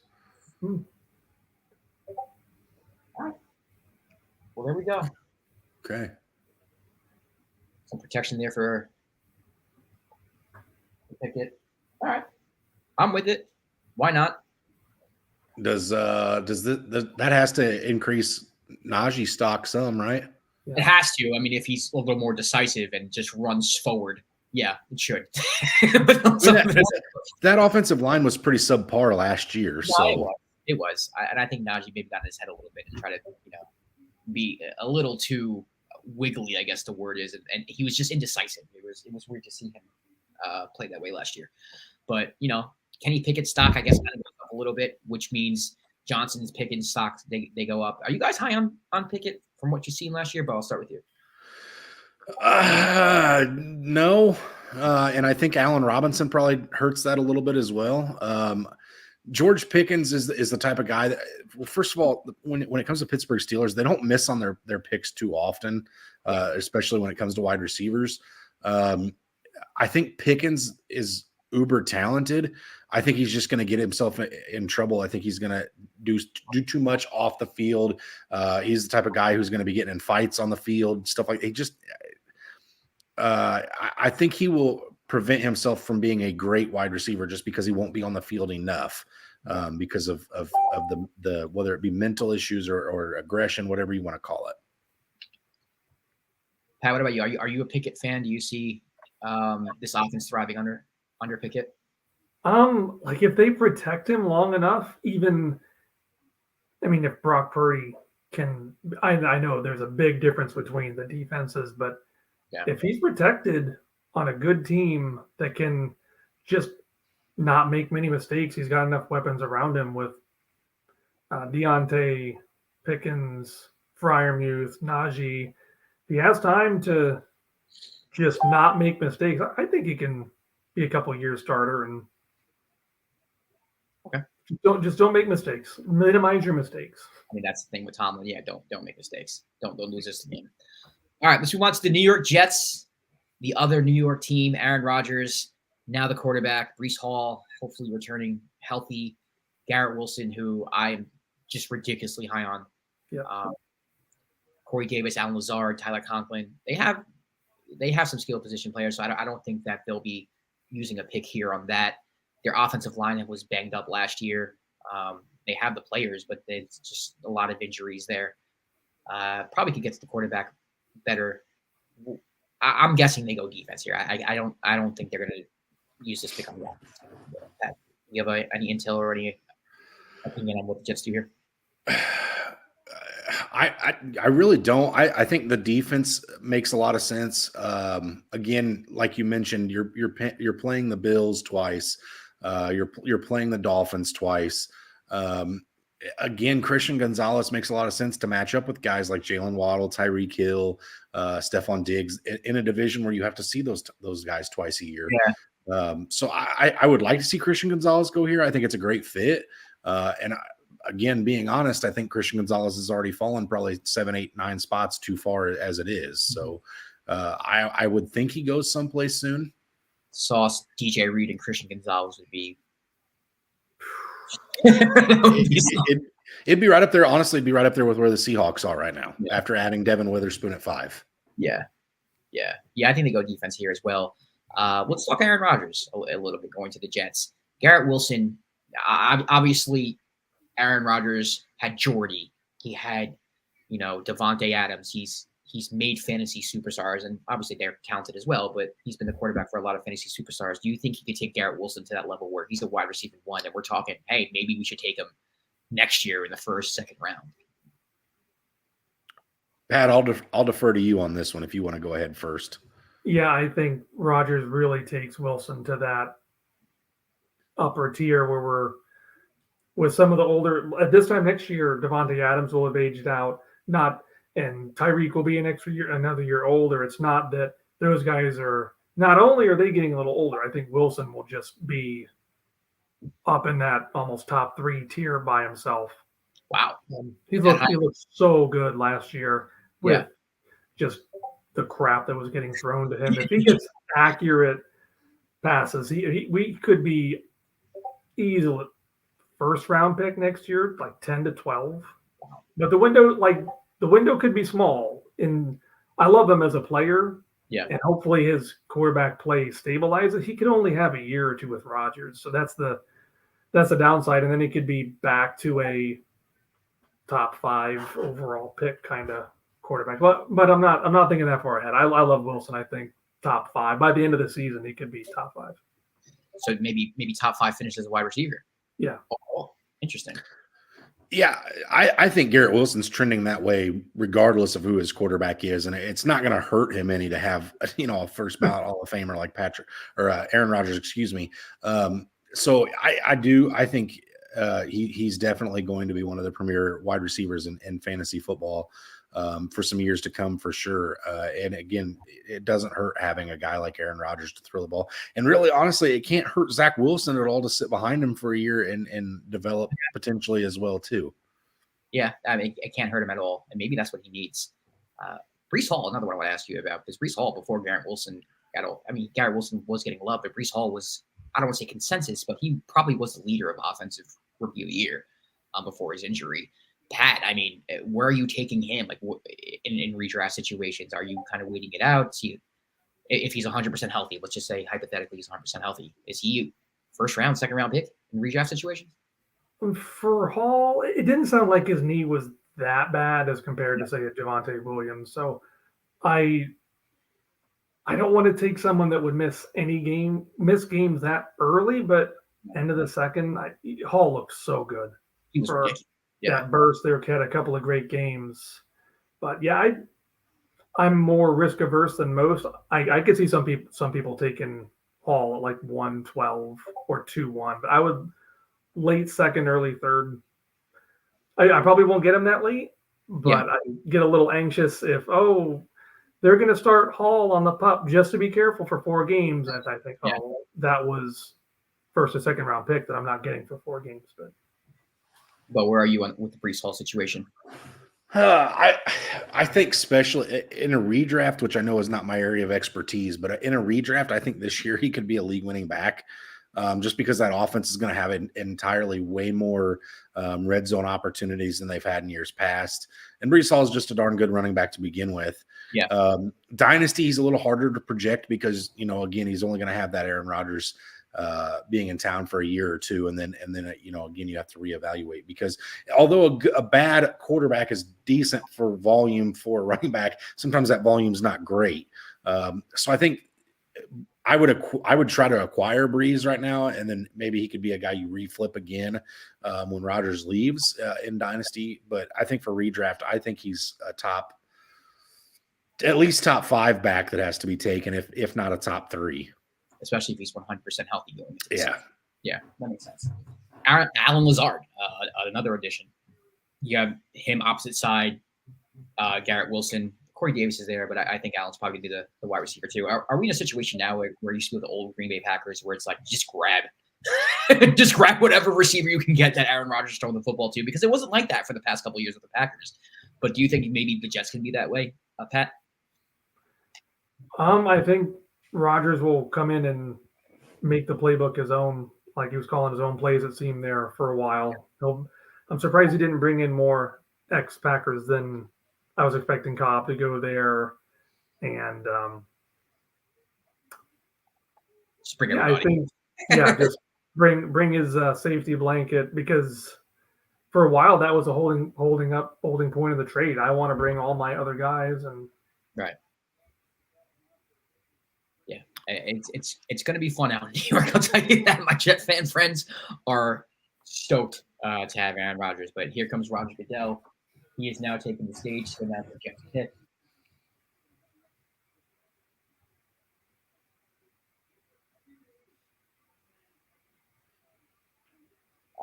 All right. Well, there we go. Okay. Some protection there for Pickett. All right. I'm with it. Why not? That has to increase Najee stock some, right? It has to. I mean, if he's a little more decisive and just runs forward, yeah, it should. But that offensive line was pretty subpar last year. So it was. And I think Najee maybe got in his head a little bit and try to, be a little too wiggly, I guess the word is. And he was just indecisive. It was weird to see him play that way last year. But, Kenny Pickett's stock, I guess, kind of goes up a little bit, which means Johnson's Pickett's stocks, they go up. Are you guys high on Pickett from what you've seen last year? But I'll start with you. No. And I think Allen Robinson probably hurts that a little bit as well. George Pickens is the type of guy that, well, first of all, when it comes to Pittsburgh Steelers, they don't miss on their picks too often, especially when it comes to wide receivers. I think Pickens is uber talented. I think he's just going to get himself in trouble. I think he's going to do too much off the field. He's the type of guy who's going to be getting in fights on the field, stuff like that. I think he will prevent himself from being a great wide receiver just because he won't be on the field enough because of the whether it be mental issues or aggression, whatever you want to call it. Pat, what about you? Are you a Pickett fan? Do you see this offense thriving under Pickett? Like if they protect him long enough, if Brock Purdy can, I know there's a big difference between the defenses, but if he's protected on a good team that can just not make many mistakes, he's got enough weapons around him with Deontay, Pickens, Freiermuth, Najee. If he has time to just not make mistakes, I think he can be a couple years starter and don't make mistakes. Minimize your mistakes. I mean, that's the thing with Tomlin. Yeah, don't make mistakes. Don't lose this game. All right, let's move on to the New York Jets, the other New York team. Aaron Rodgers, now the quarterback. Breece Hall, hopefully returning healthy. Garrett Wilson, who I'm just ridiculously high on. Yeah. Corey Davis, Alan Lazard, Tyler Conklin. They have some skill position players, so I don't think that they'll be using a pick here on that. Their offensive line was banged up last year. They have the players, but there's just a lot of injuries there. Probably could get to the quarterback better. I'm guessing they go defense here. I don't think they're going to use this pick on that. You have any intel or any opinion on what the Jets do here? I really don't. I think the defense makes a lot of sense. Again, like you mentioned, you're playing the Bills twice. You're playing the Dolphins twice. Again, Christian Gonzalez makes a lot of sense to match up with guys like Jalen Waddle, Tyreek Hill, Stephon Diggs in a division where you have to see those guys twice a year. Yeah. So I would like to see Christian Gonzalez go here. I think it's a great fit. Again, being honest, I think Christian Gonzalez has already fallen probably 7, 8, 9 spots too far as it is. So I would think he goes someplace soon. Sauce, DJ Reed, and Christian Gonzalez would be. It'd be right up there. Honestly, it'd be right up there with where the Seahawks are right now after adding Devin Witherspoon at 5. Yeah. I think they go defense here as well. Let's talk Aaron Rodgers a little bit going to the Jets. Garrett Wilson, obviously, Aaron Rodgers had Jordy. He had, Devontae Adams. He's made fantasy superstars, and obviously they're talented as well, but he's been the quarterback for a lot of fantasy superstars. Do you think he could take Garrett Wilson to that level where he's a wide receiver 1 and we're talking, hey, maybe we should take him next year in the first, second round? Pat, I'll defer to you on this one if you want to go ahead first. Yeah, I think Rodgers really takes Wilson to that upper tier where we're with some of the older. At this time next year, Devontae Adams will have aged out. And Tyreek will be another year older. It's not that those guys are not only are they getting a little older. I think Wilson will just be up in that almost top 3 tier by himself. Wow, he looked so good last year with just the crap that was getting thrown to him. If he gets accurate passes, we could be easily first round pick next year, like 10 to 12. But the window could be small. And I love him as a player. Yeah. And hopefully his quarterback play stabilizes. He could only have a year or 2 with Rodgers. So that's That's the downside, and then he could be back to a top 5 overall pick kind of quarterback. But I'm not thinking that far ahead. I love Wilson. I think top 5 by the end of the season he could be top 5. So maybe top 5 finish as a wide receiver. Yeah. Oh, interesting. Yeah, I think Garrett Wilson's trending that way regardless of who his quarterback is, and it's not going to hurt him any to have a first ballot Hall of Famer like Patrick or Aaron Rodgers, excuse me. So I think he's definitely going to be one of the premier wide receivers in fantasy football for some years to come for sure. And again, it doesn't hurt having a guy like Aaron Rodgers to throw the ball. And really, honestly, it can't hurt Zach Wilson at all to sit behind him for a year and develop potentially as well too. Yeah, I mean, it can't hurt him at all. And maybe that's what he needs. Breece Hall, another one I want to ask you about, because Breece Hall before Garrett Wilson Garrett Wilson was getting love, but Breece Hall was, I don't want to say consensus, but he probably was the leader of offensive rookie of the year before his injury. Pat, I mean, where are you taking him? Like in redraft situations, are you kind of waiting it out? See if he's 100% healthy. Let's just say hypothetically he's 100% healthy. Is he first round, second round pick in redraft situations? For Hall, it didn't sound like his knee was that bad as compared to say a Javonte Williams. So I don't want to take someone that would miss games that early, but end of the second, Hall looks so good. He was ridiculous. That burst there, had a couple of great games. But yeah, I'm more risk averse than most. I could see some people taking Hall at like 112 or 2-1, but I would late second, early third. I probably won't get him that late, but I get a little anxious if they're going to start Hall on the pup just to be careful for 4 games, and I think that was first or second round pick that I'm not getting for 4 games, But where are you with the Breece Hall situation? I think especially in a redraft, which I know is not my area of expertise, but in a redraft, I think this year he could be a league-winning back just because that offense is going to have entirely way more red zone opportunities than they've had in years past. And Breece Hall is just a darn good running back to begin with. Yeah. Dynasty, he's a little harder to project because, again, he's only going to have that Aaron Rodgers being in town for a year or two. And then, again, you have to reevaluate because although a bad quarterback is decent for volume for a running back, sometimes that volume is not great. So I think I would try to acquire Breeze right now, and then maybe he could be a guy you reflip again when Rodgers leaves in Dynasty. But I think for redraft, I think he's at least top 5 back that has to be taken, if not a top 3. Especially if he's 100% healthy going into this season. Yeah, that makes sense. Alan Lazard, another addition. You have him opposite side, Garrett Wilson. Corey Davis is there, but I think Allen's probably be the wide receiver too. Are we in a situation now where you see with the old Green Bay Packers where it's like just grab whatever receiver you can get that Aaron Rodgers is throwing the football to? Because it wasn't like that for the past couple of years with the Packers. But do you think maybe the Jets can be that way, Pat? I think Rodgers will come in and make the playbook his own, like he was calling his own plays, it seemed there for a while. I'm surprised he didn't bring in more ex-Packers than I was expecting Cobb to go there. And just bring everybody. I think, just bring his safety blanket, because for a while that was a holding point of the trade. I want to bring all my other guys, and right. Yeah, it's going to be fun out in New York. I'll tell you that. My Jet fan friends are stoked to have Aaron Rodgers, but here comes Roger Goodell. He is now taking the stage, so now the Jets pick.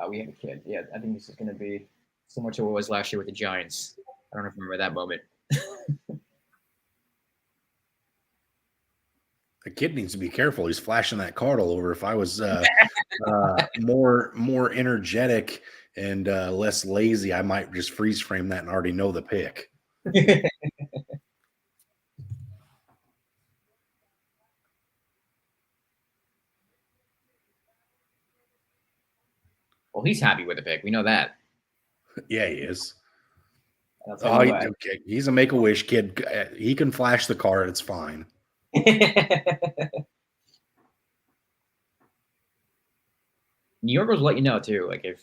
We have a kid. Yeah, I think this is going to be similar to what it was last year with the Giants. I don't know if you remember that moment. The kid needs to be careful. He's flashing that card all over. If I was more energetic and less lazy, I might just freeze frame that and already know the pick. Well, he's happy with the pick. We know that. Yeah, he is. Okay. He's a Make-A-Wish kid. He can flash the card. It's fine. New Yorkers will let you know too. Like if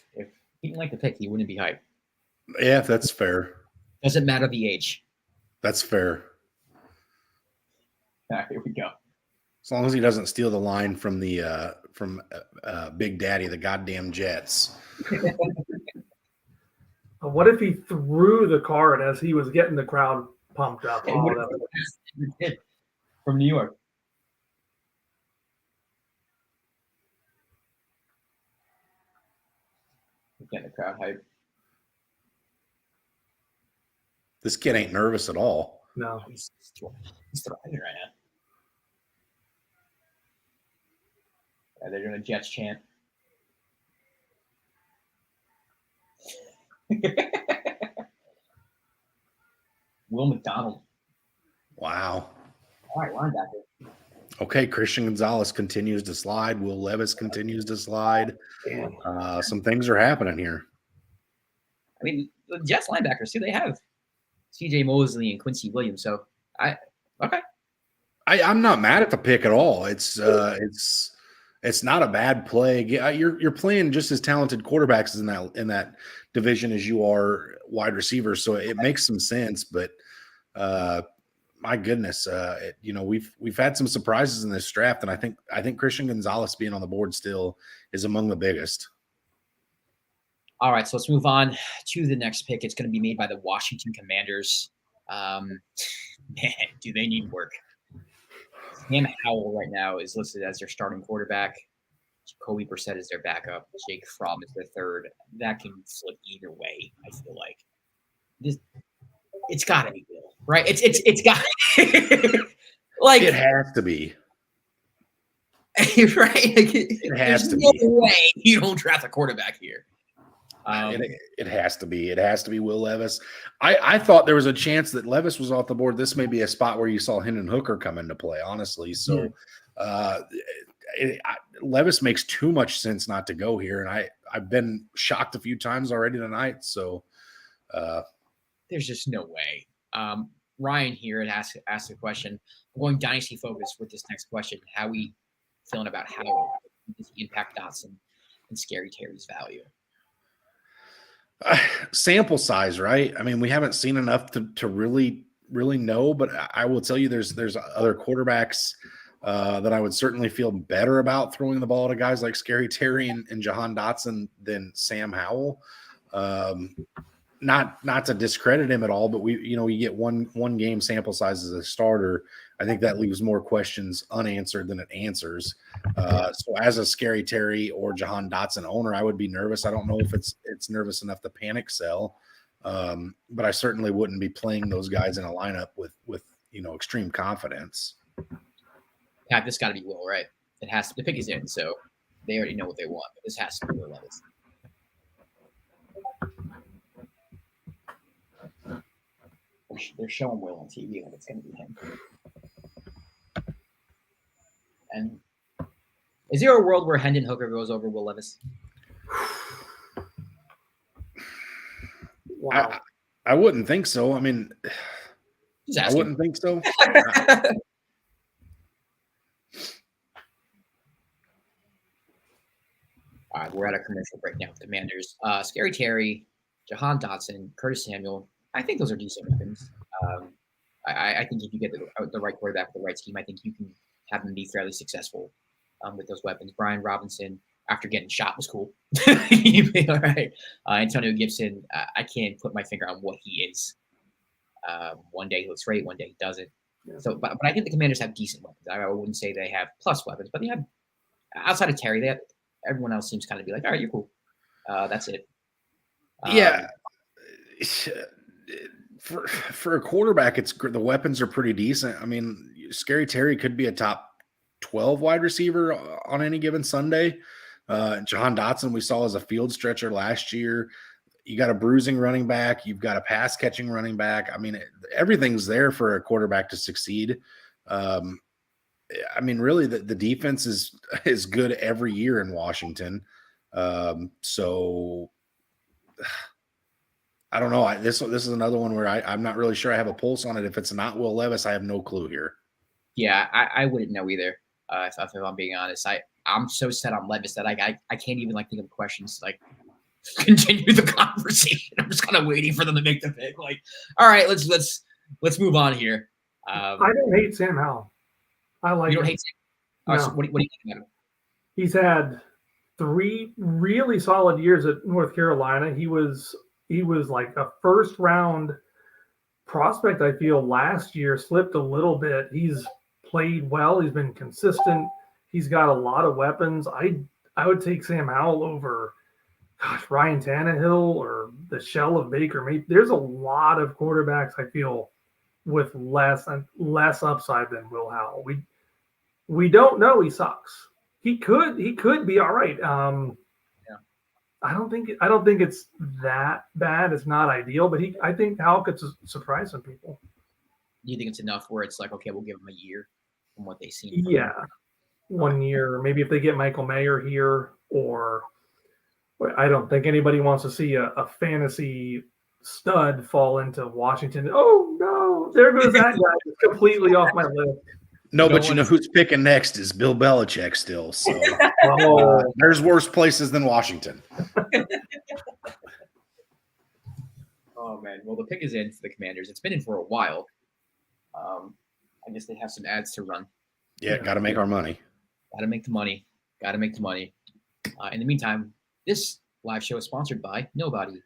he didn't like the pick, he wouldn't be hyped. Yeah, that's fair. Doesn't matter the age. That's fair. All right, here we go. As long as he doesn't steal the line from the Big Daddy, the goddamn Jets. What if he threw the card as he was getting the crowd pumped up? Hey, from New York. Getting the crowd hype. This kid ain't nervous at all. No. He's thriving right now. They're doing a Jets chant. Will McDonald. Wow. All right, linebacker. Okay, Christian Gonzalez continues to slide. Will Levis continues to slide. Some things are happening here. I mean, the Jets linebackers too. They have C.J. Mosley and Quincy Williams. So I'm not mad at the pick at all. It's not a bad play. You're playing just as talented quarterbacks in that division as you are wide receivers, so it makes some sense. But my goodness, we've had some surprises in this draft, and I think Christian Gonzalez being on the board still is among the biggest. All right, so let's move on to the next pick. It's going to be made by the Washington Commanders. Man, do they need work? Sam Howell right now is listed as their starting quarterback. Jacoby Brissett is their backup. Jake Fromm is their third. That can flip either way, I feel like. It's got to be Will, right? It's got like it has to be. Right? Like, it has to no be. way you don't draft a quarterback here. It has to be. It has to be Will Levis. I thought there was a chance that Levis was off the board. This may be a spot where you saw Hendon Hooker come into play, honestly. So Levis makes too much sense not to go here. And I've been shocked a few times already tonight. So there's just no way. Ryan here had asked a question. I'm going dynasty focus with this next question. How we feeling about how does he impact Dotson and Scary Terry's value? Sample size, right? I mean, we haven't seen enough to really know, but I will tell you there's other quarterbacks that I would certainly feel better about throwing the ball to guys like Scary Terry and Jahan Dotson than Sam Howell. Not to discredit him at all, but you get one game sample size as a starter. I think that leaves more questions unanswered than it answers. So as a Scary Terry or Jahan Dotson owner, I would be nervous. I don't know if it's nervous enough to panic sell, but I certainly wouldn't be playing those guys in a lineup with extreme confidence. Pat, this got to be Will, right? It has to. The pick is in, so they already know what they want. But this has to be Will Levis. They're showing Will on TV like it's going to be him. And is there a world where Hendon Hooker goes over Will Levis? Wow. I wouldn't think so. I mean, I wouldn't think so. All right, we're at a commercial break now with the Commanders. Scary Terry, Jahan Dotson, Curtis Samuel. I think those are decent weapons. I think if you get the right quarterback with the right scheme, I think you can have them be fairly successful with those weapons. Brian Robinson, after getting shot, was cool. All right. Antonio Gibson, I can't put my finger on what he is. One day he looks great, one day he doesn't. Yeah. So, but I think the Commanders have decent weapons. I wouldn't say they have plus weapons, but they have outside of Terry, everyone else seems kind of be like, all right, you're cool. That's it. Yeah. For a quarterback, the weapons are pretty decent. I mean, Scary Terry could be a top 12 wide receiver on any given Sunday. Jahan Dotson, we saw as a field stretcher last year. You got a bruising running back. You've got a pass catching running back. I mean, everything's there for a quarterback to succeed. I mean, really, the defense is good every year in Washington. So I don't know. This is another one where I'm not really sure I have a pulse on it. If it's not Will Levis, I have no clue here. Yeah, I wouldn't know either. If I'm being honest, I'm so set on Levis that I can't even like think of questions to, like, continue the conversation. I'm just kind of waiting for them to make the pick. Like, all right, let's move on here. I don't hate Sam Howell. I like. You don't him. hate Sam? No. So what do you think about him? He's had 3 really solid years at North Carolina. He was like a first round prospect. I feel last year slipped a little bit. He's played well. He's been consistent. He's got a lot of weapons. I would take Sam Howell over, Ryan Tannehill or the shell of Baker Mayfield. There's a lot of quarterbacks I feel with less upside than Will Howell. We don't know. He sucks. He could be all right. Yeah. I don't think it's that bad. It's not ideal, but I think Howell could surprise some people. Do you think it's enough where it's like, okay, we'll give him a year from what they've seen? Yeah, 1 year. Maybe if they get Michael Mayer here, or I don't think anybody wants to see a fantasy stud fall into Washington. Oh no, there goes that guy. It's completely off my list. No, but you know who's picking next is Bill Belichick still. So there's worse places than Washington. Oh man, well the pick is in for the Commanders. It's been in for a while. I guess they have some ads to run. Yeah, got to make our money. Got to make the money. In the meantime, this live show is sponsored by nobody.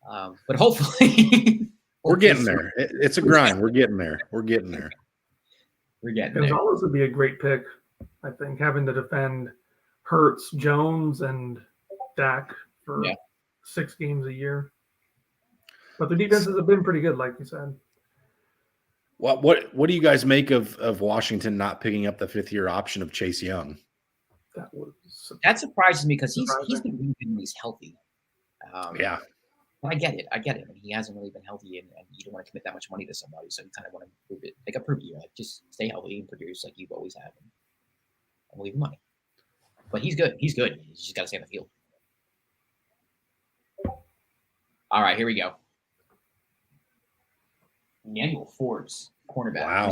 But hopefully we're getting there. It's a grind. We're getting there. Gonzalez would be a great pick, I think, having to defend Hurts, Jones, and Dak for 6 games a year. But the defenses have been pretty good, like you said. What do you guys make of Washington not picking up the 5th-year option of Chase Young? That surprises me because he's been really good when he's healthy. Yeah. But I get it. I mean, he hasn't really been healthy, and you don't want to commit that much money to somebody, so you kind of want to prove it. Like a prove you, like just stay healthy and produce like you've always have, and leave money. But he's good. He's just got to stay on the field. All right, here we go. Emmanuel Forbes, cornerback. Wow.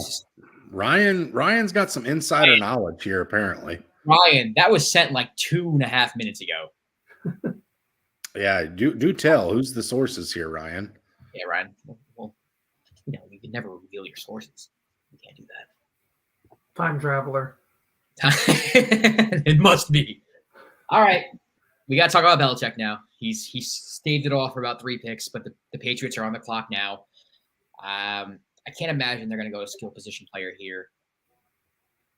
Ryan's got some insider knowledge here, apparently. Ryan, that was sent like 2.5 minutes ago. Yeah, do tell. Who's the sources here, Ryan? Yeah, Ryan. Well, you can never reveal your sources. You can't do that. Time traveler. It must be. All right. We got to talk about Belichick now. He's staved it off for about 3 picks, but the Patriots are on the clock now. I can't imagine they're going to go a skill position player here.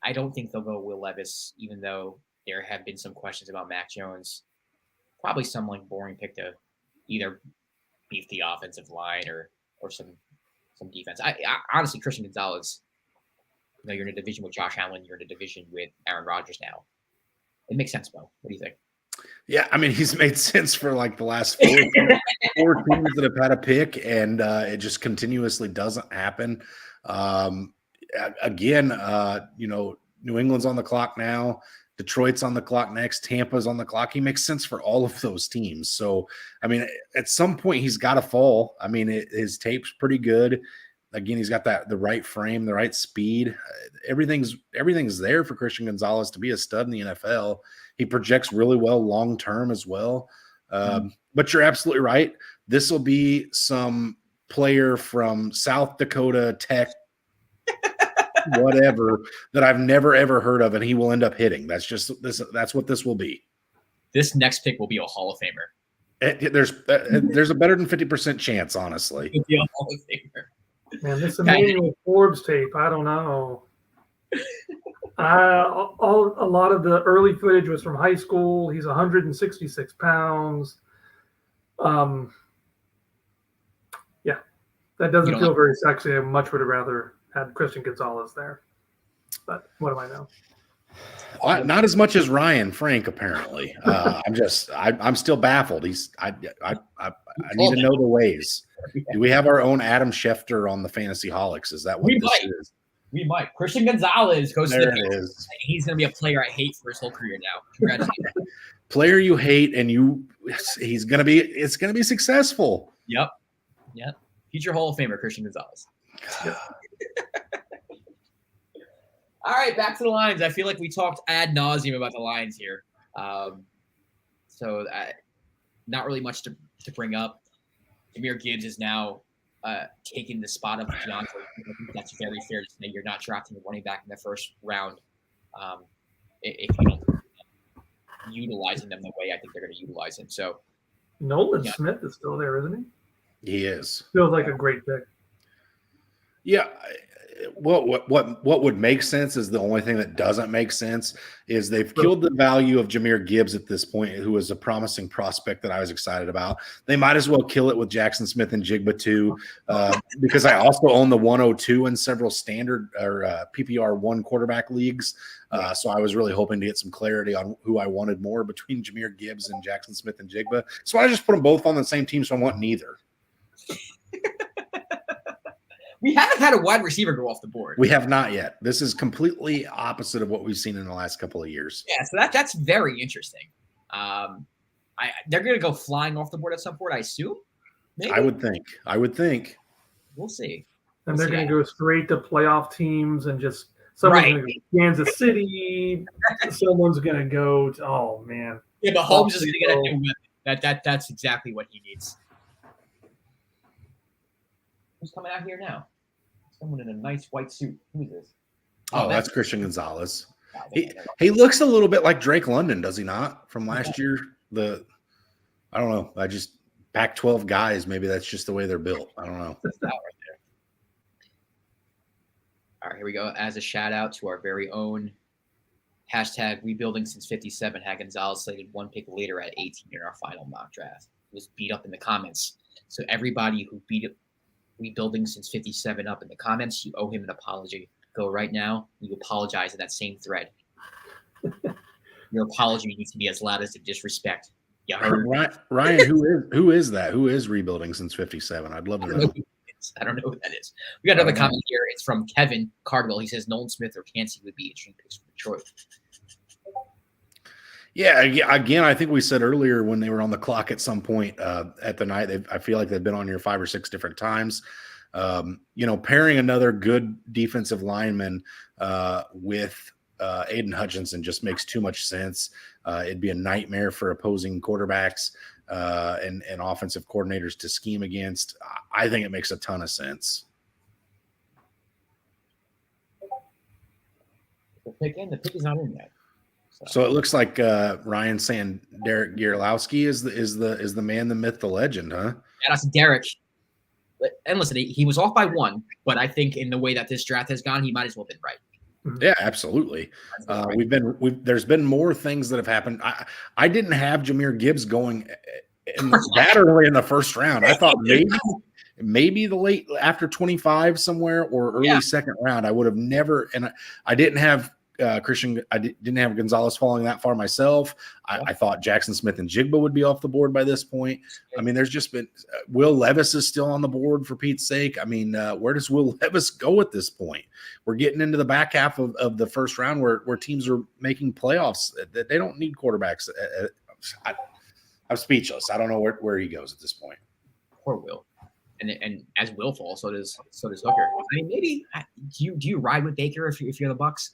I don't think they'll go Will Levis, even though there have been some questions about Mac Jones. Probably some like boring pick to either beef the offensive line or some defense. I honestly, Christian Gonzalez, you're in a division with Josh Allen. You're in a division with Aaron Rodgers now. It makes sense, Bo. What do you think? Yeah, I mean, he's made sense for like the last 4 teams that have had a pick, and it just continuously doesn't happen. Again, New England's on the clock now. Detroit's on the clock next. Tampa's on the clock. He makes sense for all of those teams. So, I mean, at some point he's got to fall. I mean, his tape's pretty good. Again, he's got the right frame, the right speed. Everything's there for Christian Gonzalez to be a stud in the NFL. He projects really well long-term as well. But you're absolutely right. This will be some player from South Dakota Tech, whatever, that I've never, ever heard of, and he will end up hitting. That's just this. That's what this will be. This next pick will be a Hall of Famer. There's a better than 50% chance, honestly. It'll be a Hall of Famer. Man, this Emmanuel Forbes tape, I don't know. A lot of the early footage was from high school. He's 166 pounds. Yeah, that doesn't feel very sexy. I much would have rather had Christian Gonzalez there. But what do I know? Not as much as Ryan Frank, apparently. I'm still baffled. I need to know the ways. Do we have our own Adam Schefter on the FantasyHolics? Is that what this is? We might. Christian Gonzalez goes to the Patriots. He's going to be a player I hate for his whole career now. Congratulations. Player you hate, and it's going to be successful. Yep. Future Hall of Famer Christian Gonzalez. All right, back to the Lions. I feel like we talked ad nauseum about the Lions here. Not really much to bring up. Jahmyr Gibbs is now taking the spot of DeAndre. I think that's very fair to say. You're not drafting a running back in the first round if you don't utilizing them the way I think they're going to utilize him. So Nolan Smith is still there, isn't he? He is. Feels like a great pick. Yeah. What would make sense is the only thing that doesn't make sense is they've killed the value of Jahmyr Gibbs at this point, who was a promising prospect that I was excited about. They might as well kill it with Jackson Smith and Jigba too, because I also own the 102 in several standard or PPR one quarterback leagues. So I was really hoping to get some clarity on who I wanted more between Jahmyr Gibbs and Jackson Smith and Jigba. So I just put them both on the same team, so I want neither. We haven't had a wide receiver go off the board. We have not yet. This is completely opposite of what we've seen in the last couple of years. Yeah, so that's very interesting. They're going to go flying off the board at some point, I assume. Maybe? I would think. We'll see. And they're going to go straight to playoff teams and just someone's going to go to Kansas City. Someone's going to go to, oh man. Yeah, but Holmes is going to get a new weapon. That's exactly what he needs. Who's coming out here now? Someone in a nice white suit. Who is this? Oh, that's Christian Gonzalez. He looks a little bit like Drake London, does he not? From last year, I don't know. Pac-12 guys, maybe that's just the way they're built. I don't know. Right there. All right, here we go. As a shout out to our very own hashtag rebuilding since 57, had Gonzalez slated one pick later at 18 in our final mock draft. He was beat up in the comments. So everybody who beat up rebuilding since 57 up in the comments, you owe him an apology. Go right now. You apologize in that same thread. Your apology needs to be as loud as the disrespect. You heard? Ryan, who is that? Who is rebuilding since 57? I'd love to know. I don't know who that is. We got another comment here. It's from Kevin Cardwell. He says Nolan Smith or Kancey would be interesting picks for Detroit. Yeah, again, I think we said earlier when they were on the clock at some point at the night, I feel like they've been on here 5 or 6 different times. Pairing another good defensive lineman with Aiden Hutchinson just makes too much sense. It'd be a nightmare for opposing quarterbacks and offensive coordinators to scheme against. I think it makes a ton of sense. The pick is not in yet. So it looks like Ryan's saying Derek Gierlowski is the man, the myth, the legend, huh? Yeah, that's Derek. And listen, he was off by 1, but I think in the way that this draft has gone, he might as well have been right. Yeah, absolutely. There's been more things that have happened. I didn't have Jahmyr Gibbs going that early in the first round. I thought maybe the late after 25 somewhere or early second round. I would have never, and I didn't have Christian. I didn't have Gonzalez falling that far myself. I thought Jackson Smith and Jigba would be off the board by this point. I mean, there's just been Will Levis is still on the board for Pete's sake. I mean, where does Will Levis go at this point? We're getting into the back half of the first round where teams are making playoffs. They don't need quarterbacks. I'm speechless. I don't know where he goes at this point. Poor Will. And as Will falls, so does Hooker. I mean, maybe do you ride with Baker if you're the Bucks?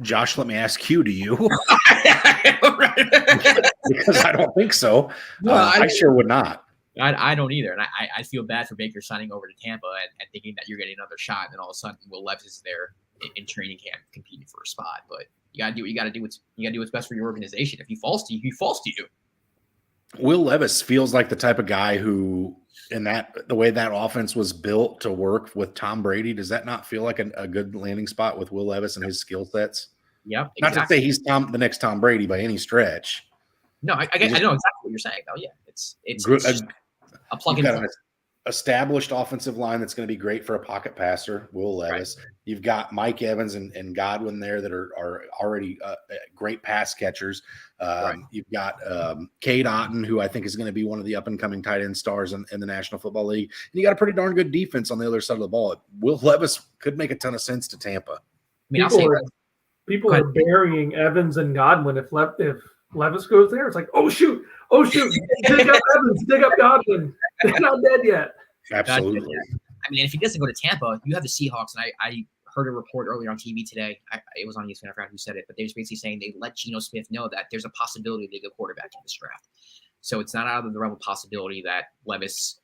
Josh, let me ask you, do you? Because I don't think so. No, I sure would not. I don't either. And I feel bad for Baker signing over to Tampa and thinking that you're getting another shot. And then all of a sudden Will Levis is there in training camp competing for a spot. But you got to do what you got to do. You got to do what's best for your organization. If he falls to you, he falls to you. Will Levis feels like the type of guy who, the way that offense was built to work with Tom Brady, does that not feel like a good landing spot with Will Levis and his skill sets? Yep. Not to say he's the next Tom Brady by any stretch. No, I know exactly what you're saying. Oh yeah, it's a plug and play. Established offensive line that's going to be great for a pocket passer, Will Levis. Right. You've got Mike Evans and Godwin there that are already great pass catchers. Right. You've got Cade Otton, who I think is going to be one of the up-and-coming tight end stars in the National Football League. And you got a pretty darn good defense on the other side of the ball. Will Levis could make a ton of sense to Tampa. I mean, people are burying Evans and Godwin. If Levis goes there, it's like, oh shoot, dig up Evans, dig up Godwin. They're not dead yet. Absolutely. I mean, if he doesn't go to Tampa, you have the Seahawks, and I heard a report earlier on TV today. It was on ESPN, I forgot who said it, but they were basically saying they let Geno Smith know that there's a possibility they go quarterback in this draft. So it's not out of the realm of possibility that Levis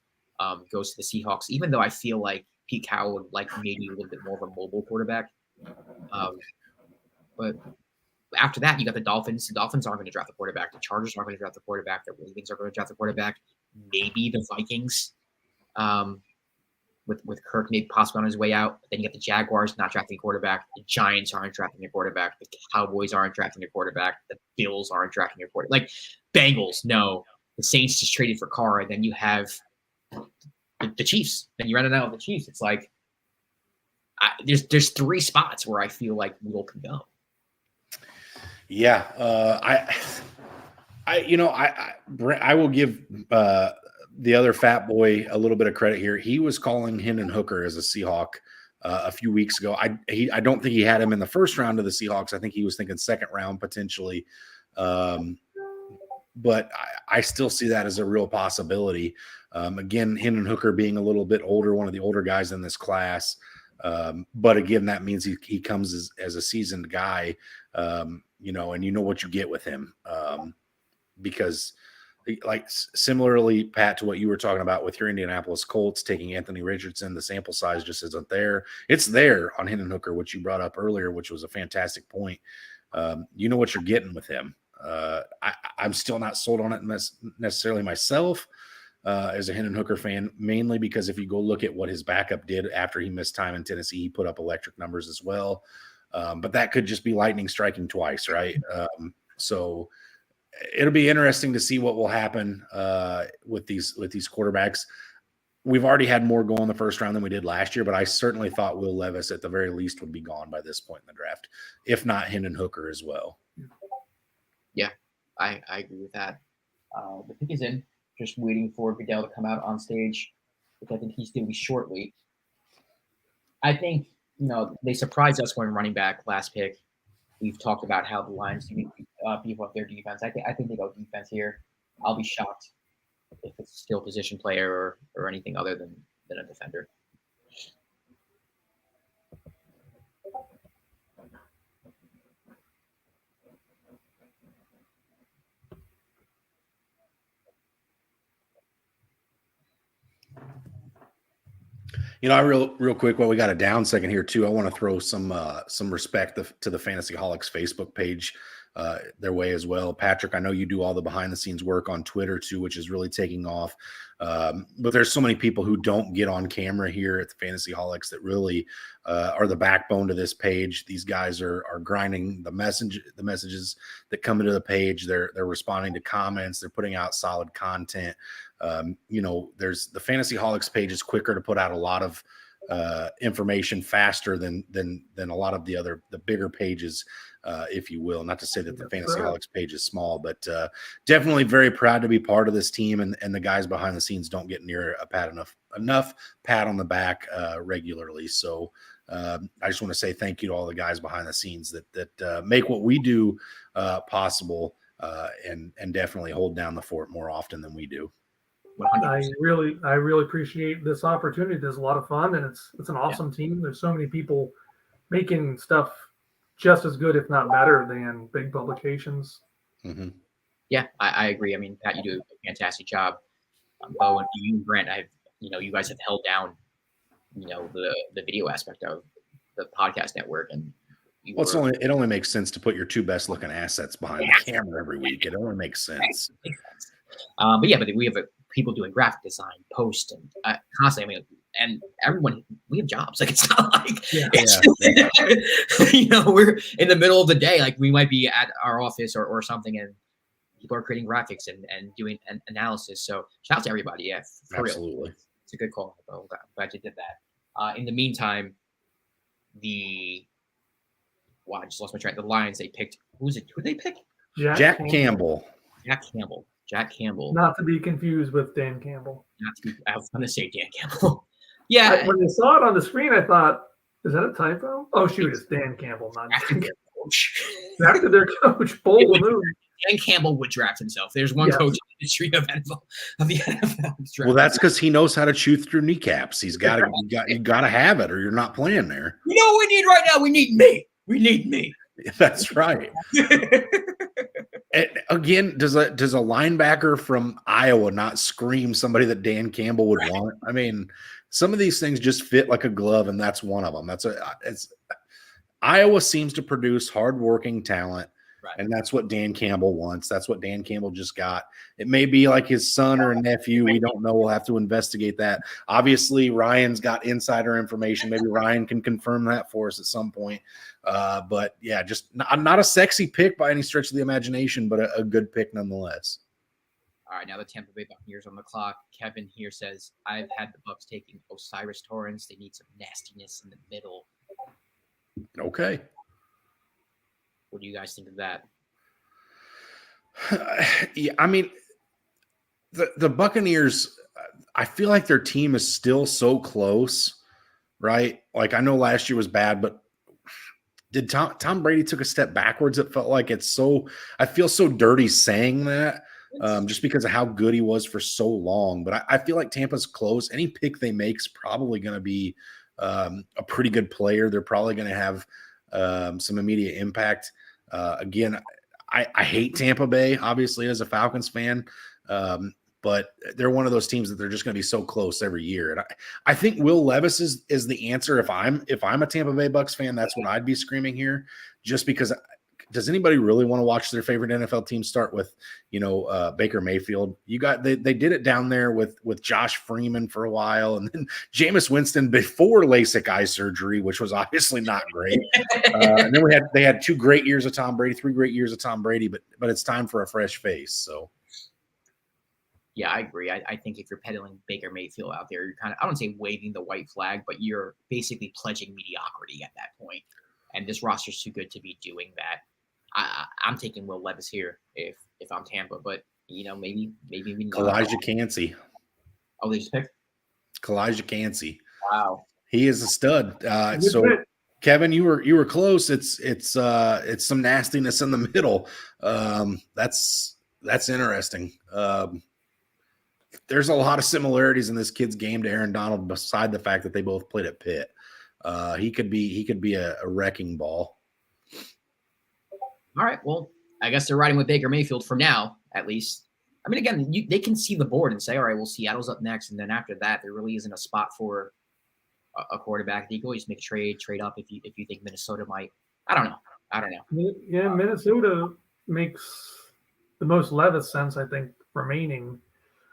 goes to the Seahawks, even though I feel like Pete Carroll would like maybe a little bit more of a mobile quarterback. But after that, you got the Dolphins. The Dolphins aren't going to draft the quarterback. The Chargers aren't going to draft the quarterback. The Ravens are going to draft the quarterback. Maybe the Vikings, with Kirk maybe possibly on his way out. Then you got the Jaguars not drafting a quarterback. The Giants aren't drafting a quarterback. The Cowboys aren't drafting a quarterback. The Bills aren't drafting a quarterback. Like Bengals, no. The Saints just traded for Carr, and then you have the Chiefs. Then you run it out with the Chiefs. It's like there's 3 spots where I feel like Will can go. Yeah, I will give the other fat boy a little bit of credit here. He was calling Hendon Hooker as a Seahawk a few weeks ago. I don't think he had him in the first round of the Seahawks. I think he was thinking second round potentially. But I still see that as a real possibility. Again, Hendon Hooker being a little bit older, one of the older guys in this class. But again, that means he comes as a seasoned guy, and you know what you get with him. Because like similarly, Pat, to what you were talking about with your Indianapolis Colts taking Anthony Richardson, the sample size just isn't there. It's there on Hendon Hooker, which you brought up earlier, which was a fantastic point. You know what you're getting with him. I'm still not sold on it necessarily myself as a Hendon Hooker fan, mainly because if you go look at what his backup did after he missed time in Tennessee, he put up electric numbers as well. But that could just be lightning striking twice, right? So it'll be interesting to see what will happen with these quarterbacks. We've already had more go in the first round than we did last year, but I certainly thought Will Levis at the very least would be gone by this point in the draft, if not Hendon Hooker as well. Yeah, I agree with that. The pick is in. Just waiting for Goodell to come out on stage, which I think he's going to be shortly. I think, they surprised us going running back last pick. We've talked about how the Lions beef up their defense. I think they go defense here. I'll be shocked if it's a skill position player or anything other than a defender. Real quick, while we got a down second here too, I want to throw some respect to the FantasyHolics Facebook page their way as well. Patrick, I know you do all the behind the scenes work on Twitter too, which is really taking off. But there's so many people who don't get on camera here at the FantasyHolics that really are the backbone to this page. These guys are grinding the messages that come into the page. They're responding to comments. They're putting out solid content. There's the FantasyHolics page is quicker to put out a lot of information faster than a lot of the bigger pages, if you will. Not to say that the FantasyHolics page is small, but definitely very proud to be part of this team. And the guys behind the scenes don't get near enough pat on the back regularly. So I just want to say thank you to all the guys behind the scenes that make what we do possible and definitely hold down the fort more often than we do. 100%. I really appreciate this opportunity. There's a lot of fun, and it's an awesome team. There's so many people making stuff just as good, if not better, than big publications. Mm-hmm. Yeah, I agree. I mean, Pat, you do a fantastic job. Bo and you and Grant, you guys have held down, the video aspect of the podcast network, and it only makes sense to put your 2 best looking assets behind the camera every week. It only makes sense. But we have people doing graphic design, post, and constantly. I mean, and everyone, we have jobs. Like it's not like we're in the middle of the day. Like we might be at our office or something, and people are creating graphics and doing an analysis. So shout out to everybody. Yeah, for absolutely. Real. It's a good call. I'm glad you did that. In the meantime, I just lost my track. The Lions, they picked. Who did they pick? Jack Campbell. Jack Campbell. Not to be confused with Dan Campbell. I was going to say Dan Campbell. Yeah. When I saw it on the screen, I thought, is that a typo? Oh, shoot, it's Dan Campbell, not Dan Campbell. Back to their coach, bold move. Dan Campbell would draft himself. There's one coach in the history of the NFL. Well, that's because he knows how to chew through kneecaps. He's got to you got to have it, or you're not playing there. You know what we need right now? We need me. We need me. That's right. And again, does a linebacker from Iowa not scream somebody that Dan Campbell would want? I mean, some of these things just fit like a glove, and that's one of them. Iowa seems to produce hardworking talent, right, and that's what Dan Campbell wants. That's what Dan Campbell just got. It may be like his son or a nephew. We don't know. We'll have to investigate that. Obviously, Ryan's got insider information. Maybe Ryan can confirm that for us at some point. But yeah, just not a sexy pick by any stretch of the imagination, but a good pick nonetheless. All right, now the Tampa Bay Buccaneers on the clock. Kevin here says, I've had the Bucs taking Osiris Torrance. They need some nastiness in the middle. Okay. What do you guys think of that? Yeah, I mean, the Buccaneers, I feel like their team is still so close, right? Like, I know last year was bad, but did Tom Brady took a step backwards? It felt like I feel so dirty saying that, just because of how good he was for so long. But I feel like Tampa's close. Any pick they make is probably going to be a pretty good player. They're probably going to have some immediate impact. Again, I hate Tampa Bay, obviously, as a Falcons fan. But they're one of those teams that they're just going to be so close every year. And I think Will Levis is the answer. If I'm a Tampa Bay Bucs fan, that's what I'd be screaming here, just because. Does anybody really want to watch their favorite NFL team start with, Baker Mayfield? They did it down there with Josh Freeman for a while, and then Jameis Winston before LASIK eye surgery, which was obviously not great. And then they had 2 great years of Tom Brady, 3 great years of Tom Brady, but it's time for a fresh face. So. Yeah, I agree. I think if you're peddling Baker Mayfield out there, you're kind of, I don't say waving the white flag, but you're basically pledging mediocrity at that point. And this roster's too good to be doing that. I'm taking Will Levis here if I'm Tampa, but maybe we need Kalijah Cansey. Oh, they just picked Kalijah Cansey. Wow, he is a stud. So Kevin, you were close. It's some nastiness in the middle. That's interesting. There's a lot of similarities in this kid's game to Aaron Donald, beside the fact that they both played at Pitt. He could be a wrecking ball. All right. Well, I guess they're riding with Baker Mayfield for now, at least. I mean, again, they can see the board and say, all right, well, Seattle's up next. And then after that, there really isn't a spot for a quarterback. You can always make a trade up if you think Minnesota might. I don't know. Yeah, Minnesota makes the most Levis sense, I think, remaining.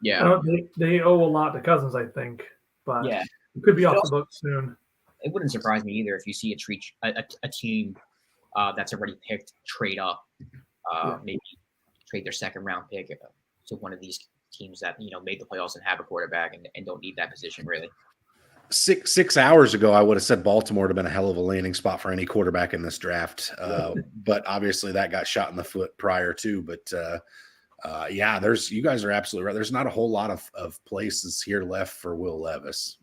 Yeah. They owe a lot to Cousins, I think. But yeah, it could be off the books soon. It wouldn't surprise me either if you see a team that's already picked trade up, maybe trade their second round pick to one of these teams that made the playoffs and have a quarterback and don't need that position really. 6 hours ago, I would have said Baltimore would have been a hell of a landing spot for any quarterback in this draft, but obviously that got shot in the foot prior to. But yeah, you guys are absolutely right. There's not a whole lot of places here left for Will Levis.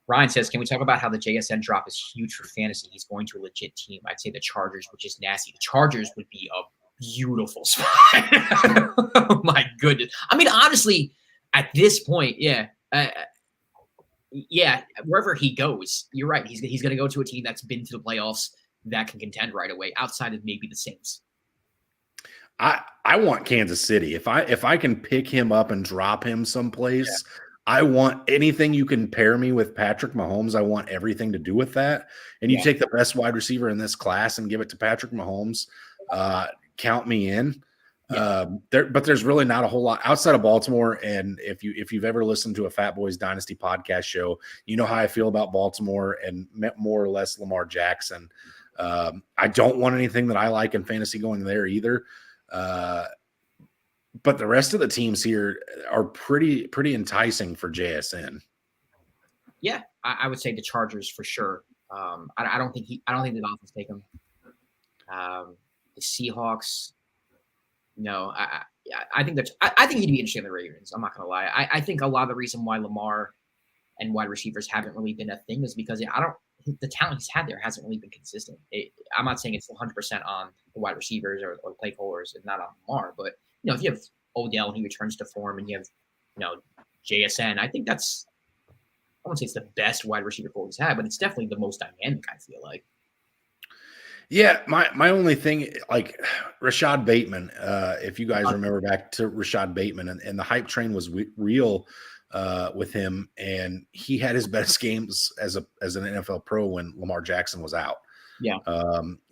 Ryan says, can we talk about how the JSN drop is huge for fantasy? He's going to a legit team. I'd say the Chargers, which is nasty. The Chargers would be a beautiful spot. Oh, my goodness. I mean, honestly, at this point, yeah, wherever he goes, you're right. He's going to go to a team that's been to the playoffs that can contend right away, outside of maybe the Saints. I want Kansas City. If I can pick him up and drop him someplace, I want anything you can pair me with Patrick Mahomes. I want everything to do with that. And you take the best wide receiver in this class and give it to Patrick Mahomes. Count me in. But there's really not a whole lot outside of Baltimore. And if you've ever listened to a Fat Boys Dynasty podcast show, you know how I feel about Baltimore and more or less Lamar Jackson. I don't want anything that I like in fantasy going there either. But the rest of the teams here are pretty enticing for JSN. Yeah, I would say the Chargers for sure. I don't think the Dolphins take him. The Seahawks, no. I think he'd be interesting in the Ravens. I'm not gonna lie. I think a lot of the reason why Lamar and wide receivers haven't really been a thing is because the talent he's had there hasn't really been consistent. I'm not saying it's 100% on the wide receivers or play callers and not on Lamar, but if you have Odell and he returns to form, and you have JSN, I think that's, I won't say it's the best wide receiver core he's had, but it's definitely the most dynamic, I feel like. Yeah, my only thing, like Rashad Bateman, if you guys remember back to Rashad Bateman, and the hype train was real with him, and he had his best games as an NFL pro when Lamar Jackson was out. Yeah.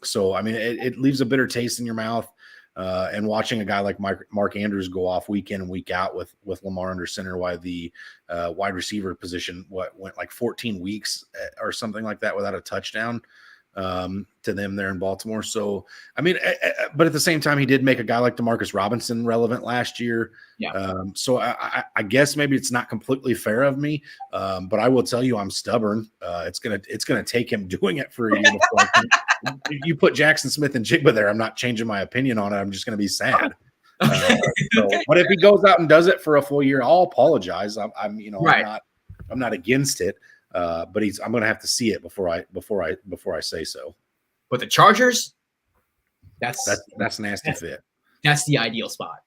So I mean, it leaves a bitter taste in your mouth. And watching a guy like Mark Andrews go off week in and week out with Lamar under center, while the wide receiver position went like 14 weeks or something like that without a touchdown to them there in Baltimore. So, I mean, but at the same time, he did make a guy like Demarcus Robinson relevant last year. Yeah. So I guess maybe it's not completely fair of me, but I will tell you I'm stubborn. It's gonna take him doing it for a year before you put Jackson Smith and Jigba there. I'm not changing my opinion on it. I'm just gonna be sad. But if he goes out and does it for a full year, I'll apologize. I'm not against it. But I'm going to have to see it before I say so. But the Chargers, that's nasty fit. That's the ideal spot.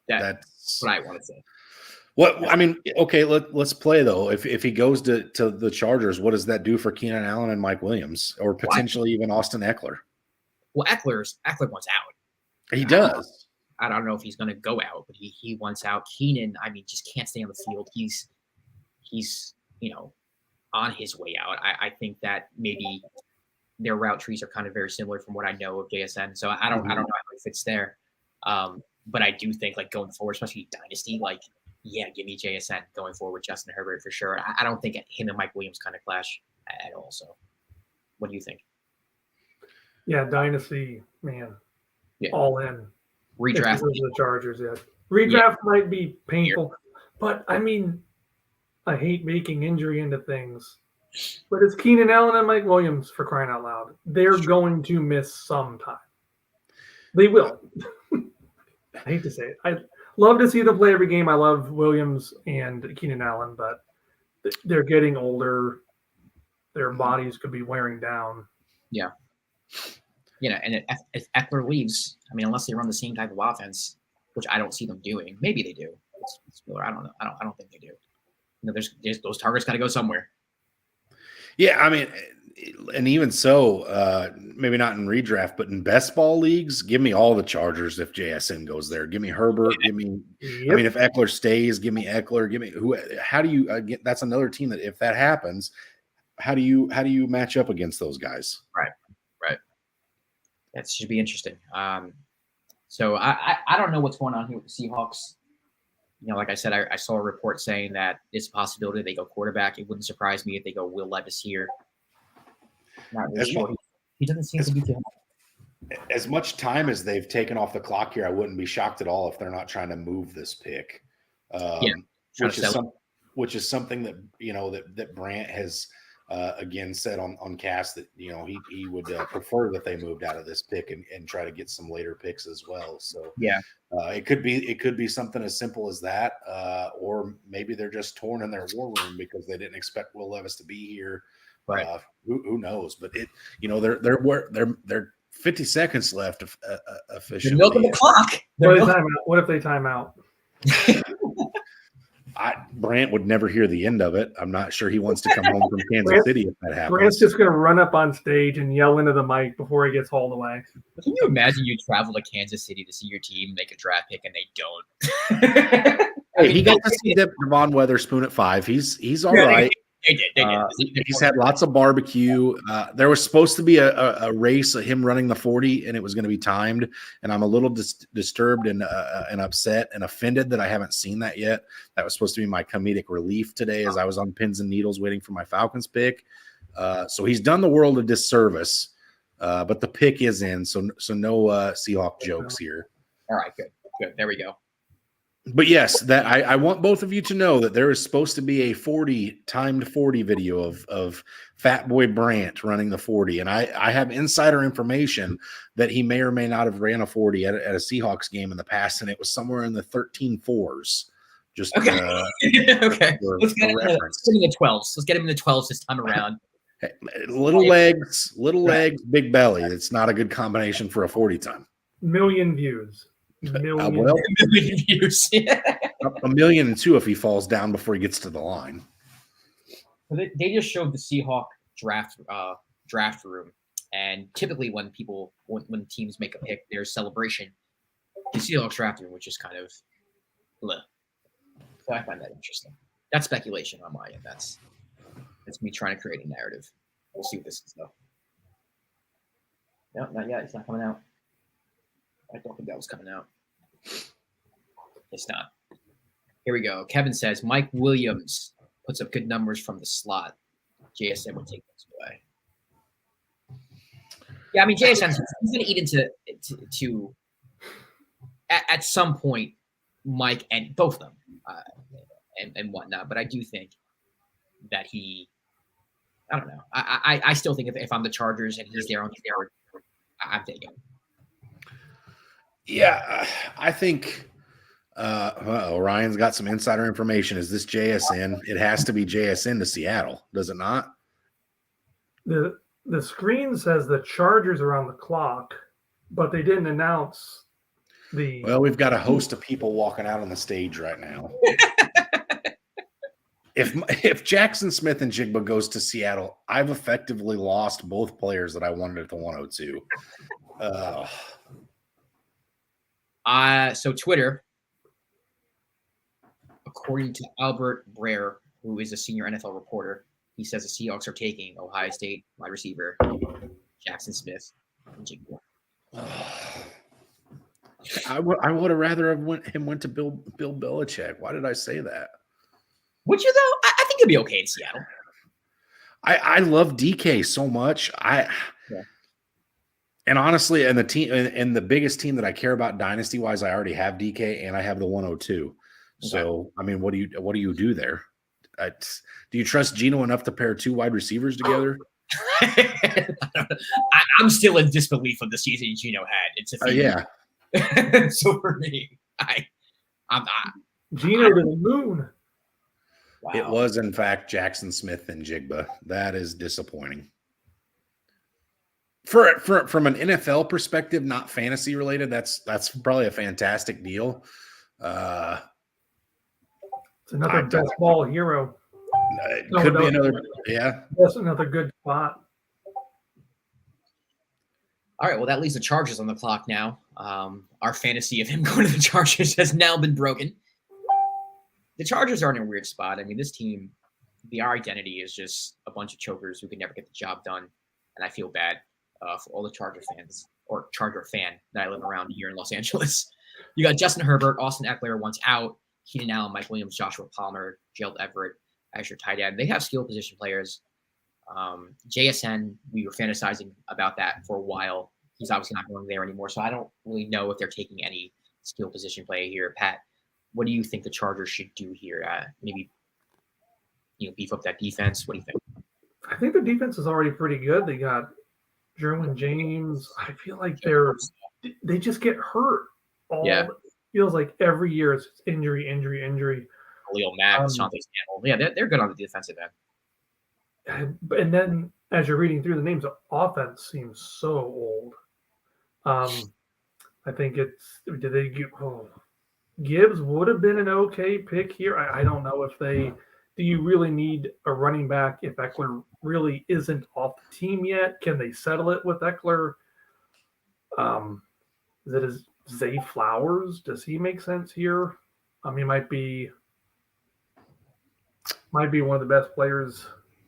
That's what I want to say. I mean, okay, let's play though. If he goes to the Chargers, what does that do for Keenan Allen and Mike Williams, or potentially even Austin Eckler? Well, Eckler wants out. He does. I don't know if he's going to go out, but he wants out. Keenan, I mean, just can't stay on the field. He's on his way out. I think that maybe their route trees are kind of very similar from what I know of JSN. So I don't know how it fits there. But I do think, like, going forward, especially Dynasty, like, yeah, give me JSN going forward with Justin Herbert for sure. I don't think him and Mike Williams kind of clash at all. So what do you think? Yeah, Dynasty, man. Yeah. All in. Redraft. The Chargers, yeah. Redraft might be painful, but I mean, I hate making injury into things. But it's Keenan Allen and Mike Williams, for crying out loud. They're going to miss some time. They will. I hate to say it. I love to see them play every game. I love Williams and Keenan Allen, but they're getting older. Their bodies could be wearing down. Yeah. And if Eckler leaves, I mean, unless they run the same type of offense, which I don't see them doing. Maybe they do. I don't know. I don't think they do. There's those targets got to go somewhere. Yeah, I mean, and even so, maybe not in redraft, but in best ball leagues, give me all the Chargers if JSN goes there. Give me Herbert. Give me. Yep. I mean, if Eckler stays, give me Eckler. Give me who? How do you get? That's another team that if that happens, how do you match up against those guys? Right. That should be interesting. So I don't know what's going on here with the Seahawks. Like I said, I saw a report saying that it's a possibility they go quarterback. It wouldn't surprise me if they go Will Levis here. Not really sure. He doesn't seem to be too much. As much time as they've taken off the clock here, I wouldn't be shocked at all if they're not trying to move this pick. Which is something that that Brandt has again said on cast that he would prefer that they moved out of this pick and try to get some later picks as well. So yeah, it could be something as simple as that, or maybe they're just torn in their war room because they didn't expect Will Levis to be here. Right. Who knows? But they're 50 seconds left officially. They're milking the clock. What if they time out? Brandt would never hear the end of it. I'm not sure he wants to come home from Kansas City if that happens. Brandt's just going to run up on stage and yell into the mic before he gets hauled away. Can you imagine you travel to Kansas City to see your team make a draft pick and they don't? Hey, he got to see Devon Witherspoon at 5. He's all right. They did. He's had lots of barbecue. There was supposed to be a race of him running the 40, and it was going to be timed. And I'm a little disturbed and upset and offended that I haven't seen that yet. That was supposed to be my comedic relief today as I was on pins and needles waiting for my Falcons pick. So he's done the world a disservice, but the pick is in. So no Seahawk jokes here. All right, good. There we go. But yes, that I want both of you to know that there is supposed to be a timed 40 video of Fat Boy Brandt running the 40. And I have insider information that he may or may not have ran a 40 at a Seahawks game in the past, and it was somewhere in the 13.4s. Just okay. Okay. Let's get him in the 12s. Let's get him in the 12s this time around. Little legs, big belly. It's not a good combination for a 40 time. Million views. Million views. A million and two if he falls down before he gets to the line. They just showed the Seahawk draft room, and typically when teams make a pick, there's celebration. The Seahawks draft room, which is kind of bleh. So I find that interesting. That's speculation on my end. That's me trying to create a narrative. We'll see what this is though. No, not yet. It's not coming out. I don't think that was coming out. It's not. Here we go. Kevin says Mike Williams puts up good numbers from the slot. JSN would take this away. Yeah, I mean JSN he's going to eat into at some point Mike and both of them and whatnot. But I do think that I don't know. I still think if I'm the Chargers and he's there on the board, I'm taking him. Yeah, I think Ryan's got some insider information. Is this JSN? It has to be JSN to Seattle, does it not? The screen says the Chargers are on the clock, but they didn't announce the. Well, we've got a host of people walking out on the stage right now. If Jackson Smith and Jigba goes to Seattle, I've effectively lost both players that I wanted at the 102. So Twitter, according to Albert Breer, who is a senior NFL reporter, he says the Seahawks are taking Ohio State wide receiver Jackson Smith and Jigba. I would have rather have went to Bill Belichick. Why did I say that? Would you though? I think he'll be okay in Seattle. I love DK so much. And honestly, and the team and the biggest team that I care about dynasty wise, I already have DK and I have the 102. Okay. So I mean, what do you do there? Do you trust Geno enough to pair two wide receivers together? I'm still in disbelief of the season Geno had. It's a yeah. So for me, I'm Geno to the moon. Wow. It was, in fact, Jackson Smith and Jigba. That is disappointing. From an NFL perspective, not fantasy related, that's probably a fantastic deal. It's another best ball hero. Could be another, yeah. That's another good spot. All right, well, that leaves the Chargers on the clock now. Our fantasy of him going to the Chargers has now been broken. The Chargers are in a weird spot. I mean, this team, our identity is just a bunch of chokers who can never get the job done. And I feel bad for all the Charger fans or Charger fan that I live around here in Los Angeles. You got Justin Herbert, Austin Eckler once out, Keenan Allen, Mike Williams, Joshua Palmer, Gerald Everett as your tight end. They have skill position players. JSN, we were fantasizing about that for a while. He's obviously not going there anymore. So I don't really know if they're taking any skill position play here. Pat, what do you think the Chargers should do here? Maybe, beef up that defense. What do you think? I think the defense is already pretty good. They got Derwin James. I feel like they just get hurt. Feels like every year it's injury. Khalil Mack, Asante Samuel. Yeah, they're good on the defensive end. And then as you're reading through the names, the offense seems so old. I think Gibbs would have been an okay pick here. I don't know if do you really need a running back if Eckler really isn't off the team yet? Can they settle it with Eckler? Is Zay Flowers? Does he make sense here? He might be one of the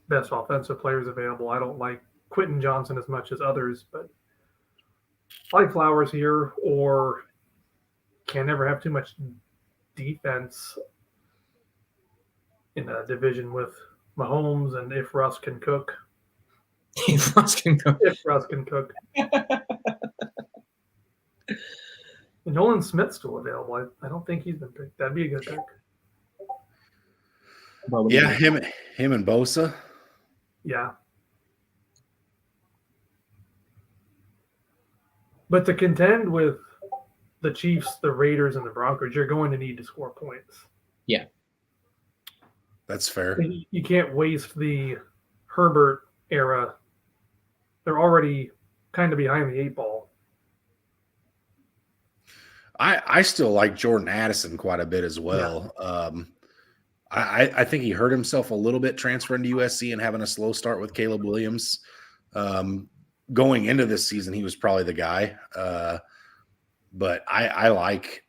best offensive players available. I don't like Quentin Johnson as much as others, but I like Flowers here, or can never have too much defense in a division with Mahomes, and if Russ can cook. If Russ can cook. And Nolan Smith's still available. I don't think he's been picked. That'd be a good pick. Yeah, him and Bosa. Yeah. But to contend with the Chiefs, the Raiders, and the Broncos, you're going to need to score points. Yeah. That's fair. You can't waste the Herbert era, they're already kind of behind the 8 ball. I still like Jordan Addison quite a bit as well. Yeah. I think he hurt himself a little bit transferring to USC and having a slow start with Caleb Williams. Going into this season, he was probably the guy. But I like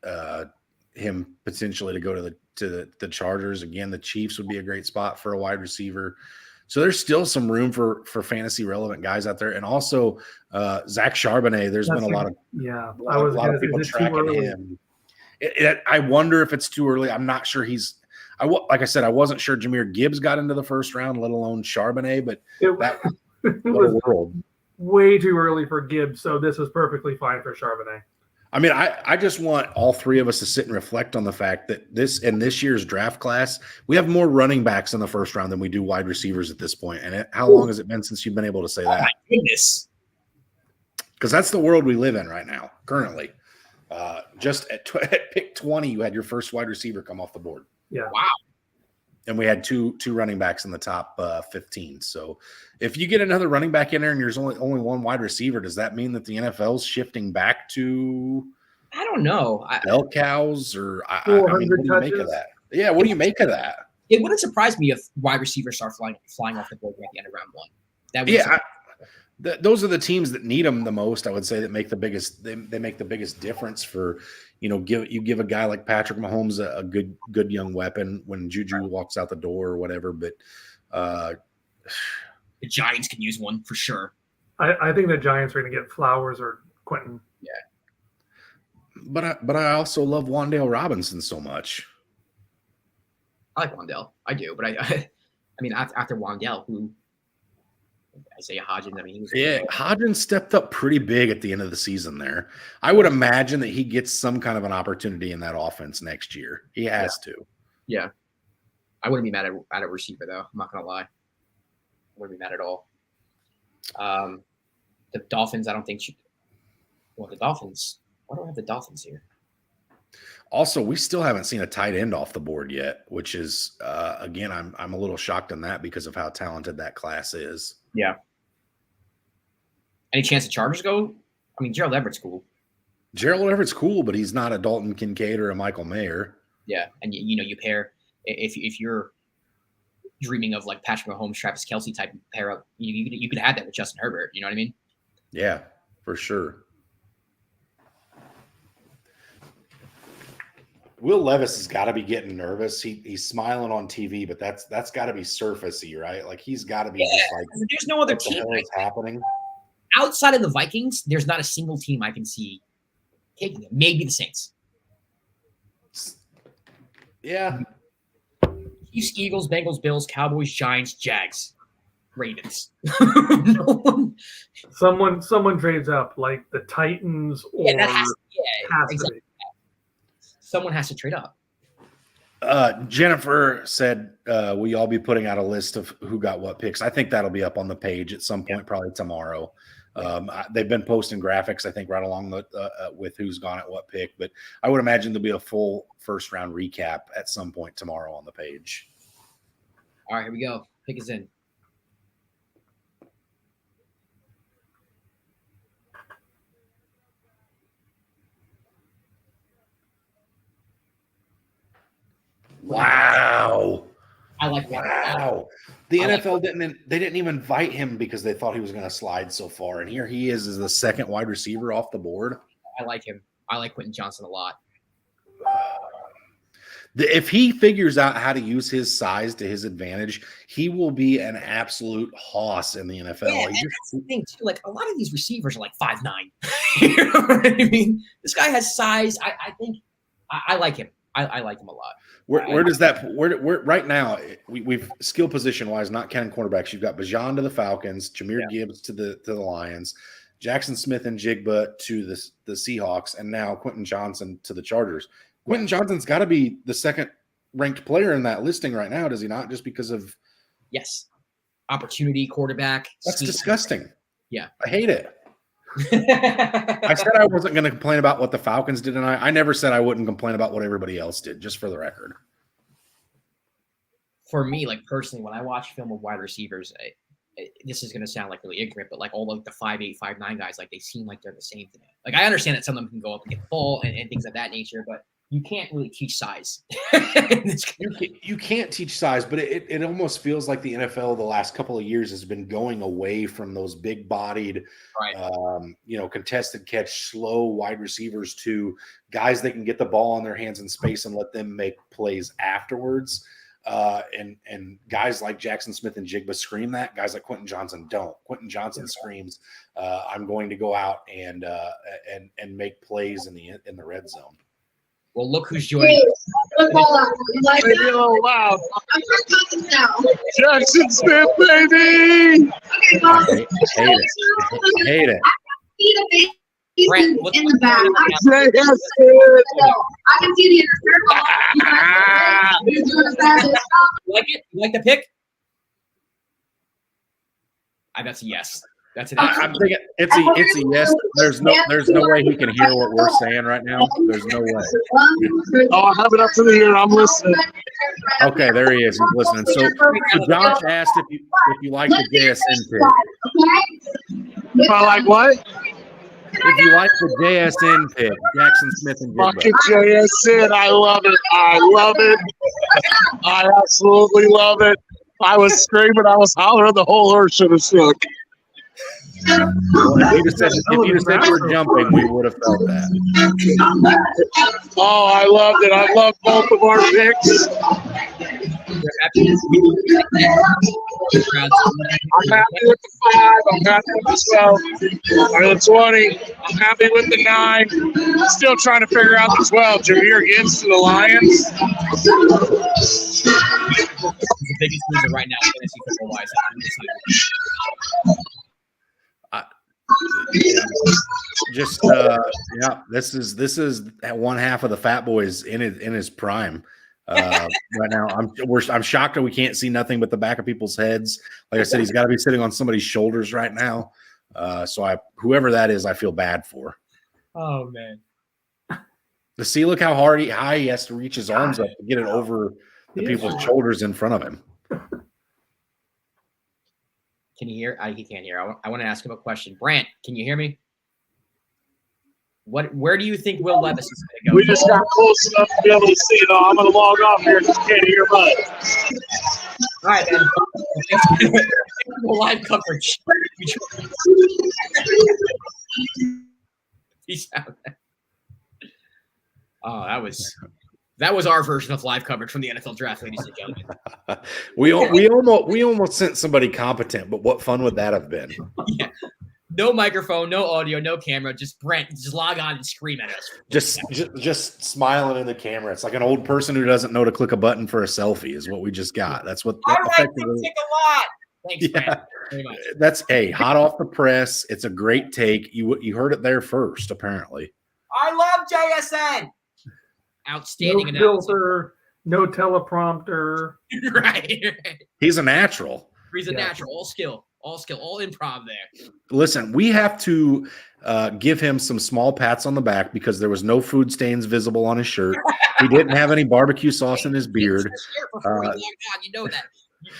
him potentially to go to the Chargers. Again, the Chiefs would be a great spot for a wide receiver. So there's still some room for fantasy relevant guys out there. And also Zach Charbonnet, there's been a lot of people tracking him. I wonder if it's too early. I'm not sure like I said, I wasn't sure Jahmyr Gibbs got into the first round, let alone Charbonnet, but it was way too early for Gibbs. So this is perfectly fine for Charbonnet. I mean, I just want all three of us to sit and reflect on the fact that in this year's draft class, we have more running backs in the first round than we do wide receivers at this point. And how long has it been since you've been able to say that? Oh, my goodness. Because that's the world we live in right now, currently. Just at pick 20, you had your first wide receiver come off the board. Yeah. Wow. And we had two running backs in the top 15. So if you get another running back in there and there's only one wide receiver, does that mean that the NFL's shifting back to I don't know. bell cows or I mean, what do you make of that? Yeah, what do you make of that? It wouldn't surprise me if wide receivers start flying off the board at the end of round one. That would those are the teams that need them the most. I would say that make the biggest they make the biggest difference for give a guy like Patrick Mahomes a good young weapon when Juju walks out the door or whatever. But the Giants can use one for sure. I think the Giants are going to get Flowers or Quentin. Yeah. But I also love Wan'Dale Robinson so much. I like Wan'Dale. I do, but I mean after Wan'Dale, who Isaiah Hodgins. I mean, Hodgins stepped up pretty big at the end of the season there. I would imagine that he gets some kind of an opportunity in that offense next year. He has to. Yeah. I wouldn't be mad at a receiver, though. I'm not going to lie. I wouldn't be mad at all. The Dolphins, I don't think the Dolphins. Why do I have the Dolphins here? Also, we still haven't seen a tight end off the board yet, which is, again, I'm a little shocked on that because of how talented that class is. Yeah. Any chance the Chargers go? I mean, Gerald Everett's cool. Gerald Everett's cool, but he's not a Dalton Kincaid or a Michael Mayer. Yeah, and you pair if you're dreaming of like Patrick Mahomes, Travis Kelce type pair up, you could have that with Justin Herbert. You know what I mean? Yeah, for sure. Will Levis has got to be getting nervous. He's smiling on TV, but that's got to be surfacey, right? Like he's got to be just like there's no other team that's happening. Outside of the Vikings, there's not a single team I can see taking it. Maybe the Saints. Yeah. Chiefs, Eagles, Bengals, Bills, Cowboys, Giants, Jags, Ravens. Someone trades up like the Titans or exactly. Someone has to trade up. Jennifer said, will you all be putting out a list of who got what picks? I think that'll be up on the page at some point, probably tomorrow. They've been posting graphics, I think, right along with who's gone at what pick. But I would imagine there'll be a full first-round recap at some point tomorrow on the page. All right, here we go. Pick us in. Wow. I like that. Wow. The NFL didn't even invite him because they thought he was going to slide so far. And here he is as the second wide receiver off the board. I like him. I like Quentin Johnson a lot. If he figures out how to use his size to his advantage, he will be an absolute hoss in the NFL. Yeah, and that's the thing, too. Like, a lot of these receivers are like 5'9". You know what I mean? This guy has size. I think I like him. I like him a lot. Where does that – where right now, we've skill position-wise, not counting quarterbacks, you've got Bijan to the Falcons, Jahmyr Gibbs to the Lions, Jackson Smith and Jigba to the Seahawks, and now Quentin Johnson to the Chargers. Quentin Johnson's got to be the second-ranked player in that listing right now, does he not? Just because of – Yes. Opportunity, quarterback. That's disgusting. Yeah. I hate it. I said I wasn't going to complain about what the Falcons did tonight. I never said I wouldn't complain about what everybody else did, just for the record. For me, like personally, when I watch film of wide receivers, this is going to sound like really ignorant, but like all like the 5'8", 5'9" guys, like they seem like they're the same to me. Like I understand that some of them can go up and get the ball and things of that nature, but you can't really teach size. You can't teach size, but it almost feels like the NFL the last couple of years has been going away from those big-bodied, right. Contested catch, slow wide receivers to guys that can get the ball in their hands in space and let them make plays afterwards. And guys like Jackson Smith and Jigba scream that. Guys like Quentin Johnson don't. Quentin Johnson screams, "I'm going to go out and make plays in the red zone." Well, look who's joining. Wow. Jackson Smith, baby. I hate it. Brent, look in the back. I can see the inner circle. Like it? You like the pick? That's a yes. That's an I'm thinking it's a yes. There's no way he can hear what we're saying right now. There's no way. Oh, I have it up to the ear. I'm listening. Okay, there he is. He's listening. So Josh asked if you like the JSN pick. If I like what? If you like the JSN pick, Jackson Smith and fucking JSN, I love it. I love it. I absolutely love it. I was screaming. I was hollering. The whole earth should have shook. Well, if you said you were jumping, we would have felt that. Oh, I loved it. I love both of our picks. I'm happy with the 5. I'm happy with the 12. Or the 20. I'm happy with the 9. Still trying to figure out the 12. Jameer Gibbs to the Lions. the biggest loser right now, fantasy football wise. This is one half of the Fat Boys in his prime right now. I'm shocked that we can't see nothing but the back of people's heads. Like I said, he's got to be sitting on somebody's shoulders right now. So whoever that is, I feel bad for. Oh man! To see, look how high he has to reach his arms up to get it over the people's shoulders in front of him. Can you hear? He can't hear. I want to ask him a question. Brant, can you hear me? Where do you think Will Levis is going to go? We just got close enough to be able to see, though. I'm going to log off here because you can't hear much. All right, then. Live coverage. Peace out. Oh, that was our version of live coverage from the NFL draft, ladies and gentlemen. we almost sent somebody competent, but what fun would that have been? Yeah. No microphone, no audio, no camera. Just Brent, just log on and scream at us. Just smiling in the camera. It's like an old person who doesn't know to click a button for a selfie is what we just got. That's what. All right, take a lot. Thanks, yeah. Brent. Very much. That's hot off the press. It's a great take. You heard it there first, apparently. I love JSN. Outstanding. No filter, no teleprompter. right. He's a natural. He's a natural. All skill, all improv there. Listen, we have to give him some small pats on the back because there was no food stains visible on his shirt. He didn't have any barbecue sauce in his beard. You know that.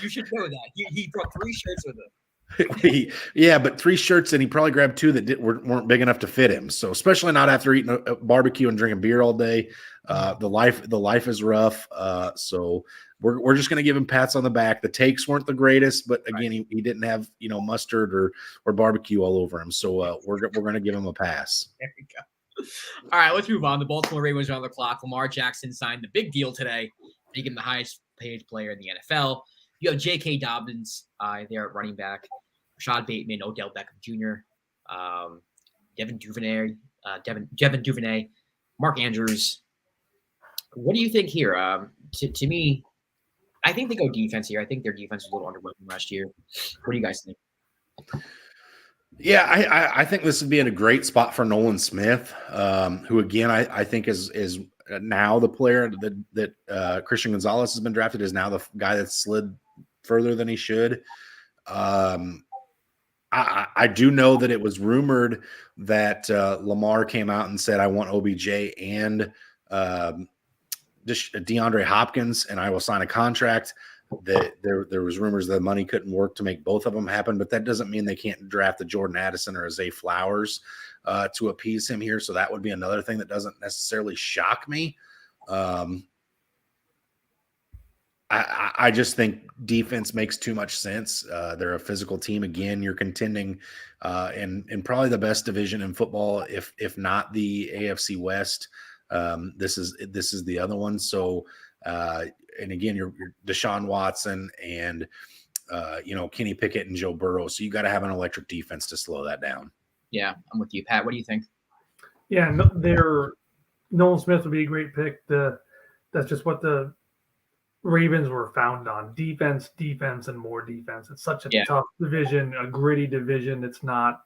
You should know that. He brought 3 shirts with him. Yeah, but 3 shirts, and he probably grabbed 2 that weren't big enough to fit him. So, especially not after eating a barbecue and drinking beer all day, the life is rough. So we're just going to give him pats on the back. The takes weren't the greatest, but again, he didn't have mustard or barbecue all over him. So we're going to give him a pass. There we go. All right, let's move on. The Baltimore Ravens are on the clock. Lamar Jackson signed the big deal today, making him the highest paid player in the NFL. You have J.K. Dobbins there at running back, Rashad Bateman, Odell Beckham Jr., Devin Duvernay, Mark Andrews. What do you think here? To me, I think they go defense here. I think their defense was a little underwhelming last year. What do you guys think? Yeah, I think this would be in a great spot for Nolan Smith, who again I think is now the player that Christian Gonzalez has been drafted, is now the guy that slid further than he should. I do know that it was rumored that Lamar came out and said, I want OBJ and DeAndre Hopkins, and I will sign a contract. that there was rumors that money couldn't work to make both of them happen, but that doesn't mean they can't draft a Jordan Addison or a Zay Flowers to appease him here. So that would be another thing that doesn't necessarily shock me. I just think defense makes too much sense. They're a physical team. Again, you're contending in probably the best division in football, if not the AFC West. This is the other one. So, and again, you're Deshaun Watson and Kenny Pickett and Joe Burrow. So you got to have an electric defense to slow that down. Yeah, I'm with you, Pat. What do you think? Yeah, Nolan Smith would be a great pick. That's just what the Ravens were found on: defense, and more defense. It's such a tough division, a gritty division. It's not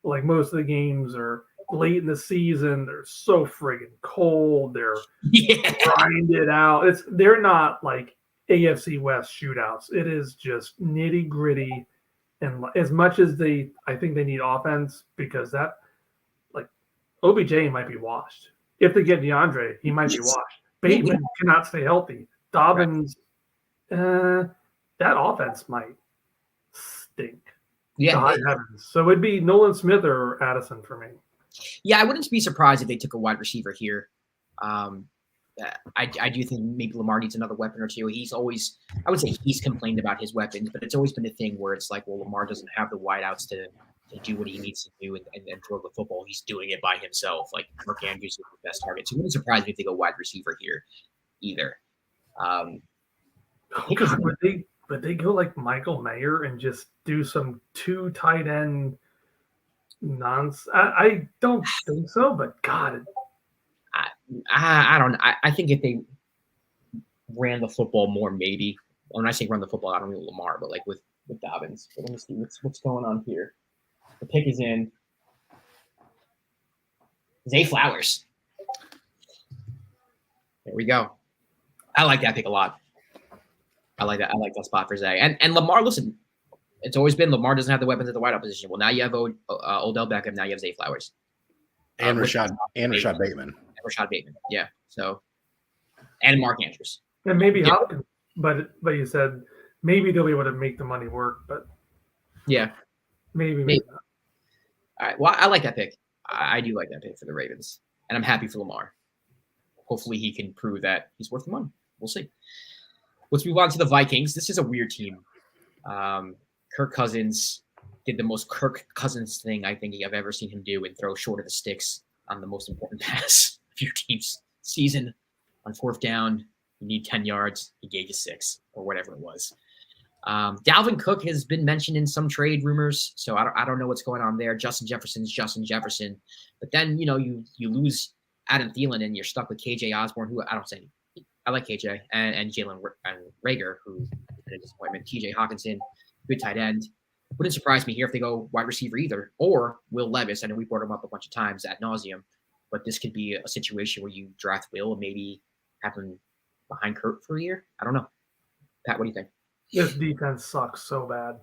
like most of the games are late in the season. They're so friggin' cold. They're grinded out. They're not like AFC West shootouts. It is just nitty gritty. And as much as I think they need offense, because that, like, OBJ might be washed. If they get DeAndre, he might be washed. Bateman cannot stay healthy. Dobbins, that offense might stink. Yeah. So it'd be Nolan Smith or Addison for me. Yeah, I wouldn't be surprised if they took a wide receiver here. I do think maybe Lamar needs another weapon or two. I would say he's complained about his weapons, but it's always been a thing where it's like, well, Lamar doesn't have the wideouts to do what he needs to do and throw the football. He's doing it by himself. Like Mark Andrews is the best target. So it wouldn't surprise me if they go wide receiver here either. But they go like Michael Mayer and just do some 2 tight end nonsense. I don't think so, but God, I don't know. I think if they ran the football more, maybe. When I say run the football, I don't mean Lamar, but like with Dobbins. But let me see what's going on here. The pick is in. Zay Flowers. There we go. I like that pick a lot. I like that. I like that spot for Zay. And Lamar, listen, it's always been Lamar doesn't have the weapons at the wideout position. Well, now you have Odell Beckham. Now you have Zay Flowers. And Rashad Bateman. Rashad Bateman. Yeah. So, and Mark Andrews. And maybe Hopkins. But you said maybe they'll be able to make the money work. But yeah. Maybe not. All right. Well, I like that pick. I do like that pick for the Ravens. And I'm happy for Lamar. Hopefully he can prove that he's worth the money. We'll see. Let's move on to the Vikings. This is a weird team. Kirk Cousins did the most Kirk Cousins thing I think I've ever seen him do and throw short of the sticks on the most important pass of your team's season. On 4th down, you need 10 yards. He gave you 6 or whatever it was. Dalvin Cook has been mentioned in some trade rumors, so I don't know what's going on there. Justin Jefferson's Justin Jefferson. But then, you lose Adam Thielen and you're stuck with KJ Osborne, who I like KJ, and Jalen Reagor, who a disappointment. TJ Hawkinson, good tight end. Wouldn't surprise me here if they go wide receiver either, or Will Levis. I know we brought him up a bunch of times ad nauseum, but this could be a situation where you draft Will and maybe have him behind Kurt for a year. I don't know. Pat, what do you think? This defense sucks so bad.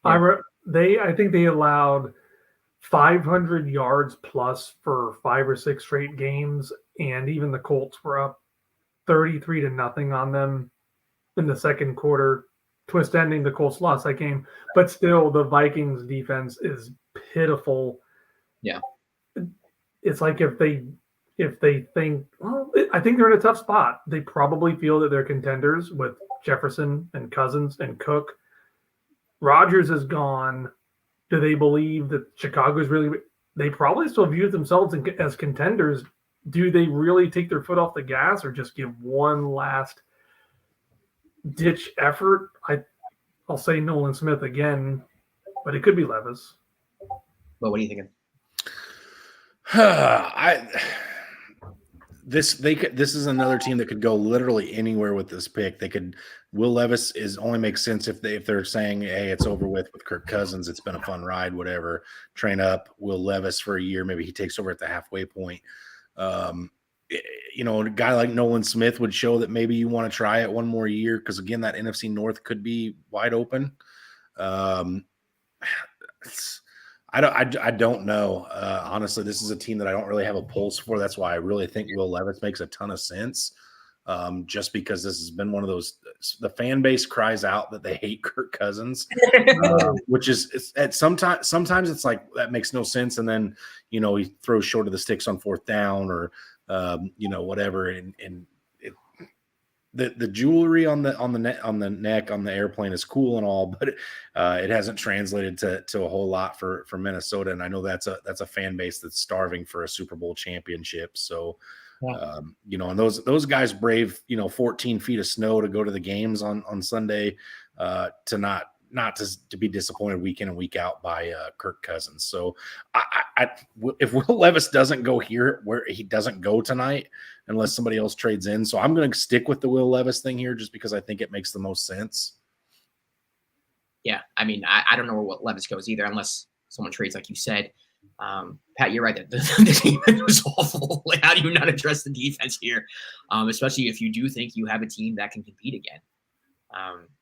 Yeah. I think they allowed 500 yards plus for 5 or 6 straight games, and even the Colts were up 33-0 on them in the second quarter. Twist ending, the Colts lost that game, but still the Vikings defense is pitiful. Yeah. It's like if they think, I think they're in a tough spot. They probably feel that they're contenders with Jefferson and Cousins and Cook. Rodgers is gone. Do they believe that Chicago's really – they probably still view themselves as contenders. Do they really take their foot off the gas or just give one last ditch effort? I'll say Nolan Smith again, but it could be Levis. Well, what are you thinking? This is another team that could go literally anywhere with this pick. Will Levis only makes sense if they're saying, hey, it's over with Kirk Cousins. It's been a fun ride, whatever. Train up Will Levis for a year. Maybe he takes over at the halfway point. A guy like Nolan Smith would show that maybe you want to try it one more year because, again, that NFC North could be wide open. I don't know. Honestly, this is a team that I don't really have a pulse for. That's why I really think Will Levis makes a ton of sense. just because this has been one of those. The fan base cries out that they hate Kirk Cousins, which is at sometimes it's like that makes no sense, and then he throws short of the sticks on fourth down or whatever, and the jewelry on the neck on the airplane is cool and all, but it hasn't translated to a whole lot for Minnesota, and I know that's a fan base that's starving for a Super Bowl championship. So. Yeah. And those guys brave, 14 feet of snow to go to the games on Sunday, to not to be disappointed week in and week out by Kirk Cousins. So if Will Levis doesn't go here, where he doesn't go tonight, unless somebody else trades in. So I'm going to stick with the Will Levis thing here, just because I think it makes the most sense. Yeah. I mean, I don't know where Will Levis goes either, unless someone trades, like you said. Pat, you're right. The defense was awful. Like, how do you not address the defense here? Especially if you do think you have a team that can compete again.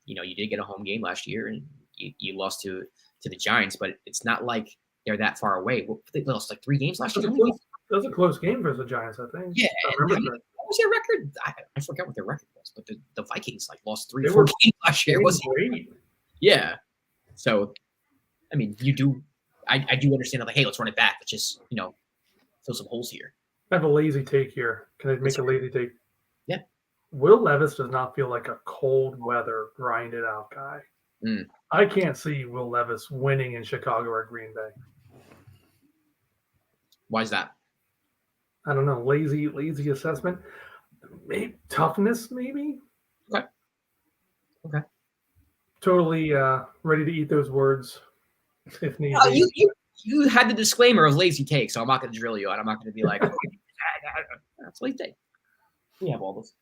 You did get a home game last year, and you lost to the Giants, but it's not like they're that far away. They lost like 3 games last year. That was a close game versus the Giants, I think. Yeah. What was their record? I forgot what their record was, but the Vikings lost 3 or 4 games last year. Great. Yeah. So, I mean, you do. I do understand, like, hey, let's run it back. Let's just, fill some holes here. I have a lazy take here. Can I make a lazy take? Yeah. Will Levis does not feel like a cold weather, grinded out guy. I can't see Will Levis winning in Chicago or Green Bay. Why is that? I don't know. Lazy assessment. Maybe toughness, maybe. Okay. Totally ready to eat those words. If needed. You had the disclaimer of lazy take, so I'm not going to drill you out. I'm not going to be like, that's lazy take. We have all this.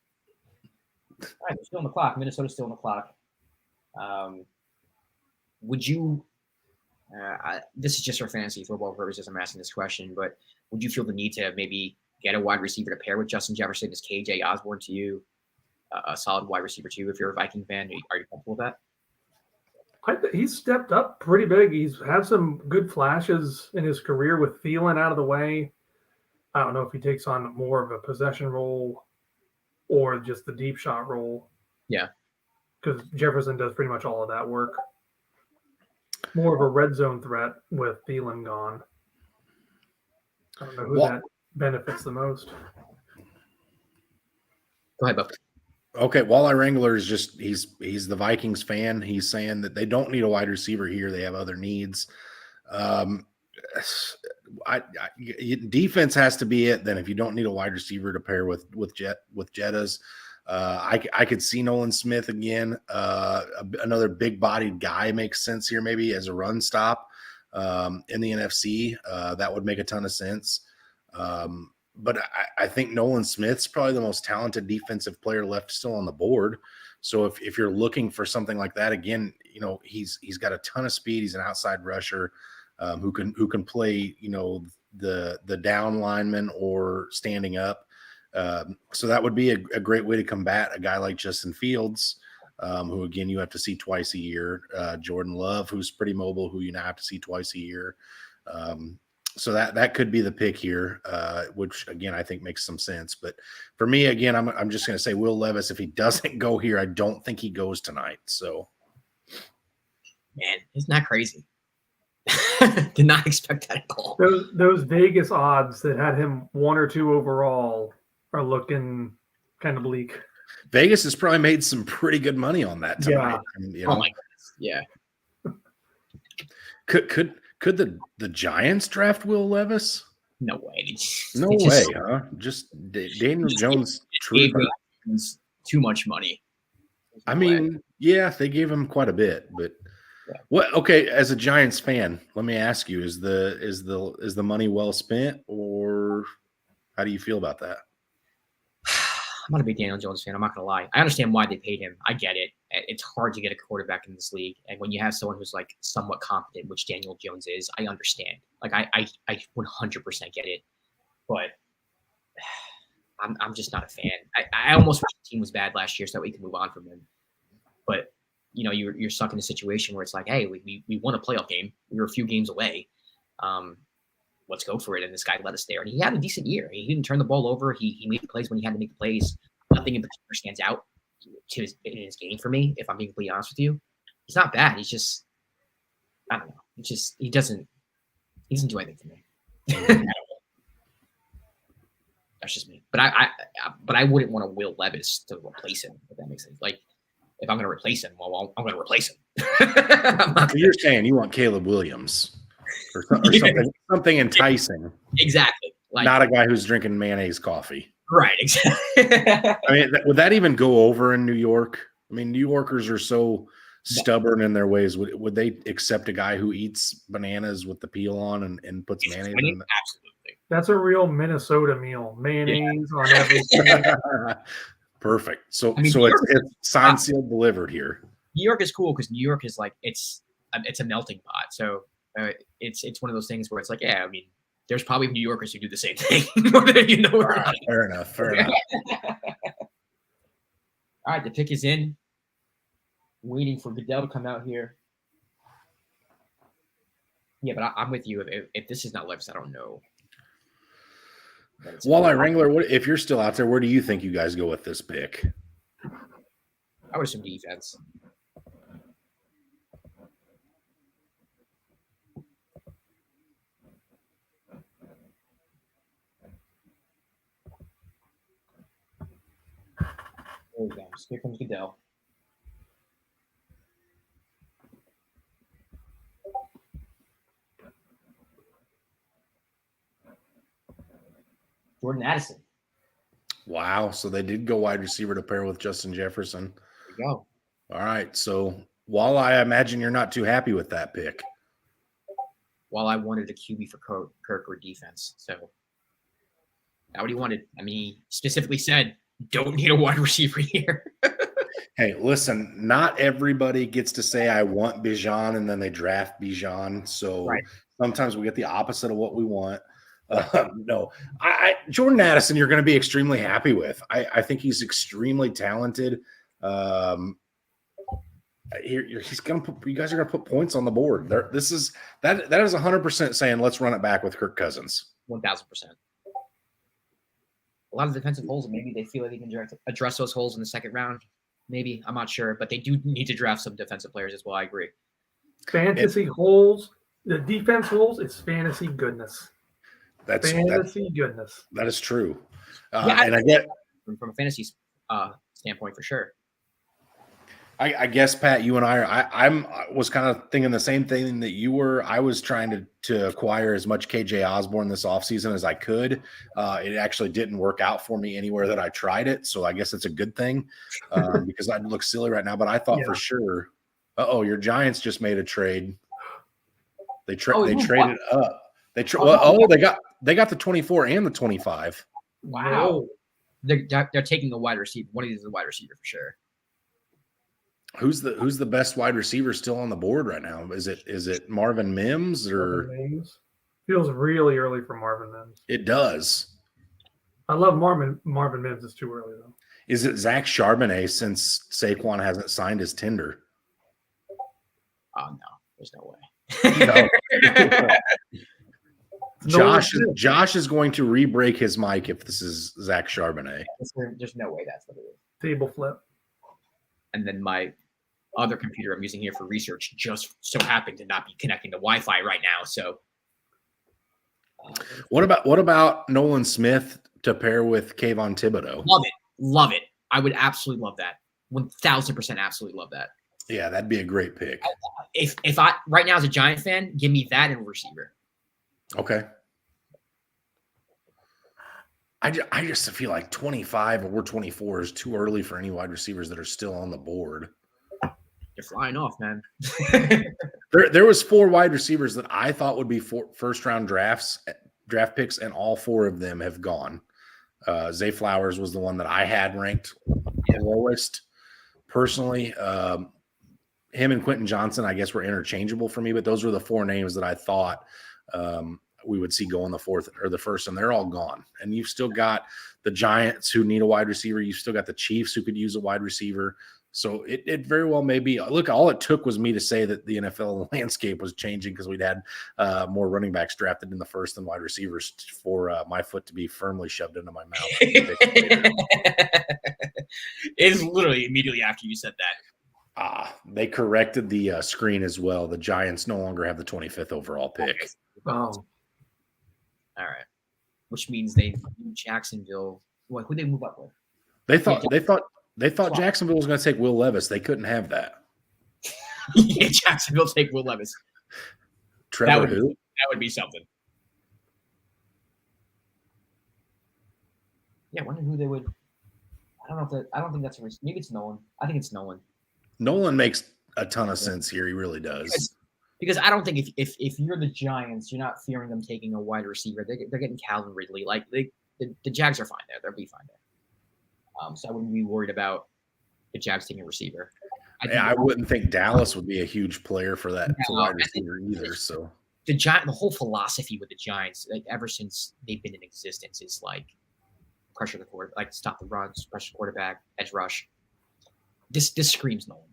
All right, we're still on the clock. Minnesota's still on the clock. Would you? This is just for fantasy football purposes. I'm asking this question, but would you feel the need to maybe get a wide receiver to pair with Justin Jefferson? Is KJ Osborne to you a solid wide receiver too? If you're a Viking fan, are you comfortable with that? He's stepped up pretty big. He's had some good flashes in his career with Thielen out of the way. I don't know if he takes on more of a possession role or just the deep shot role. Yeah. Because Jefferson does pretty much all of that work. More of a red zone threat with Thielen gone. I don't know who that benefits the most. Go ahead, Buck. Okay, Walleye Wrangler is just he's the Vikings fan. He's saying that they don't need a wide receiver here; they have other needs. Defense has to be it. Then, if you don't need a wide receiver to pair with Jettas, I could see Nolan Smith again. Another big-bodied guy makes sense here, maybe as a run stop in the NFC. That would make a ton of sense. But I think Nolan Smith's probably the most talented defensive player left still on the board. So if you're looking for something like that, again, he's got a ton of speed. He's an outside rusher who can play, the down lineman or standing up. So that would be a great way to combat a guy like Justin Fields, who, again, you have to see twice a year. Jordan Love, who's pretty mobile, who you now have to see twice a year. So that could be the pick here, which, again, I think makes some sense. But for me, again, I'm just going to say Will Levis. If he doesn't go here, I don't think he goes tonight. So, man, isn't that crazy? Did not expect that at all. Those Vegas odds that had him 1 or 2 overall are looking kind of bleak. Vegas has probably made some pretty good money on that tonight. Yeah. Oh my goodness. Yeah. Could the Giants draft Will Levis? No way. No way, huh? Just Daniel Jones gave too much money. I mean, yeah, they gave him quite a bit, but what? Okay, as a Giants fan, let me ask you: is the money well spent, or how do you feel about that? I'm not a big Daniel Jones fan. I'm not going to lie. I understand why they paid him. I get it. It's hard to get a quarterback in this league. And when you have someone who's like somewhat competent, which Daniel Jones is, I understand. Like I 100% get it. But I'm just not a fan. I almost wish the team was bad last year so that we could move on from him. But, you're stuck in a situation where it's like, hey, we won a playoff game. We were a few games away. Let's go for it. And this guy let us there. And he had a decent year. He didn't turn the ball over. He made plays when he had to make the plays. nothing in particular stands out in his game for me. If I'm being completely honest with you, he's not bad. He's just, I don't know. He doesn't do anything for me. That's just me. But I wouldn't want to Will Levis to replace him, if that makes sense. Like, if I'm going to replace him, well, I'm going to replace him. You're saying you want Caleb Williams or something enticing. Exactly. Like, not a guy who's drinking mayonnaise coffee. Right. Exactly. I mean, would that even go over in New York? I mean, New Yorkers are so stubborn in their ways. Would they accept a guy who eats bananas with the peel on and puts mayonnaise in it? Absolutely. That's a real Minnesota meal. Mayonnaise on everything. Perfect. So I mean, so it's signed, sealed, delivered here. New York is cool because New York is like it's a melting pot. So it's one of those things where it's like, yeah, I mean, there's probably New Yorkers who do the same thing. Whether you know or not. Fair enough. Fair enough. All right, the pick is in. Waiting for Goodell to come out here. Yeah, but I'm with you. If this is not Levis, I don't know. Walleye Wrangler, if you're still out there, where do you think you guys go with this pick? I would assume defense. There we go. Here comes Goodell. Jordan Addison. Wow. So they did go wide receiver to pair with Justin Jefferson. There you go. All right. So Walleye, I imagine you're not too happy with that pick. While I wanted a QB for Kirk or defense. So that's what he wanted. I mean, he specifically said, don't need a wide receiver here. Hey, listen, not everybody gets to say, I want Bijan, and then they draft Bijan. So sometimes we get the opposite of what we want. No, Jordan Addison, you're going to be extremely happy with. I think he's extremely talented. He's going to put, you guys are going to put points on the board. That is 100% saying let's run it back with Kirk Cousins. 1,000%. A lot of defensive holes, maybe they feel like they can address those holes in the second round. Maybe, I'm not sure, but they do need to draft some defensive players as well. I agree. Fantasy holes, the defense holes, it's fantasy goodness. That's goodness. That is true. Yeah, and I get from a fantasy standpoint for sure. I guess, Pat, you and I was kind of thinking the same thing that you were. I was trying to acquire as much KJ Osborne this offseason as I could. It actually didn't work out for me anywhere that I tried it. So I guess it's a good thing because I'd look silly right now. But I thought for sure, your Giants just made a trade. They traded up. They got the 24 and the 25. Wow. They're taking a wide receiver. One of these is a wide receiver for sure. Who's the best wide receiver still on the board right now? Is it Marvin Mims or Marvin Mims? Feels really early for Marvin Mims. It does. I love Marvin Mims. It's too early though. Is it Zach Charbonnet since Saquon hasn't signed his Tinder? Oh no, there's no way. Josh is going to re-break his mic if this is Zach Charbonnet. There's no way that's what it is. Table flip. And then my other computer I'm using here for research just so happened to not be connecting to Wi-Fi right now. So, what about Nolan Smith to pair with Kayvon Thibodeau? Love it. I would absolutely love that. 1,000% absolutely love that. Yeah, that'd be a great pick. If I right now as a Giant fan, give me that and receiver. Okay. I just feel like 25 or 24 is too early for any wide receivers that are still on the board. You're flying off, man. There was 4 wide receivers that I thought would be first round draft picks, and all 4 of them have gone. Zay Flowers was the one that I had ranked the lowest. Personally, him and Quentin Johnson, I guess, were interchangeable for me, but those were the 4 names that I thought we would see go in the 4th or the 1st, and they're all gone. And you've still got the Giants who need a wide receiver. You've still got the Chiefs who could use a wide receiver. So it very well may be. Look, all it took was me to say that the NFL landscape was changing because we'd had more running backs drafted in the 1st than wide receivers for my foot to be firmly shoved into my mouth. It's literally immediately after you said that. They corrected the screen as well. The Giants no longer have the 25th overall pick. Oh, All right. Which means they Jacksonville. What? Who they move up with? They thought Jacksonville was going to take Will Levis. They couldn't have that. Yeah, Jacksonville take Will Levis. Trevor who? That would be something. Yeah, I wonder who they would. I don't think that's a risk. Maybe it's Nolan. I think it's Nolan. Nolan makes a ton of sense here. He really does. Because I don't think if you're the Giants, you're not fearing them taking a wide receiver. They're getting Calvin Ridley. Like the Jags are fine there. They'll be fine there. So I wouldn't be worried about the Jags taking a receiver. I wouldn't think Dallas would be a huge player for that wide receiver either. So the whole philosophy with the Giants, like ever since they've been in existence, is like pressure the quarterback, like stop the runs, pressure the quarterback, edge rush. This screams Nolan.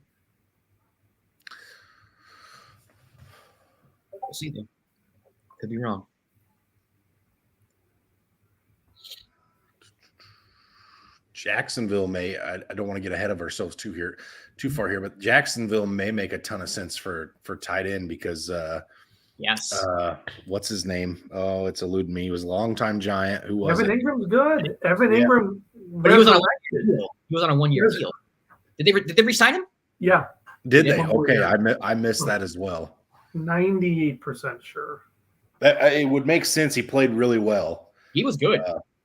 We'll see though. Could be wrong. Jacksonville may. I don't want to get ahead of ourselves too far here, but Jacksonville may make a ton of sense for tight end because yes. What's his name? Oh, it's eluding me. He was a longtime Giant. Who was Evan it? Ingram's good. Evan Ingram. But he was on a 1 year deal. He was on a 1 year deal. Did they re-sign him? Yeah. Did they? Okay, I missed that as well. 98% sure. It would make sense. He played really well. He was good.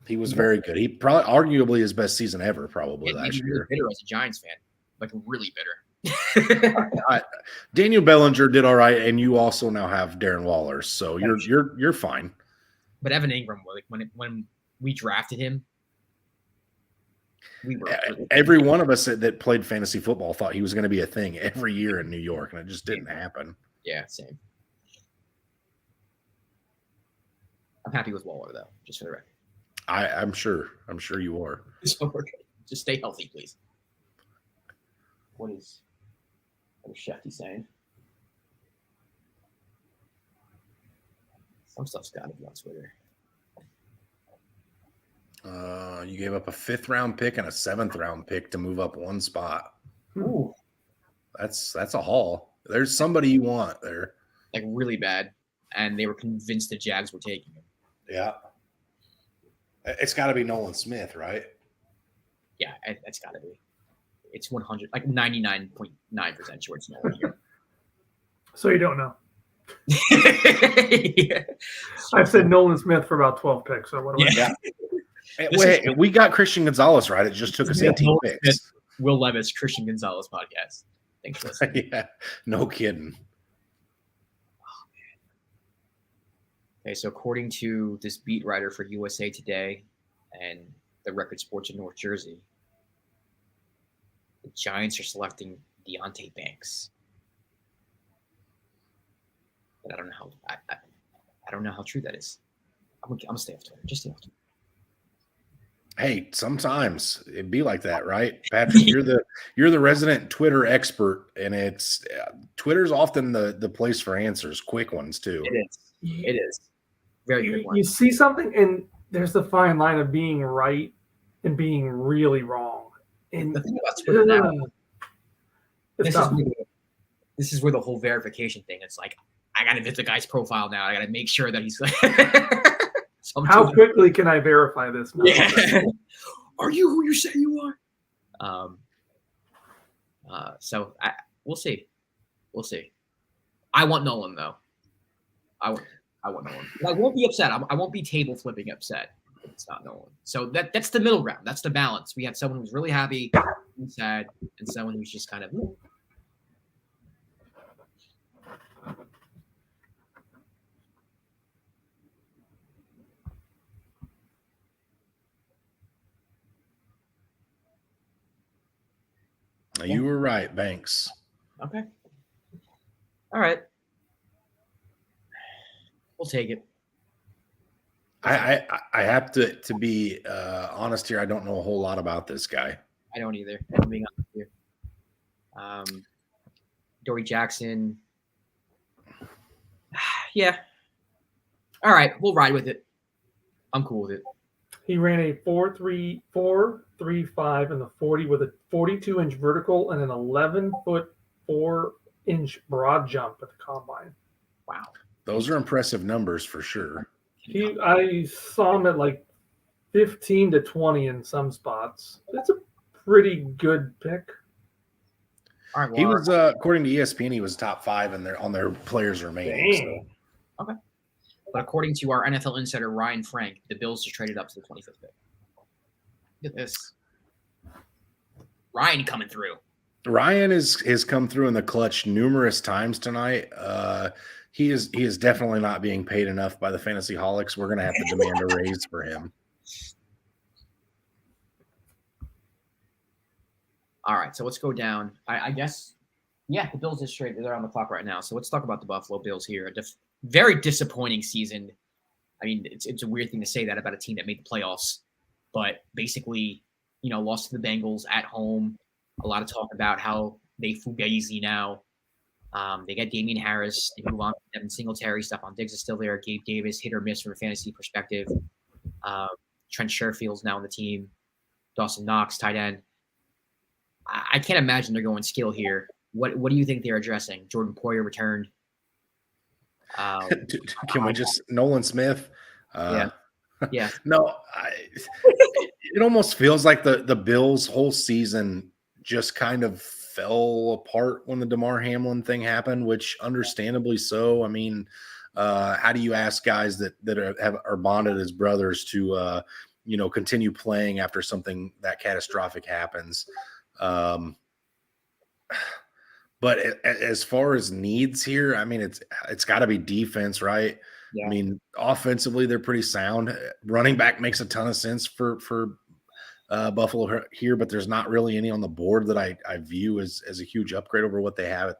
He was very good. He probably arguably his best season ever, probably last year. Really bitter as a Giants fan, like really bitter. Daniel Bellinger did all right, and you also now have Darren Waller, so you're fine. But Evan Ingram, like when we drafted him, every one of us that played fantasy football thought he was going to be a thing every year in New York, and it just didn't happen. Yeah, same. I'm happy with Waller though, just for the record. I'm sure you are. Just stay healthy, please. What is Shefty saying? Some stuff's got to be on Twitter. You gave up a 5th round pick and a 7th round pick to move up one spot. Ooh, that's a haul. There's somebody you want there, like really bad, and they were convinced the Jags were taking him. Yeah, it's got to be Nolan Smith, right? Yeah, it's got to be. It's 100, like 99.9% sure it's Nolan here. So you don't know. Yeah. I've said Nolan Smith for about 12 picks. So what do I? Wait, we got Christian Gonzalez right. It just took us 18 picks. Will Levis, Christian Gonzalez podcast. Thanks for listening. Yeah, no kidding. Oh, man. Okay, so according to this beat writer for USA Today and the Record Sports in North Jersey, the Giants are selecting Deonte Banks. But I don't know how I don't know how true that is. I'm gonna stay off Twitter. Just stay off Twitter. Hey, sometimes it'd be like that, right, Patrick? You're the resident Twitter expert, and it's Twitter's often the place for answers, quick ones too. It is very good one. You see something, and there's the fine line of being right and being really wrong. And the thing about Twitter now, this is where the whole verification thing. It's like I gotta visit the guy's profile now. I gotta make sure that he's. How quickly can I verify this now? Yeah. Are you who you say you are? So we'll see. We'll see. I want Nolan though. I want Nolan. But I won't be upset. I won't be table flipping upset if it's not Nolan. So that's the middle ground. That's the balance. We have someone who's really happy and sad, and someone who's just kind of. You were right, Banks. Okay. All right. We'll take it. I have to be honest here. I don't know a whole lot about this guy. I don't either. I'm being honest here. Dory Jackson. Yeah. All right. We'll ride with it. I'm cool with it. He ran a 4.35 in the 40 with a 42-inch vertical and an 11-foot 4-inch broad jump at the combine. Wow. Those are impressive numbers for sure. I saw him at like 15 to 20 in some spots. That's a pretty good pick. All right, well, He was, according to ESPN, he was top 5 on their players remaining. Dang. So. Okay. But according to our NFL insider, Ryan Frank, the Bills just traded up to the 25th pick. Look at this. Ryan coming through. Ryan has come through in the clutch numerous times tonight. He is definitely not being paid enough by the FantasyHolics. We're going to have to demand a raise for him. All right, so let's go down. I guess, yeah, the Bills is straight. They're on the clock right now. So let's talk about the Buffalo Bills here. A very disappointing season. I mean, it's a weird thing to say that about a team that made the playoffs, but basically, lost to the Bengals at home. A lot of talk about how they fugazi now. They got Damian Harris. They move on to Devin Singletary. Stephon Diggs is still there. Gabe Davis, hit or miss from a fantasy perspective. Trent Sherfield's now on the team. Dawson Knox, tight end. I can't imagine they're going skill here. What do you think they're addressing? Jordan Poyer returned. Can we just Nolan Smith? Yeah. No, it almost feels like the Bills' whole season just kind of fell apart when the DeMar Hamlin thing happened, which understandably so. I mean, how do you ask guys that are bonded as brothers to continue playing after something that catastrophic happens? But as far as needs here, I mean, it's got to be defense, right? Yeah. I mean, offensively, they're pretty sound. Running back makes a ton of sense for Buffalo here, but there's not really any on the board that I view as a huge upgrade over what they have.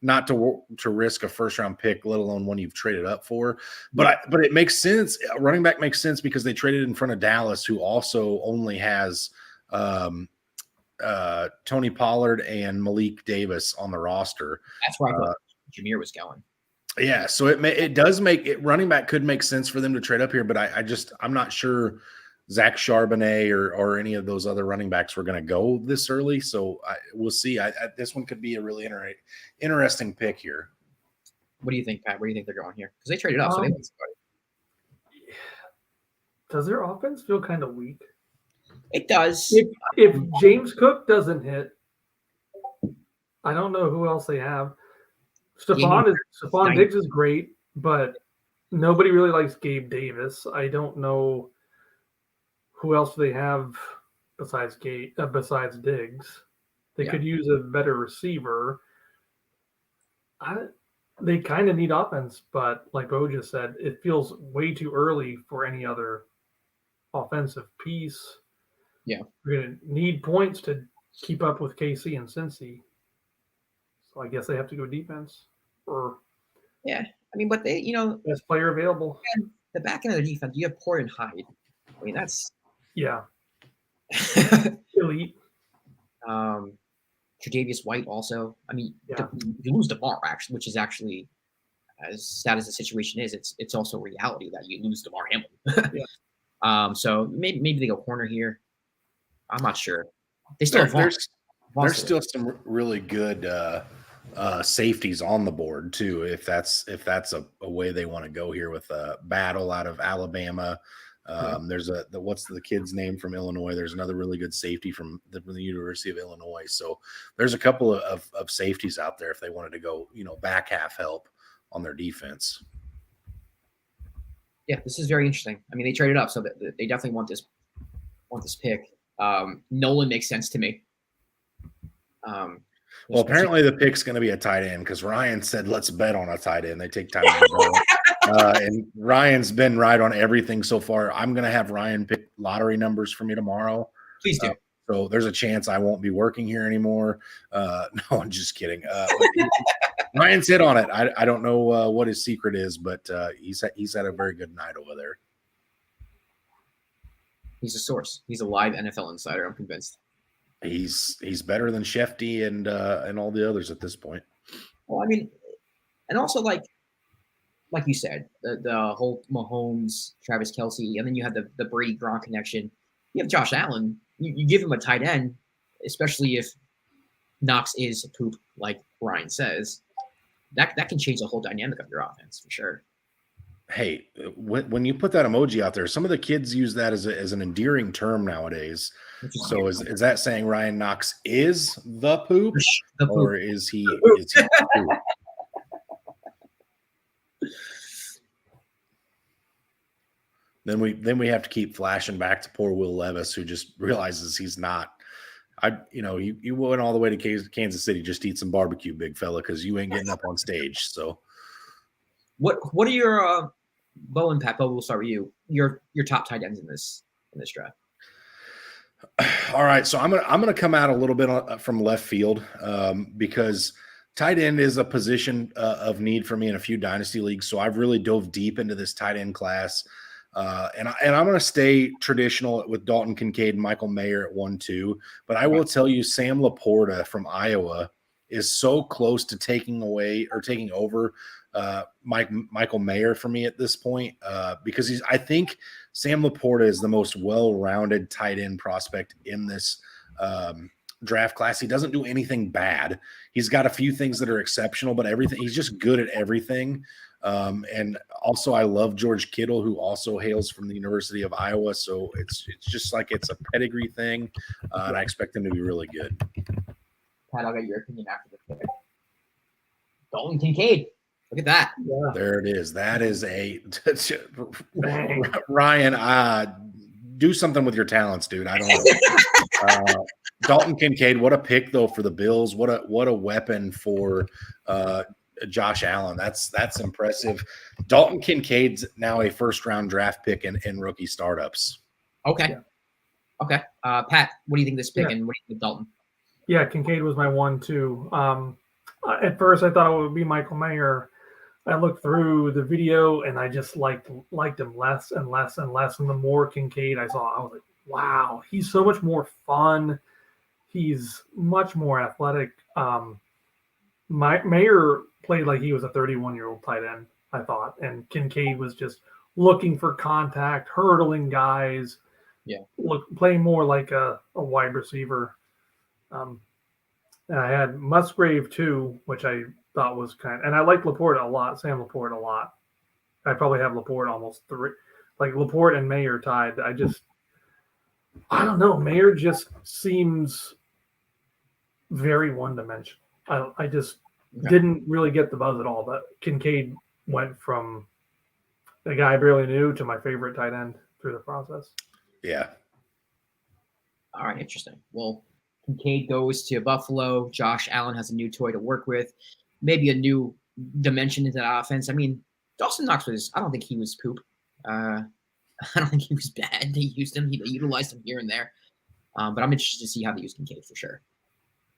Not to risk a first-round pick, let alone one you've traded up for. But it makes sense. Running back makes sense because they traded in front of Dallas, who also only has Tony Pollard and Malik Davis on the roster. That's where I thought Jameer was going. Yeah, so it does make it. Running back could make sense for them to trade up here, but I'm not sure Zach Charbonnet or any of those other running backs were going to go this early. So we'll see. This one could be a really interesting pick here. What do you think, Pat? Where do you think they're going here? Because they traded up, so they might start. Does their offense feel kind of weak? It does. If James Cook doesn't hit, I don't know who else they have. Stephon Diggs is great, but nobody really likes Gabe Davis. I don't know who else they have besides Diggs. They could use a better receiver. They kind of need offense, but like Bo just said, it feels way too early for any other offensive piece. Yeah. We're going to need points to keep up with KC and Cincy. So I guess they have to go defense. Yeah. I mean, but they, best player available. The back end of the defense, you have Poyer and Hyde. I mean, that's. Yeah. Elite. Tre'Davious White also. I mean, you lose DeMar, actually, which is actually, as sad as the situation is, it's also reality that you lose DeMar Hamlin. So maybe they go corner here. I'm not sure. They still have there's still some really good safeties on the board too. If that's a way they want to go here with a battle out of Alabama. There's what's the kid's name from Illinois? There's another really good safety from the University of Illinois. So there's a couple of safeties out there if they wanted to go, back half help on their defense. Yeah, this is very interesting. I mean, they traded up, so they definitely want this pick. Nolan makes sense to me. Well, apparently the pick's going to be a tight end because Ryan said, let's bet on a tight end. They take time to and Ryan's been right on everything so far. I'm going to have Ryan pick lottery numbers for me tomorrow. Please do. So there's a chance I won't be working here anymore. No, I'm just kidding. Ryan's hit on it. I don't know what his secret is, but he's had a very good night over there. He's a source. He's a live NFL insider. I'm convinced. He's better than Shefty and all the others at this point. Well, I mean, and also like like you said, the whole Mahomes, Travis Kelce, and then you have the Brady Gronk connection. You have Josh Allen. You give him a tight end, especially if Knox is poop, like Ryan says. That can change the whole dynamic of your offense for sure. Hey, when you put that emoji out there, some of the kids use that as an endearing term nowadays. So is that saying Ryan Knox is the poop, or is he poop? Then we have to keep flashing back to poor Will Levis, who just realizes he's not. You went all the way to Kansas City just to eat some barbecue, big fella, because you ain't getting up on stage. So, what are your Bo and Pat? Bo, we'll start with you. Your top tight ends in this draft. All right, so I'm gonna come out a little bit from left field because tight end is a position of need for me in a few dynasty leagues. So I've really dove deep into this tight end class. And I'm going to stay traditional with Dalton Kincaid and Michael Mayer at 1-2. But I will tell you, Sam Laporta from Iowa is so close to taking over Michael Mayer for me at this point because I think Sam Laporta is the most well-rounded tight end prospect in this draft class. He doesn't do anything bad. He's got a few things that are exceptional, but he's just good at everything. And also I love George Kittle, who also hails from the University of Iowa. So it's just like it's a pedigree thing. And I expect him to be really good. Pat, I'll get your opinion after the pick. Dalton Kincaid. Look at that. Yeah. There it is. That is Ryan, do something with your talents, dude. I don't know. Dalton Kincaid, what a pick though for the Bills. What a weapon for Josh Allen. That's impressive. Dalton Kincaid's now a first-round draft pick in rookie startups. Okay. Yeah. Okay. Pat, what do you think of this pick and what do you think of Dalton? Yeah, Kincaid was my 1-2. At first, I thought it would be Michael Mayer. I looked through the video and I just liked him less and less and less. And the more Kincaid I saw, I was like, wow, he's so much more fun. He's much more athletic. Mayer played like he was a 31-year-old tight end, I thought. And Kincaid was just looking for contact, hurdling guys. Yeah. Playing more like a wide receiver. And I had Musgrave too, which I thought was and I like Laporte a lot, Sam Laporte a lot. I probably have Laporte almost 3. Like Laporte and Mayer tied. I don't know. Mayer just seems very one-dimensional. I just didn't really get the buzz at all. But Kincaid went from a guy I barely knew to my favorite tight end through the process. Yeah. All right, interesting. Well, Kincaid goes to Buffalo. Josh Allen has a new toy to work with. Maybe a new dimension into that offense. I mean, Dawson Knox I don't think he was poop. I don't think he was bad. They used him. They utilized him here and there. But I'm interested to see how they use Kincaid for sure.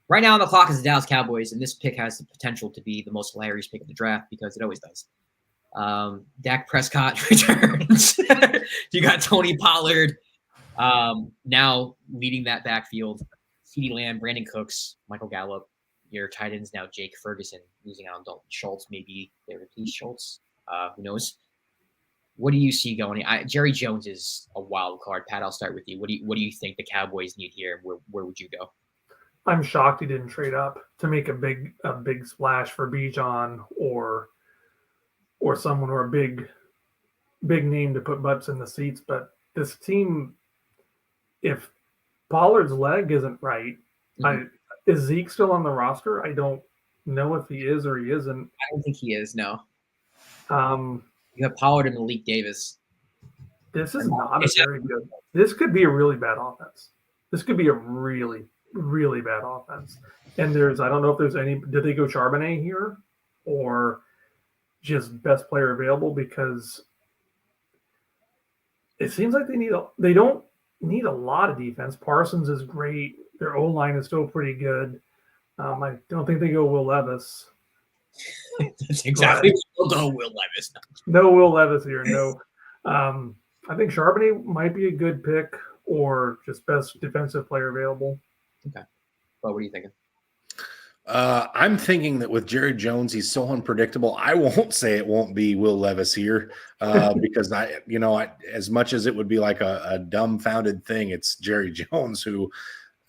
Right now on the clock is the Dallas Cowboys, and this pick has the potential to be the most hilarious pick of the draft because it always does. Dak Prescott returns. You got Tony Pollard now leading that backfield. CeeDee Lamb, Brandon Cooks, Michael Gallup. Your tight ends now Jake Ferguson, losing out on Dalton Schultz. Maybe they replace Schultz. Who knows? What do you see going? Jerry Jones is a wild card. Pat, I'll start with you. What do you think the Cowboys need here? Where would you go? I'm shocked he didn't trade up to make a big splash for Bijan or someone or a big name to put butts in the seats. But this team, if Pollard's leg isn't right, is Zeke still on the roster? I don't know if he is or he isn't. I don't think he is. No. You have Pollard and Malik Davis. This is not a very good. This could be a really bad offense. This could be a really, really bad offense. And I don't know if there's any. Did they go Charbonnet here, or just best player available? Because it seems like they don't need a lot of defense. Parsons is great. Their O-line is still pretty good. I don't think they go Will Levis. That's exactly what we'll go Will Levis. No Will Levis here. No. I think Charbonnet might be a good pick or just best defensive player available. Okay. Well, what are you thinking? I'm thinking that with Jerry Jones, he's so unpredictable. I won't say it won't be Will Levis here because as much as it would be like a dumbfounded thing, it's Jerry Jones who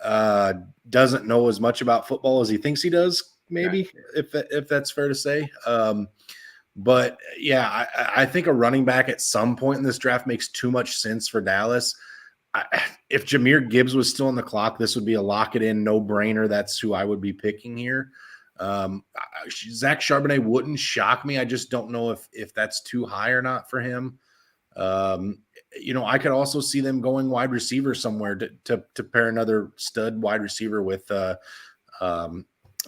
doesn't know as much about football as he thinks he does. Maybe if that's fair to say. But yeah, I think a running back at some point in this draft makes too much sense for Dallas. If Jahmyr Gibbs was still on the clock, this would be a lock it in, no brainer. That's who I would be picking here. Zach Charbonnet wouldn't shock me. I just don't know if that's too high or not for him. I could also see them going wide receiver somewhere to pair another stud wide receiver with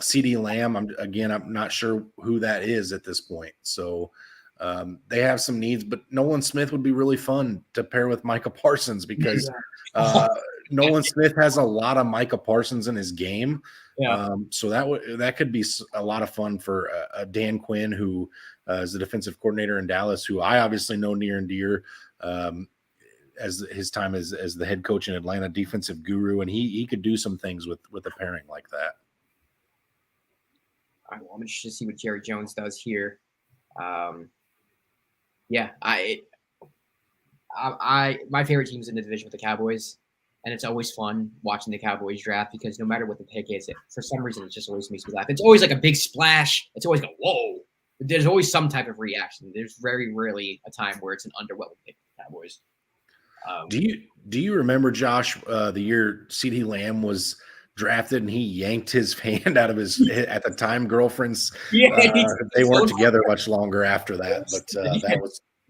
CD Lamb. I'm not sure who that is at this point. So they have some needs, but Nolan Smith would be really fun to pair with Micah Parsons because Nolan Smith has a lot of Micah Parsons in his game. Yeah. So that could be a lot of fun for Dan Quinn, who is the defensive coordinator in Dallas, who I obviously know near and dear as his time as the head coach in Atlanta, defensive guru, and he could do some things with a pairing like that. All right, well, I'm interested to see what Jerry Jones does here. My favorite team's in the division with the Cowboys, and it's always fun watching the Cowboys draft because no matter what the pick is, for some reason it just always makes me laugh. It's always like a big splash. It's always like, whoa. There's always some type of reaction. There's very rarely a time where it's an underwhelming pick for the Cowboys. Do you remember, Josh, the year CD Lamb was drafted and he yanked his hand out of his at the time girlfriend's? They weren't together much longer after that, but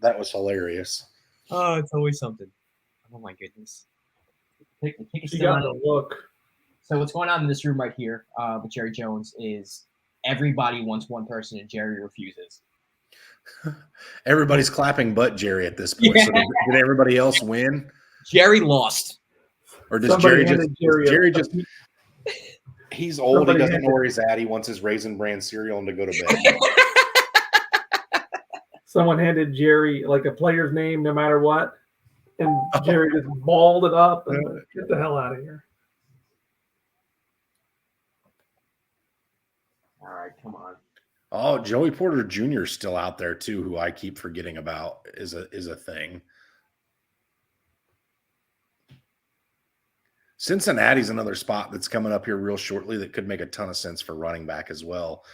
that was hilarious. Oh, it's always something. Oh my goodness. You gotta look. So what's going on in this room right here with Jerry Jones is everybody wants one person and Jerry refuses. Everybody's clapping but Jerry at this point. Yeah. So did everybody else win? Jerry lost. Or does Jerry just he's old, he doesn't know where he's at. He wants his Raisin Bran cereal and to go to bed. Someone handed Jerry like a player's name no matter what, and Jerry just balled it up and get the hell out of here. All right, come on. Oh, Joey Porter Jr. is still out there too, who I keep forgetting about is a thing. Cincinnati's another spot that's coming up here real shortly that could make a ton of sense for running back as well,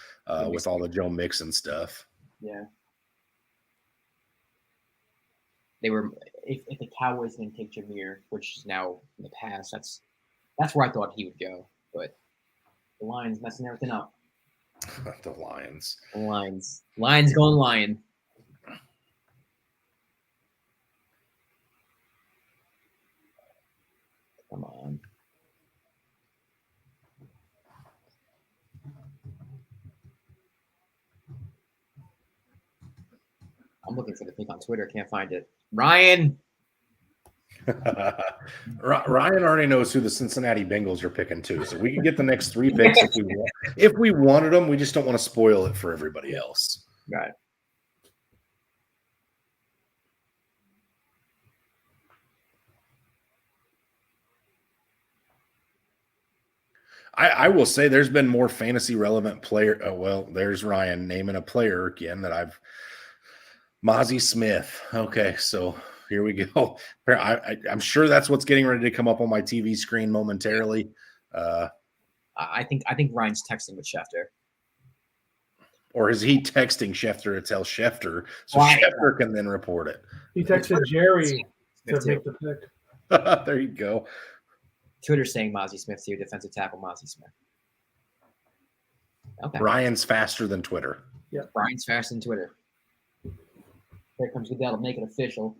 with all the Joe Mixon stuff. Yeah. They were if the Cowboys didn't take Jahmyr, which is now in the past, that's where I thought he would go. But the Lions messing everything up. The Lions. Lions going Lion. Come on. I'm looking for the pick on Twitter. Can't find it. Ryan. Ryan already knows who the Cincinnati Bengals are picking too, so we can get the next 3 picks if we want. If we wanted them, we just don't want to spoil it for everybody else. Right. I will say there's been more fantasy relevant player. Oh, well, there's Ryan naming a player again that Mozzie Smith. Okay, so here we go. I'm sure that's what's getting ready to come up on my TV screen momentarily. I think Ryan's texting with Schefter. Or is he texting Schefter to tell Schefter so Schefter can then report it? He texted Jerry to make the pick. There you go. Twitter's saying Mozzie Smith's here, defensive tackle Mozzie Smith. Okay. Ryan's faster than Twitter. Yeah. Ryan's faster than Twitter. Here comes Goodell to make it official.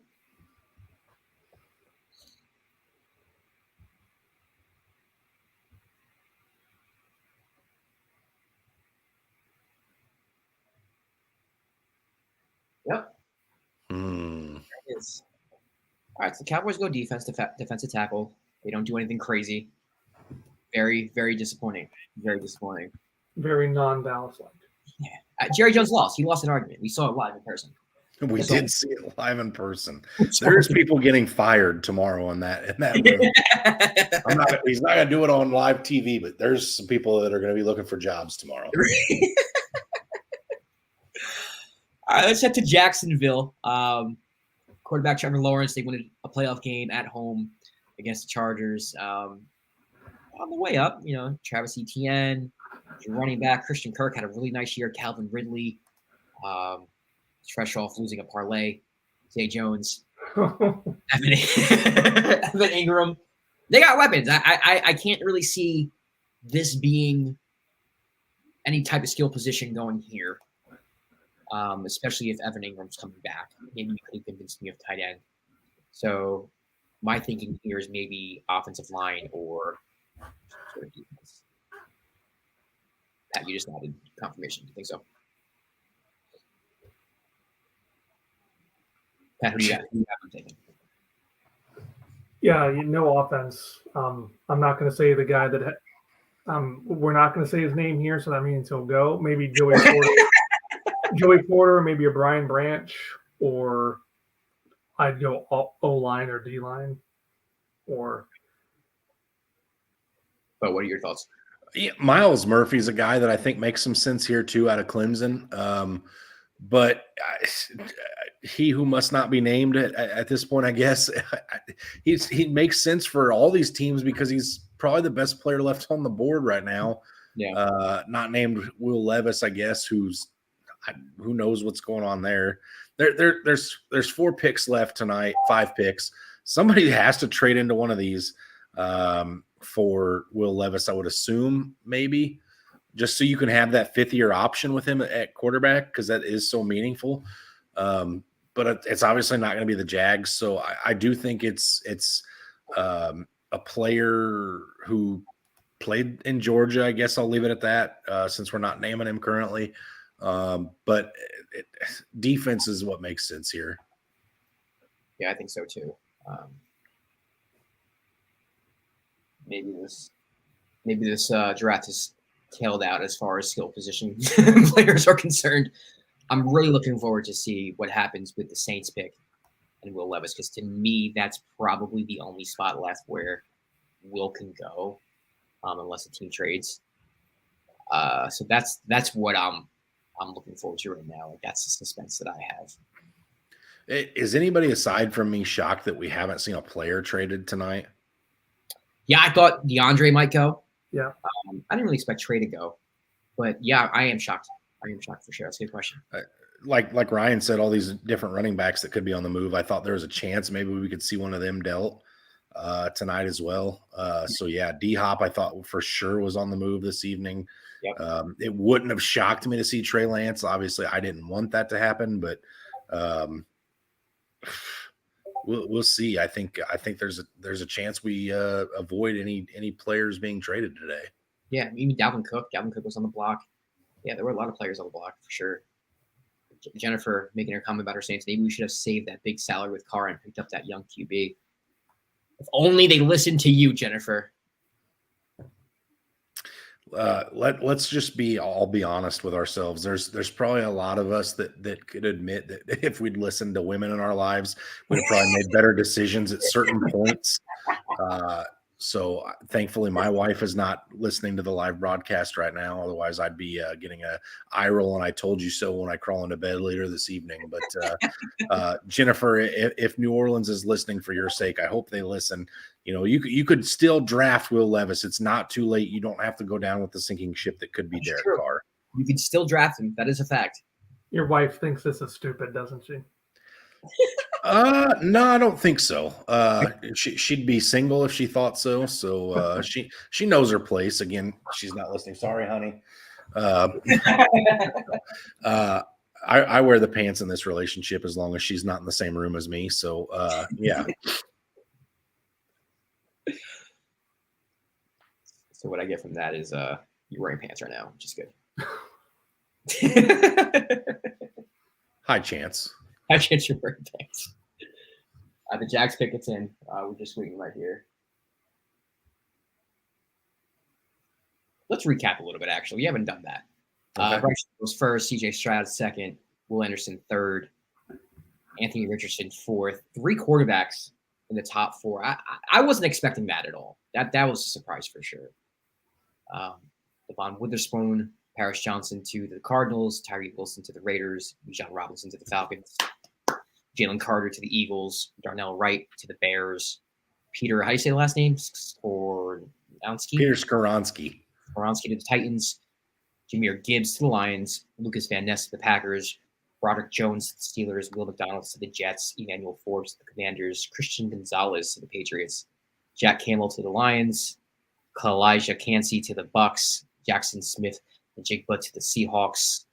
Yep. There it is. All right, so the Cowboys go defensive tackle. They don't do anything crazy. Very, very disappointing. Very disappointing. Very non-Dallas-like. Yeah. Jerry Jones lost. He lost an argument. We saw it live in person. We did see it live in person. There's people getting fired tomorrow in that room. He's not gonna do it on live TV, but there's some people that are gonna be looking for jobs tomorrow. All right, let's head to Jacksonville. Quarterback Trevor Lawrence, they win a playoff game at home against the Chargers. On the way up, Travis Etienne, running back Christian Kirk had a really nice year. Calvin Ridley, fresh off losing a parlay. Zay Jones, Evan Ingram. They got weapons. I can't really see this being any type of skill position going here, especially if Evan Ingram's coming back. Maybe you could have convinced me of tight end. So my thinking here is maybe offensive line or sort of defense. Pat, you just nodded confirmation. Do you think so? Pat, who do you got? I'm taking? Yeah, no offense. I'm not going to say the guy that we're not going to say his name here, so that means he'll go. Maybe Joey Porter, maybe a Brian Branch, or I'd go O-line or D-line. But what are your thoughts? Yeah, Miles Murphy's a guy that I think makes some sense here too out of Clemson. But he who must not be named at this point, I guess, he makes sense for all these teams because he's probably the best player left on the board right now. Yeah. Not named Will Levis, I guess, who knows what's going on there. There's 4 picks left tonight, 5 picks. Somebody has to trade into one of these for Will Levis, I would assume, maybe, just so you can have that 5th-year option with him at quarterback, because that is so meaningful. But it's obviously not going to be the Jags, so I do think it's a player who played in Georgia. I guess I'll leave it at that since we're not naming him currently. But defense is what makes sense here. Yeah, I think so too. Maybe this draft is tailed out as far as skill position players are concerned. I'm really looking forward to see what happens with the Saints pick and Will Levis, because to me, that's probably the only spot left where Will can go, unless the team trades. So that's what I'm looking forward to right now. Like, that's the suspense that I have. Is anybody aside from me shocked that we haven't seen a player traded tonight? Yeah, I thought DeAndre might go. Yeah. I didn't really expect Trey to go, but yeah, I am shocked. I am shocked for sure. That's a good question. Like Ryan said, all these different running backs that could be on the move. I thought there was a chance maybe we could see one of them dealt tonight as well. So yeah, D-Hop I thought for sure was on the move this evening. Yep. It wouldn't have shocked me to see Trey Lance. Obviously, I didn't want that to happen, but we'll see. I think there's a chance we avoid any players being traded today. Yeah, even Dalvin Cook. Dalvin Cook was on the block. Yeah, there were a lot of players on the block for sure. Jennifer making her comment about her Saints. Maybe we should have saved that big salary with Carr and picked up that young QB. If only they listened to you, Jennifer. Let's just be honest with ourselves. There's probably a lot of us that could admit that if we'd listened to women in our lives, we'd have probably made better decisions at certain points. So thankfully my wife is not listening to the live broadcast right now. Otherwise I'd be getting a eye roll and I told you so when I crawl into bed later this evening. But Jennifer, if New Orleans is listening for your sake, I hope they listen. You could still draft Will Levis. It's not too late. You don't have to go down with the sinking ship that could be Derek Carr. You can still draft him. That is a fact. Your wife thinks this is stupid, doesn't she? No, I don't think so. She'd be single if she thought so. So she knows her place. Again, she's not listening. Sorry, honey. I wear the pants in this relationship as long as she's not in the same room as me. So yeah. So what I get from that is you're wearing pants right now, which is good. High chance. High chance you're wearing pants. The Jags pick it's in. We're just waiting right here. Let's recap a little bit, actually. We haven't done that. Okay. Bryce was first, CJ Stroud second, Will Anderson third, Anthony Richardson fourth. 3 quarterbacks in the top 4. I wasn't expecting that at all. That was a surprise for sure. Devon Witherspoon, Paris Johnson to the Cardinals, Tyree Wilson to the Raiders, Bijan Robinson to the Falcons, Jalen Carter to the Eagles, Darnell Wright to the Bears, Peter, how do you say the last name? Peter Skoronski. Skoronski to the Titans, Jahmyr Gibbs to the Lions, Lucas Van Ness to the Packers, Broderick Jones to the Steelers, Will McDonald to the Jets, Emmanuel Forbes to the Commanders, Christian Gonzalez to the Patriots, Jack Campbell to the Lions, Kalijah Cansey to the Bucks, Jackson Smith and Jake Butt to the Seahawks,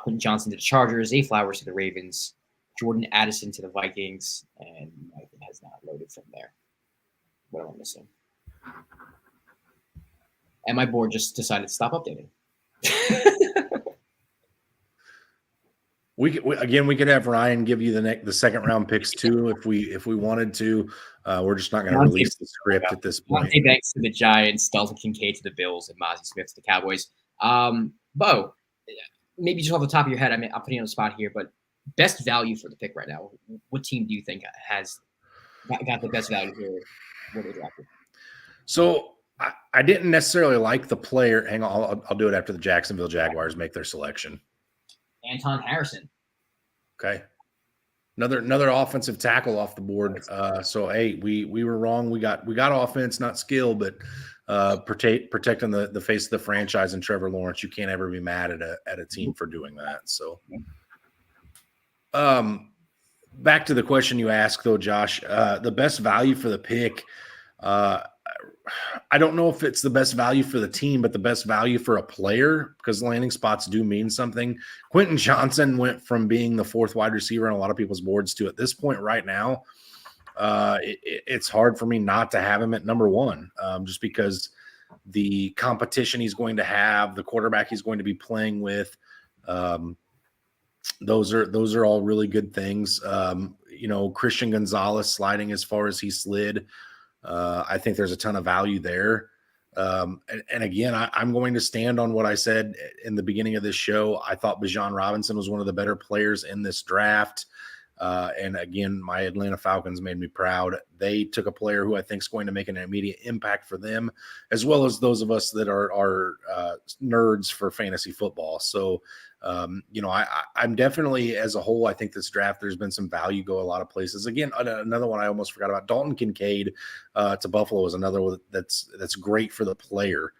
Quentin Johnson to the Chargers, A. Flowers to the Ravens, Jordan Addison to the Vikings, and it has not loaded from there. What am I missing? And my board just decided to stop updating. We could have Ryan give you the second round picks too if we wanted to. We're just not going to release the script at this point. Monte Banks to the Giants, Dalton Kincaid to the Bills, and Mozzie Smith to the Cowboys. Bo, maybe just off the top of your head, I'm putting you on the spot here, but best value for the pick right now. What team do you think has got the best value here when they drafted? So I didn't necessarily like the player. Hang on, I'll do it after the Jacksonville Jaguars make their selection. Anton Harrison. Okay. Another offensive tackle off the board. So hey, we were wrong. We got offense, not skill, but protecting the face of the franchise and Trevor Lawrence. You can't ever be mad at a team for doing that. So back to the question you asked though, Josh, the best value for the pick. I don't know if it's the best value for the team, but the best value for a player, because landing spots do mean something. Quentin Johnson went from being the 4th wide receiver on a lot of people's boards to at this point right now, it's hard for me not to have him at number 1, just because the competition he's going to have, the quarterback he's going to be playing with, those are all really good things. Christian Gonzalez sliding as far as he slid. I think there's a ton of value there. And again, I'm going to stand on what I said in the beginning of this show. I thought Bijan Robinson was one of the better players in this draft. And again, my Atlanta Falcons made me proud. They took a player who I think is going to make an immediate impact for them, as well as those of us that are nerds for fantasy football. So, I'm definitely, as a whole, I think this draft, there's been some value go a lot of places. Again, another one I almost forgot about, Dalton Kincaid to Buffalo is another one that's great for the player.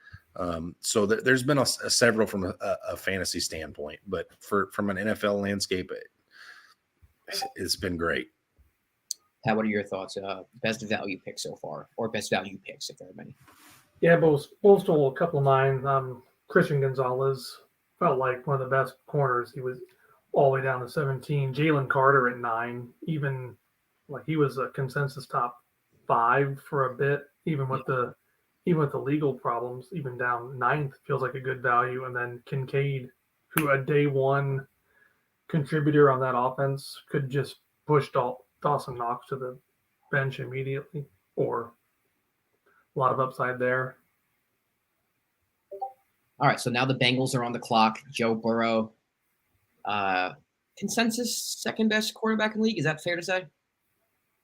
So there's been several from a fantasy standpoint, but from an NFL landscape, it's been great. Pat, what are your thoughts? Best value pick so far, or best value picks if there are many? Yeah, both stole a couple of mine. Christian Gonzalez felt like one of the best corners. He was all the way down to 17. Jalen Carter at 9, even like he was a consensus top 5 for a bit, even with the legal problems, even down 9th feels like a good value. And then Kincaid, who a day 1 contributor on that offense, could just push Dawson Knox to the bench immediately, or a lot of upside there. All right, so now the Bengals are on the clock. Joe Burrow, consensus second best quarterback in the league. Is that fair to say?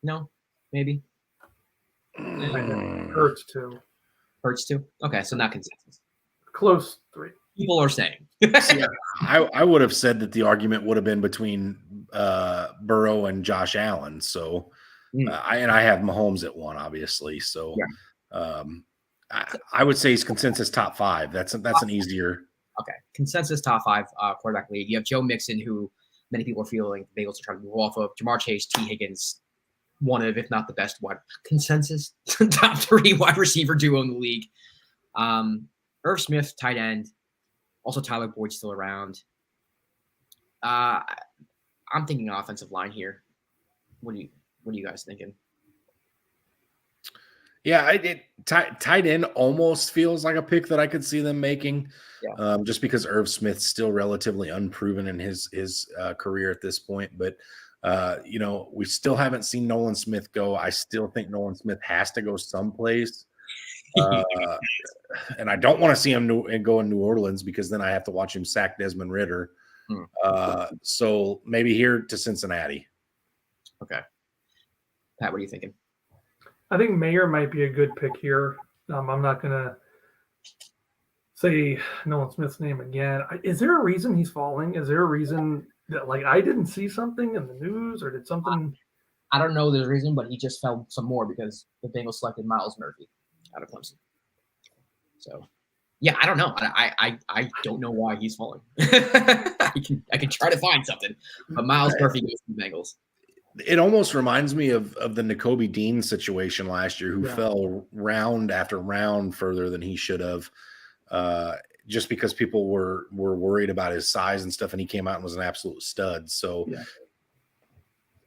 No, maybe. Hurts too. Hurts too. Okay, so not consensus. Close 3. People are saying. Yeah, I would have said that the argument would have been between Burrow and Josh Allen. So, I have Mahomes at 1, obviously. So, yeah. I would say he's consensus top 5. That's an easier. Okay, consensus top 5 quarterback league. You have Joe Mixon, who many people are feeling the Bengals are trying to move off of. Jamar Chase, T. Higgins, one of, if not the best consensus top 3 wide receiver duo in the league. Irv Smith, tight end. Also, Tyler Boyd still around. I'm thinking offensive line here. What are you guys thinking? Yeah, tight end almost feels like a pick that I could see them making, just because Irv Smith's still relatively unproven in his career at this point. But we still haven't seen Nolan Smith go. I still think Nolan Smith has to go someplace. And I don't want to see him go in New Orleans, because then I have to watch him sack Desmond Ridder. So maybe here to Cincinnati. Okay. Pat, what are you thinking? I think Mayer might be a good pick here. I'm not going to say Nolan Smith's name again. Is there a reason he's falling? Is there a reason that, like, I didn't see something in the news, or did something? I don't know the reason, but he just fell some more because the Bengals selected Miles Murphy out of Clemson. So, yeah, I don't know. I don't know why he's falling. I can try to find something, but Miles Murphy goes to the Bengals. It almost reminds me of the Nakobe Dean situation last year, who fell round after round further than he should have, just because people were worried about his size and stuff, and he came out and was an absolute stud. So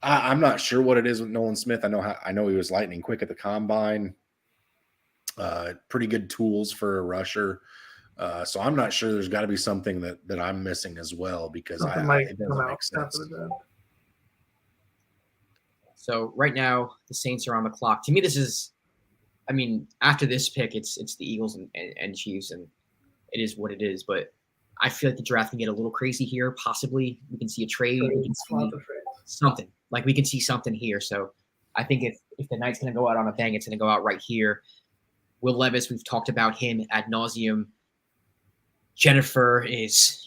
I'm not sure what it is with Nolan Smith. I know he was lightning quick at the combine, pretty good tools for a rusher. So I'm not sure. There's got to be something that I'm missing as well, because it doesn't make sense. So right now the Saints are on the clock. To me, this is, I mean, after this pick, it's the Eagles and Chiefs, and it is what it is. But I feel like the draft can get a little crazy here. Possibly we can see a trade. We can see something. Like, we can see something here. So I think if the night's going to go out on a bang, it's going to go out right here. Will Levis, we've talked about him ad nauseum. Jennifer is,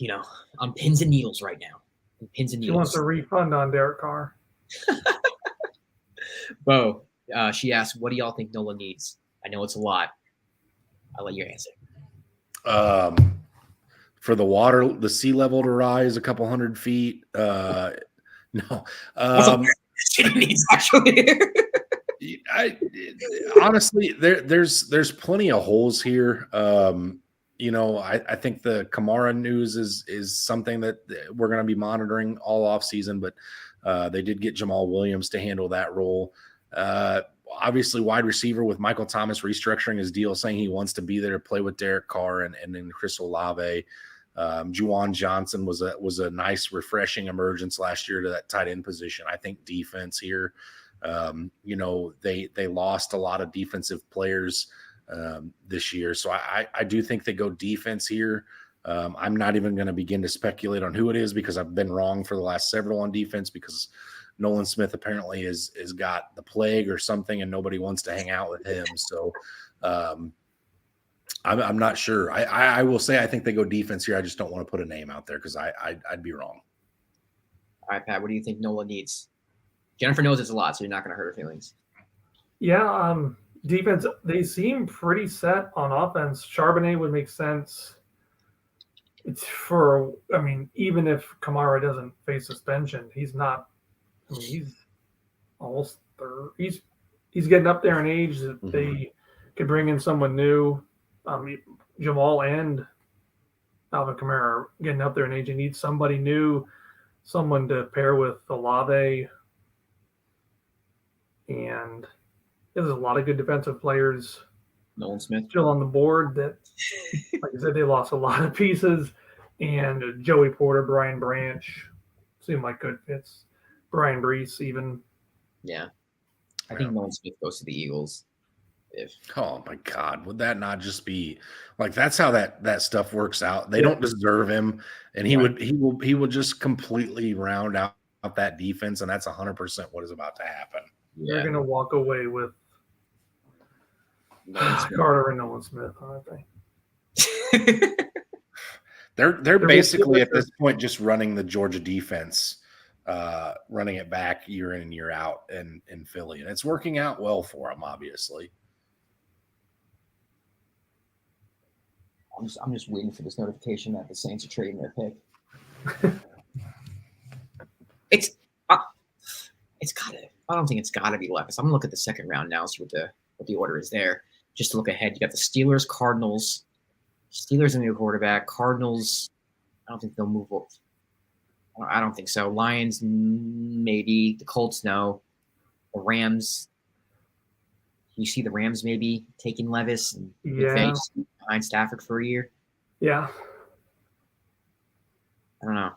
on pins and needles right now. Pins and needles. She wants a refund on Derek Carr. Bo, she asked, what do y'all think Nola needs? I know it's a lot. I'll let you answer. For the sea level to rise a couple 100 feet. No. She needs, actually. Honestly, there's plenty of holes here. I think the Kamara news is something that we're going to be monitoring all off season, but they did get Jamal Williams to handle that role. Obviously, wide receiver with Michael Thomas restructuring his deal, saying he wants to be there to play with Derek Carr and then Chris Olave. Juwan Johnson was a nice, refreshing emergence last year to that tight end position. I think defense here, they lost a lot of defensive players this year. So I do think they go defense here. I'm not even going to begin to speculate on who it is, because I've been wrong for the last several on defense, because Nolan Smith apparently is got the plague or something and nobody wants to hang out with him. So I'm not sure. I will say I think they go defense here. I just don't want to put a name out there because I'd be wrong. All right, Pat, what do you think Nola needs? Jennifer knows it's a lot, so you're not going to hurt her feelings. Yeah, defense, they seem pretty set on offense. Charbonnet would make sense. It's even if Kamara doesn't face suspension, he's not. He's almost third. He's getting up there in age that they could bring in someone new. Jamal and Alvin Kamara are getting up there in age. You need somebody new, someone to pair with Olave. And there's a lot of good defensive players. Nolan Smith still on the board that, like I said, they lost a lot of pieces. And Joey Porter, Brian Branch seem like good fits. Brian Brees even. Yeah. I think Nolan Smith goes to the Eagles. Oh my God, would that not just be like, that's how that stuff works out? They don't deserve him, and he will just completely round out that defense, and that's 100% what is about to happen. They're going to walk away with Carter and Nolan Smith, aren't they? They're basically at this point just running the Georgia defense, running it back year in and year out in Philly, and it's working out well for them, obviously. I'm just waiting for this notification that the Saints are trading their pick. It's gotta. I don't think it's gotta be Levis. I'm gonna look at the second round now, see what the order is there. Just to look ahead, you got the Steelers, Cardinals. Steelers and new quarterback. Cardinals, I don't think they'll move up. I don't think so. Lions, maybe. The Colts, no. The Rams. You see the Rams maybe taking Levis and behind Stafford for a year? Yeah. I don't know.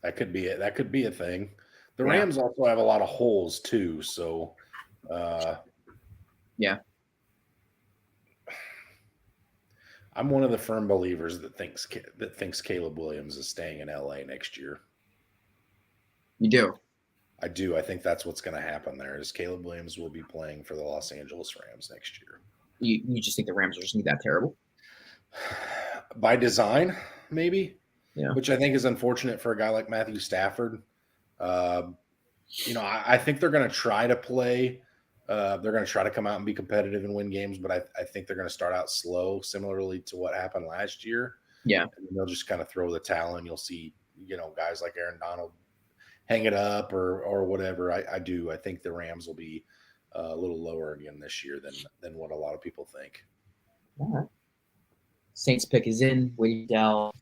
That could be it. That could be a thing. The Rams also have a lot of holes too, so yeah. I'm one of the firm believers that thinks Caleb Williams is staying in LA next year. You do? I do. I think that's what's going to happen there is Caleb Williams will be playing for the Los Angeles Rams next year. You just think the Rams are just that terrible? By design, maybe. Yeah. Which I think is unfortunate for a guy like Matthew Stafford. I think they're going to try to play. They're going to try to come out and be competitive and win games, but I think they're going to start out slow, similarly to what happened last year. Yeah. And they'll just kind of throw the towel, and you'll see, guys like Aaron Donald hang it up or whatever. I do. I think the Rams will be a little lower again this year than what a lot of people think. All right. Saints pick is in. Wade Dell.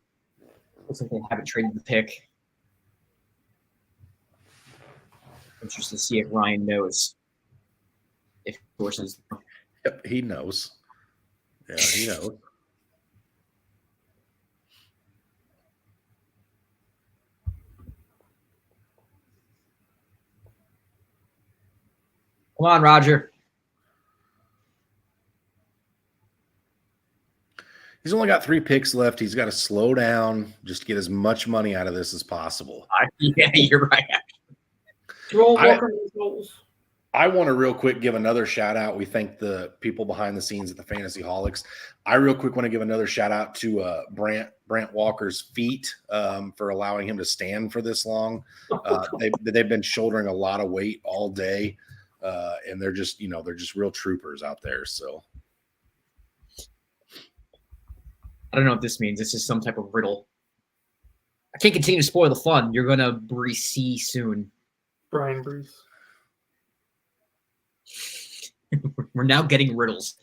Looks like they haven't traded the pick. Interested to see if Ryan knows. If sources. Yep, he knows. Yeah, he knows. Come on, Roger. He's only got 3 picks left. He's got to slow down just to get as much money out of this as possible. Yeah, you're right. I want to real quick give another shout out. We thank the people behind the scenes at the FantasyHolics. I real quick want to give another shout out to Brant Walker's feet for allowing him to stand for this long. They've been shouldering a lot of weight all day, and they're just real troopers out there. So I don't know what this means. This is some type of riddle. I can't continue to spoil the fun. You're gonna Breece soon. Brian Breece. We're now getting riddles.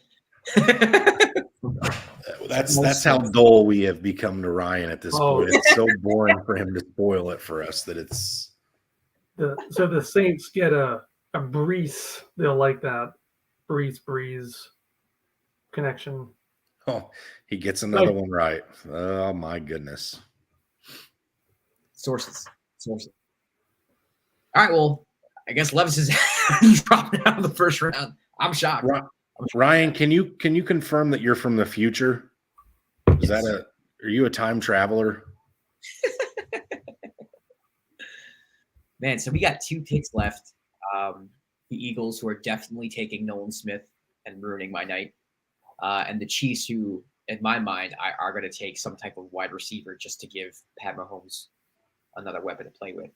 That's how dull we have become to Ryan at this point. It's so boring for him to spoil it for us that it's. So the Saints get a Breece. They'll like that Breeze connection. Oh, he gets another one right. Oh my goodness. Sources. All right, well, I guess Levis is dropping out of the first round. I'm shocked. Ryan, can you confirm that you're from the future? Is that are you a time traveler? Man, so we got 2 picks left. The Eagles, who are definitely taking Nolan Smith and ruining my night. And the Chiefs, who, in my mind, are going to take some type of wide receiver just to give Pat Mahomes another weapon to play with.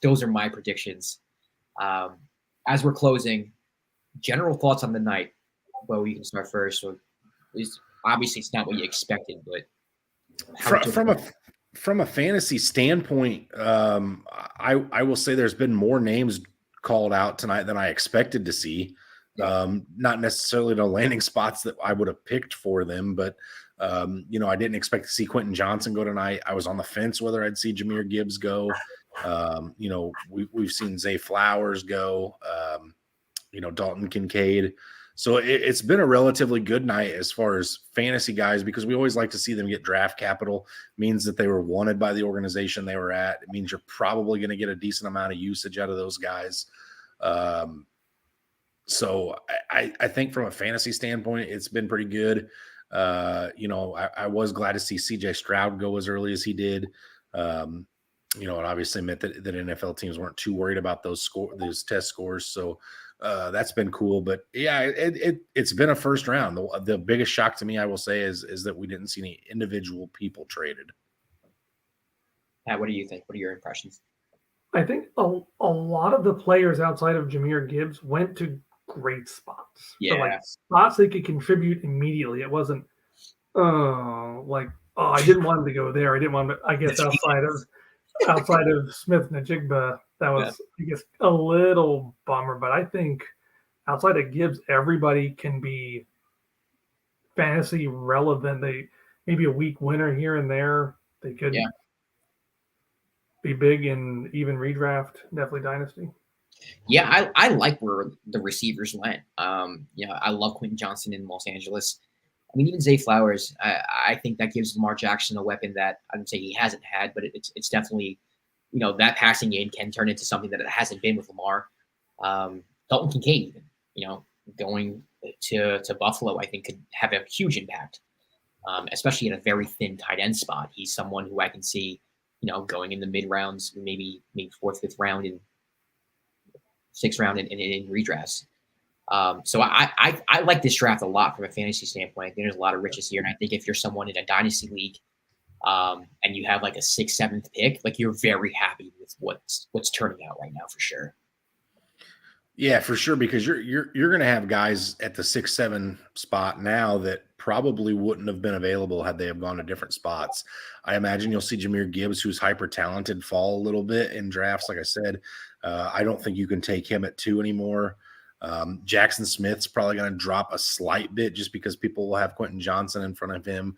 Those are my predictions. As we're closing, general thoughts on the night. Well, we can start first. So, obviously, it's not what you expected, but from a fantasy standpoint, I will say there's been more names called out tonight than I expected to see. Not necessarily the landing spots that I would have picked for them, but I didn't expect to see Quentin Johnson go tonight. I was on the fence whether I'd see Jahmyr Gibbs go. We've seen Zay Flowers go. Dalton Kincaid. So it's been a relatively good night as far as fantasy guys, because we always like to see them get draft capital. It means that they were wanted by the organization they were at. It means you're probably going to get a decent amount of usage out of those guys. So I think from a fantasy standpoint, it's been pretty good. I was glad to see CJ Stroud go as early as he did. It obviously meant that NFL teams weren't too worried about those test scores. So that's been cool. But yeah, it's been a first round. The biggest shock to me, I will say, is that we didn't see any individual people traded. Pat, what do you think? What are your impressions? I think a lot of the players outside of Jahmyr Gibbs went to great spots. Yeah. So spots they could contribute immediately. It wasn't I didn't want him to go there. I didn't want him to, I guess outside of Smith Najigba, that was I guess a little bummer. But I think outside of Gibbs, everybody can be fantasy relevant. They maybe a weak winner here and there. They could be big in even redraft, definitely dynasty. Yeah, I like where the receivers went. I love Quentin Johnson in Los Angeles. I mean, even Zay Flowers, I think that gives Lamar Jackson a weapon that I would say he hasn't had, but it's definitely, that passing game can turn into something that it hasn't been with Lamar. Dalton Kincaid, even, going to Buffalo, I think could have a huge impact, especially in a very thin tight end spot. He's someone who I can see, going in the mid rounds, maybe 4th, 5th round, and 6th round in redrafts. So I like this draft a lot from a fantasy standpoint. I think there's a lot of riches here, and I think if you're someone in a dynasty league, and you have like a 6th, 7th pick, like you're very happy with what's turning out right now for sure. Yeah, for sure, because you're going to have guys at the 6, 7 spot now that probably wouldn't have been available had they have gone to different spots. I imagine you'll see Jahmyr Gibbs, who's hyper talented, fall a little bit in drafts. Like I said, I don't think you can take him at 2 anymore. Jackson Smith's probably going to drop a slight bit just because people will have Quentin Johnson in front of him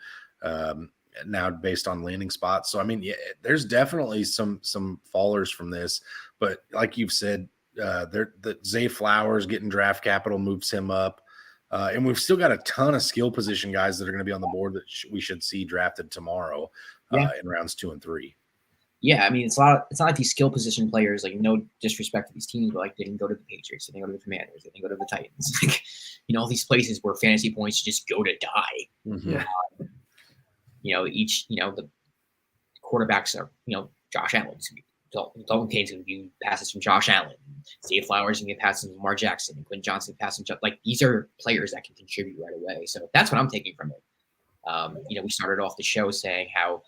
now based on landing spots. So, I mean, yeah, there's definitely some fallers from this. But like you've said, the Zay Flowers getting draft capital moves him up. And we've still got a ton of skill position guys that are going to be on the board that we should see drafted tomorrow in rounds 2 and 3. Yeah, I mean, it's not like these skill position players, like no disrespect to these teams, but like they didn't go to the Patriots, they didn't go to the Commanders, they didn't go to the Titans. Like, all these places where fantasy points just go to die. Mm-hmm. The quarterbacks are, Josh Allen. Dalton Kane's going to be passes from Josh Allen. Zay Flowers going to get passes from Lamar Jackson. And Quinn Johnson passing. Like, these are players that can contribute right away. So that's what I'm taking from it. We started off the show saying how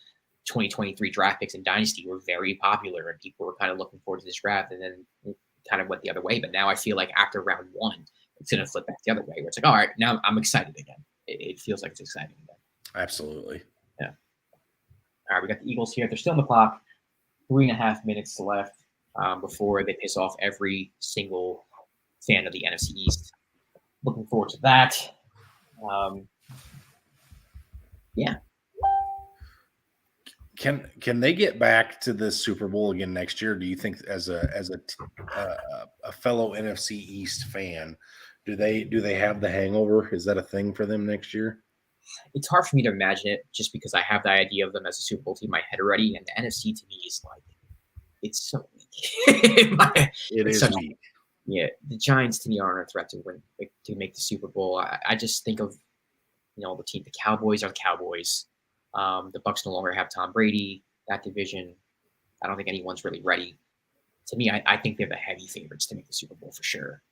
2023 draft picks in Dynasty were very popular and people were kind of looking forward to this draft, and then it kind of went the other way. But now I feel like after round 1, it's going to flip back the other way where it's like, all right, now I'm excited again. It feels like it's exciting again. Absolutely. Yeah. All right, we got the Eagles here. They're still on the clock. 3.5 minutes left before they piss off every single fan of the NFC East. Looking forward to that. Yeah. Can they get back to the Super Bowl again next year? Do you think, as a fellow NFC East fan, do they have the hangover? Is that a thing for them next year? It's hard for me to imagine it just because I have the idea of them as a Super Bowl team in my head already, and the NFC to me is like, it's so weak. It is weak. Yeah, the Giants to me aren't a threat to win, to make the Super Bowl. I just think of, the team. The Cowboys are the Cowboys. The Bucs no longer have Tom Brady. That division, I don't think anyone's really ready. To me, I think they're the heavy favorites to make the Super Bowl for sure.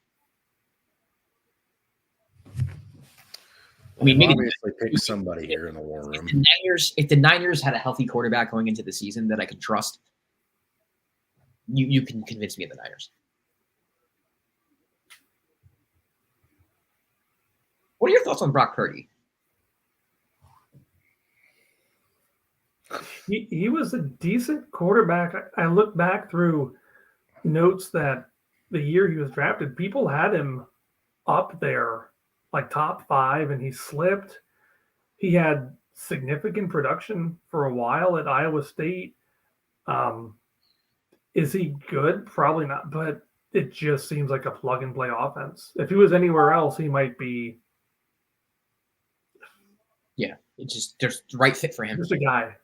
I mean, maybe obviously pick somebody here in the war room. If the Niners had a healthy quarterback going into the season that I could trust, you can convince me of the Niners. What are your thoughts on Brock Purdy? He was a decent quarterback. I look back through notes that the year he was drafted, people had him up there, like top 5, and he slipped. He had significant production for a while at Iowa State. Is he good? Probably not, but it just seems like a plug and play offense. If he was anywhere else, he might be. Yeah, it's just there's the right fit for him. Just a guy.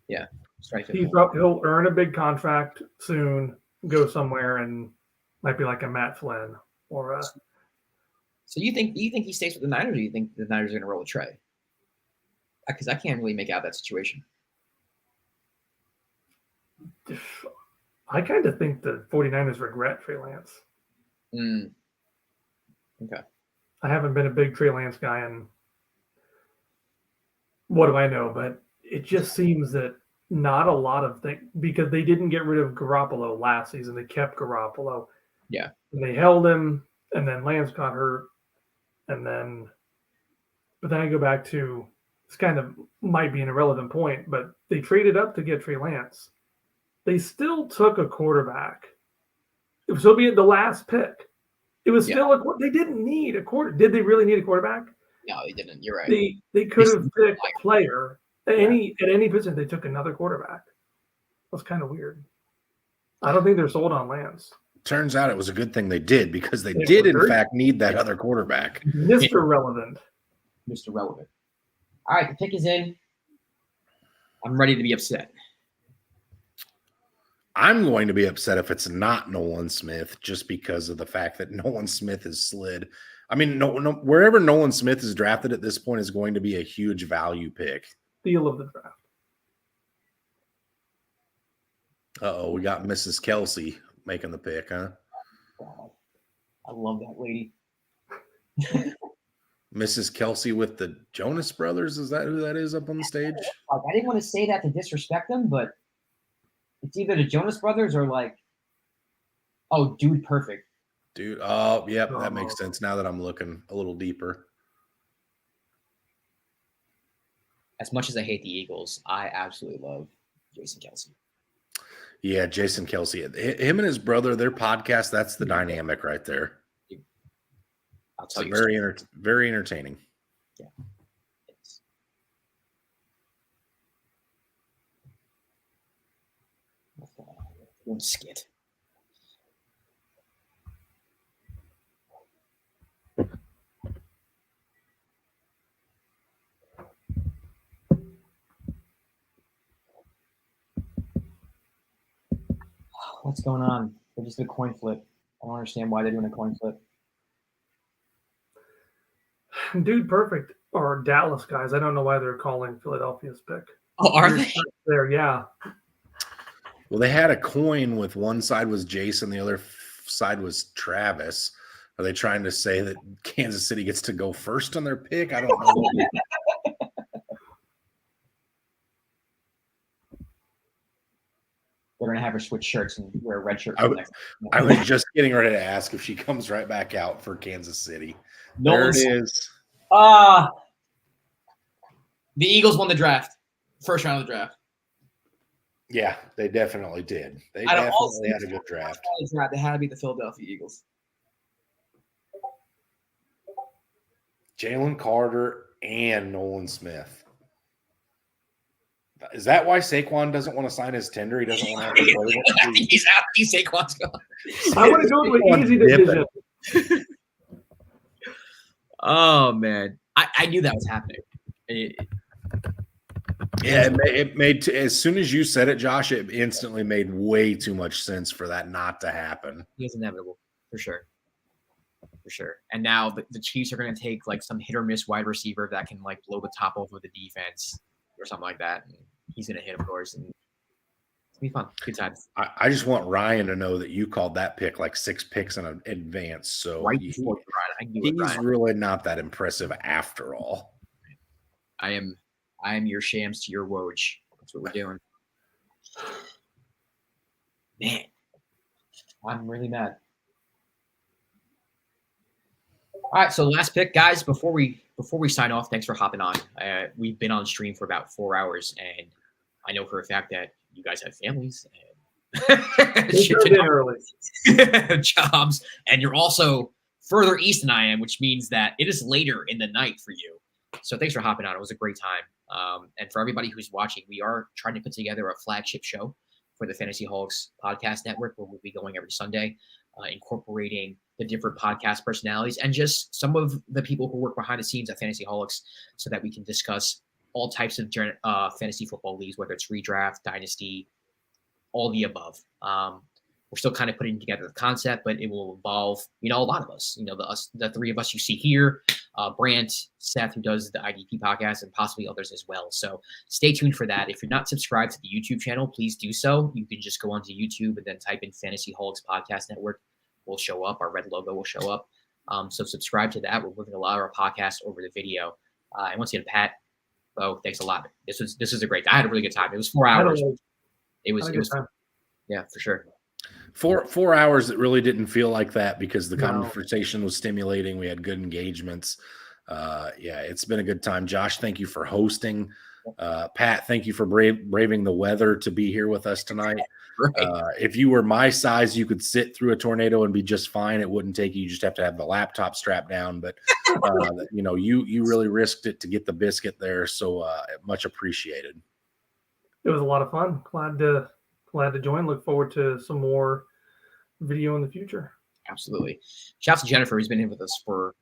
Yeah, it's right fit. He'll earn a big contract soon, go somewhere, and might be like a Matt Flynn or a. So do you think he stays with the Niners, or do you think the Niners are going to roll with Trey? Because I can't really make out that situation. I kind of think the 49ers regret Trey Lance. Okay. I haven't been a big Trey Lance guy, and what do I know? But it just seems that not a lot of things, because they didn't get rid of Garoppolo last season. They kept Garoppolo. Yeah. And they held him, and then Lance got hurt. But then I go back to, this kind of might be an irrelevant point, but they traded up to get Trey Lance. They still took a quarterback. It was still be the last pick. It was still they didn't need a quarter. Did they really need a quarterback? No, they didn't. You're right. They could have picked a player at any position. They took another quarterback. That's kind of weird. I don't think they're sold on Lance. Turns out it was a good thing they did, because they did in fact need that other quarterback. Mr. Relevant. Mr. Relevant. All right, the pick is in. I'm ready to be upset. I'm going to be upset if it's not Nolan Smith, just because of the fact that Nolan Smith has slid. I mean, wherever Nolan Smith is drafted at this point is going to be a huge value pick. Steal of the draft. Uh-oh, we got Mrs. Kelsey making the pick, huh? I love that lady. Mrs. Kelsey with the Jonas Brothers. Is that who that is up on the stage? Like, I didn't want to say that to disrespect them, but it's either the Jonas Brothers or like, oh, Dude Perfect. Dude, oh, yep, that makes sense now that I'm looking a little deeper. As much as I hate the Eagles, I absolutely love Jason Kelsey. Yeah, Jason Kelsey. Him and his brother, their podcast, that's the dynamic right there. I'll tell you. Very entertaining. Yeah. It's... skit. What's going on? They just did a coin flip. I don't understand why they're doing a coin flip. Dude Perfect or Dallas guys. I don't know why they're calling Philadelphia's pick. Oh, are they? There, yeah. Well, they had a coin with one side was Jason, the other side was Travis. Are they trying to say that Kansas City gets to go first on their pick? I don't know. They're going to have her switch shirts and wear a red shirt. I was just getting ready to ask if she comes right back out for Kansas City. There it is. The Eagles won the draft. First round of the draft. Yeah, they definitely did. They definitely had a good draft. They had to be the Philadelphia Eagles. Jalen Carter and Nolan Smith. Is that why Saquon doesn't want to sign his tender? He doesn't want to have to play. I think he's happy Saquon's gone. I want to go to an easy decision. Oh, man. I knew that was happening. It made as soon as you said it, Josh, it instantly made way too much sense for that not to happen. It's inevitable, for sure. For sure. And now the Chiefs are going to take like some hit or miss wide receiver that can like blow the top off of the defense or something like that. And he's going to hit, of course, and it's going to be fun. Good times. I just want Ryan to know that you called that pick like 6 picks in advance. So right before Ryan. I knew he's Ryan. really not that impressive after all. I am your Shams to your Woj. That's what we're doing. Man, I'm really mad. All right, so last pick, guys. Before we sign off, thanks for hopping on. We've been on stream for about 4 hours, and I know for a fact that you guys have families and jobs, and you're also further east than I am, which means that it is later in the night for you. So thanks for hopping on. It was a great time. And for everybody who's watching, we are trying to put together a flagship show for the FantasyHolics Podcast Network, where we'll be going every Sunday, incorporating the different podcast personalities and just some of the people who work behind the scenes at FantasyHolics so that we can discuss all types of fantasy football leagues, whether it's redraft, dynasty, all the above. We're still kind of putting together the concept, but it will involve, a lot of us, the 3 of us you see here, Brant, Seth, who does the IDP podcast, and possibly others as well. So stay tuned for that. If you're not subscribed to the YouTube channel, please do so. You can just go onto YouTube and then type in FantasyHolics Podcast Network. Will show up. Our red logo will show up. So subscribe to that. We're moving a lot of our podcasts over to video. And once again, Pat, thanks a lot. This was a great time. I had a really good time. It was 4 hours. It was yeah, for sure. 4 hours that really didn't feel like that because the conversation was stimulating. We had good engagements. It's been a good time. Josh, thank you for hosting. Pat, thank you for braving the weather to be here with us tonight. Right. If you were my size, you could sit through a tornado and be just fine. It wouldn't take you. You just have to have the laptop strapped down. But, you really risked it to get the biscuit there. So much appreciated. It was a lot of fun. Glad to join. Look forward to some more video in the future. Absolutely. Shout out to Jennifer, who's been here with us for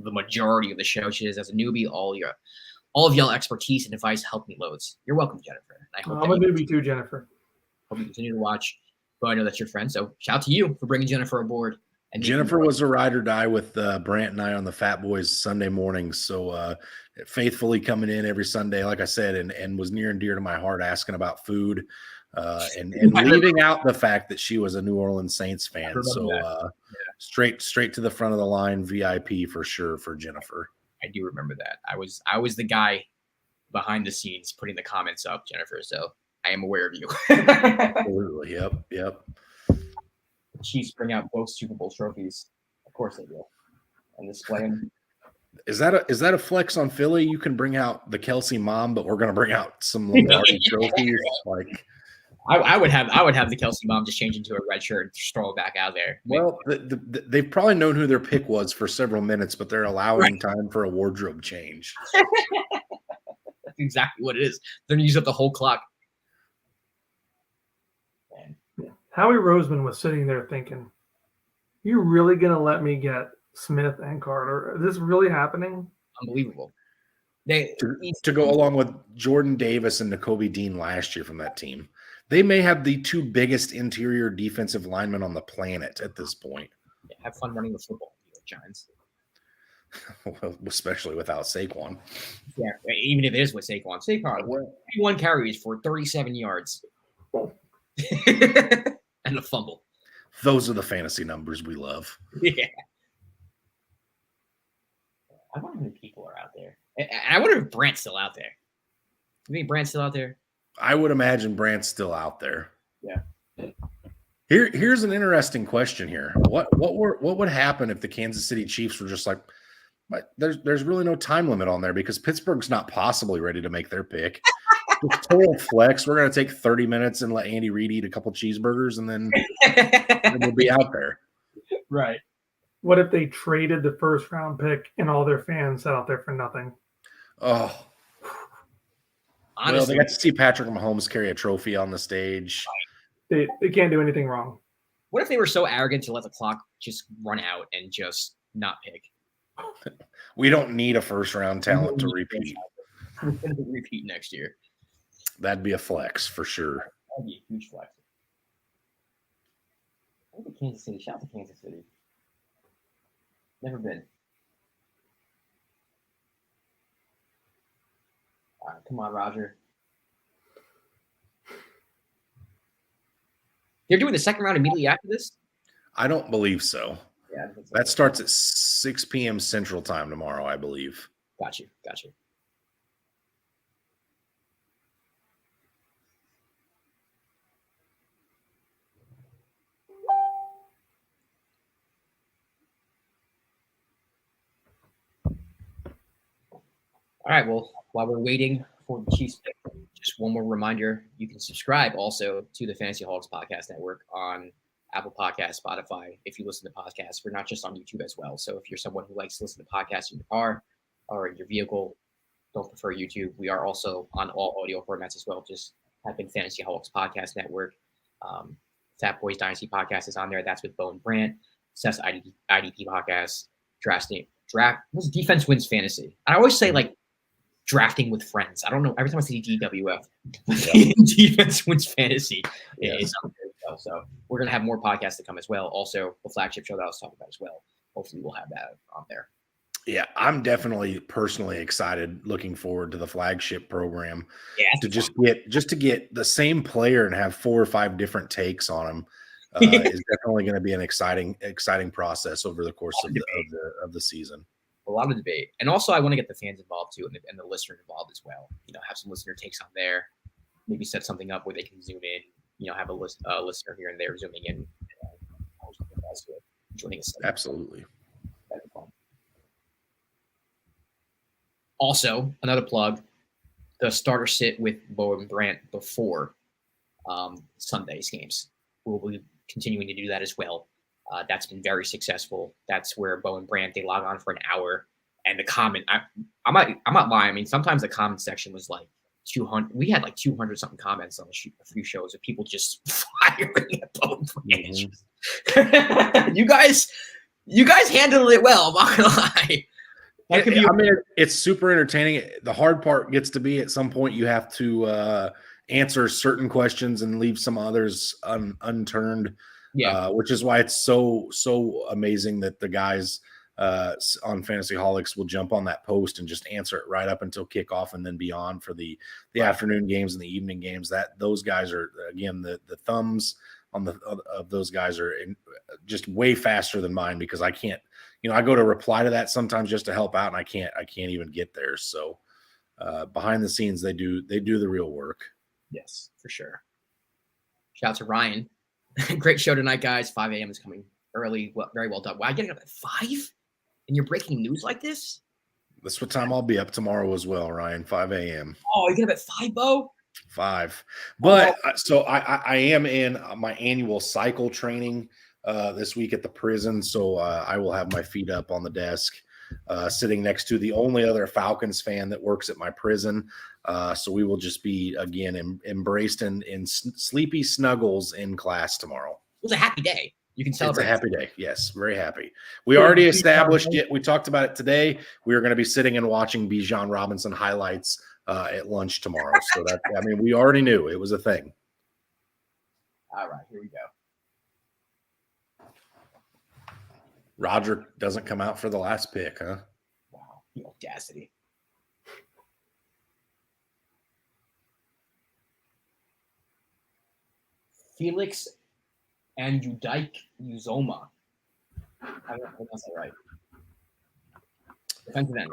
the majority of the show. She is, as a newbie, all of y'all expertise and advice helped me loads. You're welcome, Jennifer. I'm a newbie too, Jennifer. Hope you continue to watch, but I know that's your friend. So shout out to you for bringing Jennifer aboard. And Jennifer was a ride or die with Brant and I on the Fat Boys Sunday mornings. So faithfully coming in every Sunday, like I said, and was near and dear to my heart, asking about food and leaving out the fact that she was a New Orleans Saints fan. So Straight to the front of the line, VIP for sure for Jennifer. I do remember that. I was the guy behind the scenes putting the comments up, Jennifer. So I am aware of you. Absolutely. Yep. The Chiefs bring out both Super Bowl trophies. Of course they will. And display them. Is that a flex on Philly? You can bring out the Kelsey mom, but we're going to bring out some Lombardi trophies. Like, I would have the Kelsey mom just change into a red shirt and just throw it back out there. Well, they've probably known who their pick was for several minutes, but they're allowing time for a wardrobe change. That's exactly what it is. They're going to use up the whole clock. Man. Howie Roseman was sitting there thinking, "You really going to let me get Smith and Carter? Is this really happening?" Unbelievable. To go along with Jordan Davis and Nakobe Dean last year from that team. They may have the two biggest interior defensive linemen on the planet at this point. Yeah, have fun running the football, Giants. Well, especially without Saquon. Yeah, even if it is with Saquon. Saquon, 21 carries for 37 yards. And a fumble. Those are the fantasy numbers we love. Yeah. I wonder how many people are out there. I wonder if Brant's still out there. You think Brant's still out there? I would imagine Brant's still out there. Yeah. Here's an interesting question here. What would happen if the Kansas City Chiefs were just like, there's really no time limit on there because Pittsburgh's not possibly ready to make their pick. It's total flex. We're going to take 30 minutes and let Andy Reid eat a couple cheeseburgers and then we'll be out there. Right. What if they traded the first round pick and all their fans sat out there for nothing? Oh. Honestly, well, they got to see Patrick Mahomes carry a trophy on the stage. They can't do anything wrong. What if they were so arrogant to let the clock just run out and just not pick? We don't need a first-round talent to repeat. We're going to repeat next year. That'd be a flex for sure. That'd be a huge flex. Look at Kansas City. Shout out to Kansas City. Never been. All right, come on, Roger. They're doing the second round immediately after this? I don't believe so. Yeah, that starts at 6 p.m. Central Time tomorrow, I believe. Got you. All right, well, while we're waiting for the Chiefs pick, just one more reminder, you can subscribe also to the FantasyHolics Podcast Network on Apple Podcasts, Spotify, if you listen to podcasts. We're not just on YouTube as well. So if you're someone who likes to listen to podcasts in your car or in your vehicle, don't prefer YouTube, we are also on all audio formats as well. Just type in FantasyHolics Podcast Network. Fat Boys Dynasty Podcast is on there. That's with Bo and Brant. Seth's IDP Podcast. Draft. What's Defense Wins Fantasy? I always say like drafting with friends. I don't know. Every time I see DWF, Defense Wins Fantasy is on there as well. So we're going to have more podcasts to come as well. Also, the flagship show that I was talking about as well. Hopefully we'll have that on there. Yeah, I'm definitely personally excited, looking forward to the flagship program. Yeah, to just get the same player and have 4 or 5 different takes on him is definitely going to be an exciting process over the course of the season. A lot of debate, and also I want to get the fans involved too, and the listener involved as well. Have some listener takes on there. Maybe set something up where they can zoom in. Have a listener here and there zooming in. Joining us. Absolutely. That'd be fun. Also, another plug: the starter sit with Bo and Brant before Sunday's games. We'll be continuing to do that as well. That's been very successful. That's where Bo and Brant, they log on for an hour, and the comment, I'm not lying. I mean, sometimes the comment section was like 200. We had like 200 something comments on a few shows of people just firing at Bo and Brant. Mm-hmm. You guys handled it well. I'm not gonna lie. It's super entertaining. The hard part gets to be at some point you have to answer certain questions and leave some others unturned. Yeah, which is why it's so amazing that the guys on FantasyHolics will jump on that post and just answer it right up until kickoff and then beyond for the afternoon games and the evening games. That those guys are, again, the thumbs, of those guys are just way faster than mine because I can't, I go to reply to that sometimes just to help out and I can't even get there. So behind the scenes, they do the real work. Yes, for sure. Shout out to Ryan. Great show tonight, guys. 5 a.m. is coming early. Well, very well done. Wow, getting up at 5 and you're breaking news like this? That's what time I'll be up tomorrow as well, Ryan. 5 a.m. Oh, you're getting up at 5, Bo? 5. But so I am in my annual cycle training this week at the prison. So I will have my feet up on the desk, sitting next to the only other Falcons fan that works at my prison. So we will just be, again, embraced in sleepy snuggles in class tomorrow. It was a happy day. You can celebrate. It's a happy day. Yes, very happy. We already established it. We talked about it today. We are going to be sitting and watching Bijan Robinson highlights at lunch tomorrow. So that, we already knew it was a thing. All right, here we go. Roger doesn't come out for the last pick, huh? Wow, the audacity. Felix and Udike Uzoma. I don't pronounce that right. Defensive end.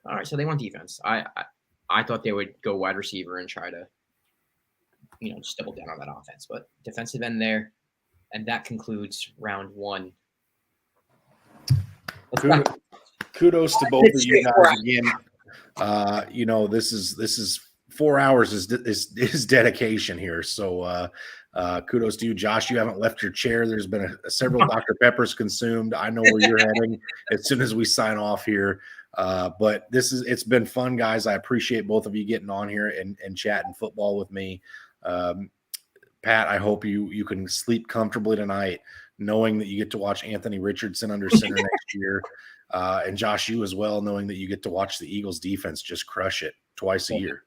All right, so they want defense. I thought they would go wide receiver and try to, just double down on that offense. But defensive end there, and that concludes round 1. Kudos to both of you guys again. This is 4 hours is dedication here. So kudos to you, Josh. You haven't left your chair. There's been several Dr. Peppers consumed. I know where you're heading as soon as we sign off here. But it's been fun, guys. I appreciate both of you getting on here and chatting football with me. Pat, I hope you can sleep comfortably tonight, knowing that you get to watch Anthony Richardson under center next year. And Josh, you as well, knowing that you get to watch the Eagles defense just crush it twice a year.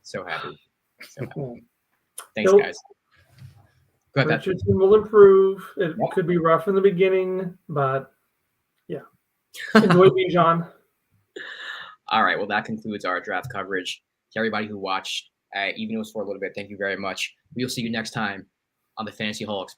So happy. Thanks, guys. Go ahead, Richardson will improve. It could be rough in the beginning, but yeah. Enjoy Bijan. All right. Well, that concludes our draft coverage. To everybody who watched, even if it was for a little bit, thank you very much. We'll see you next time on the FantasyHolics podcast.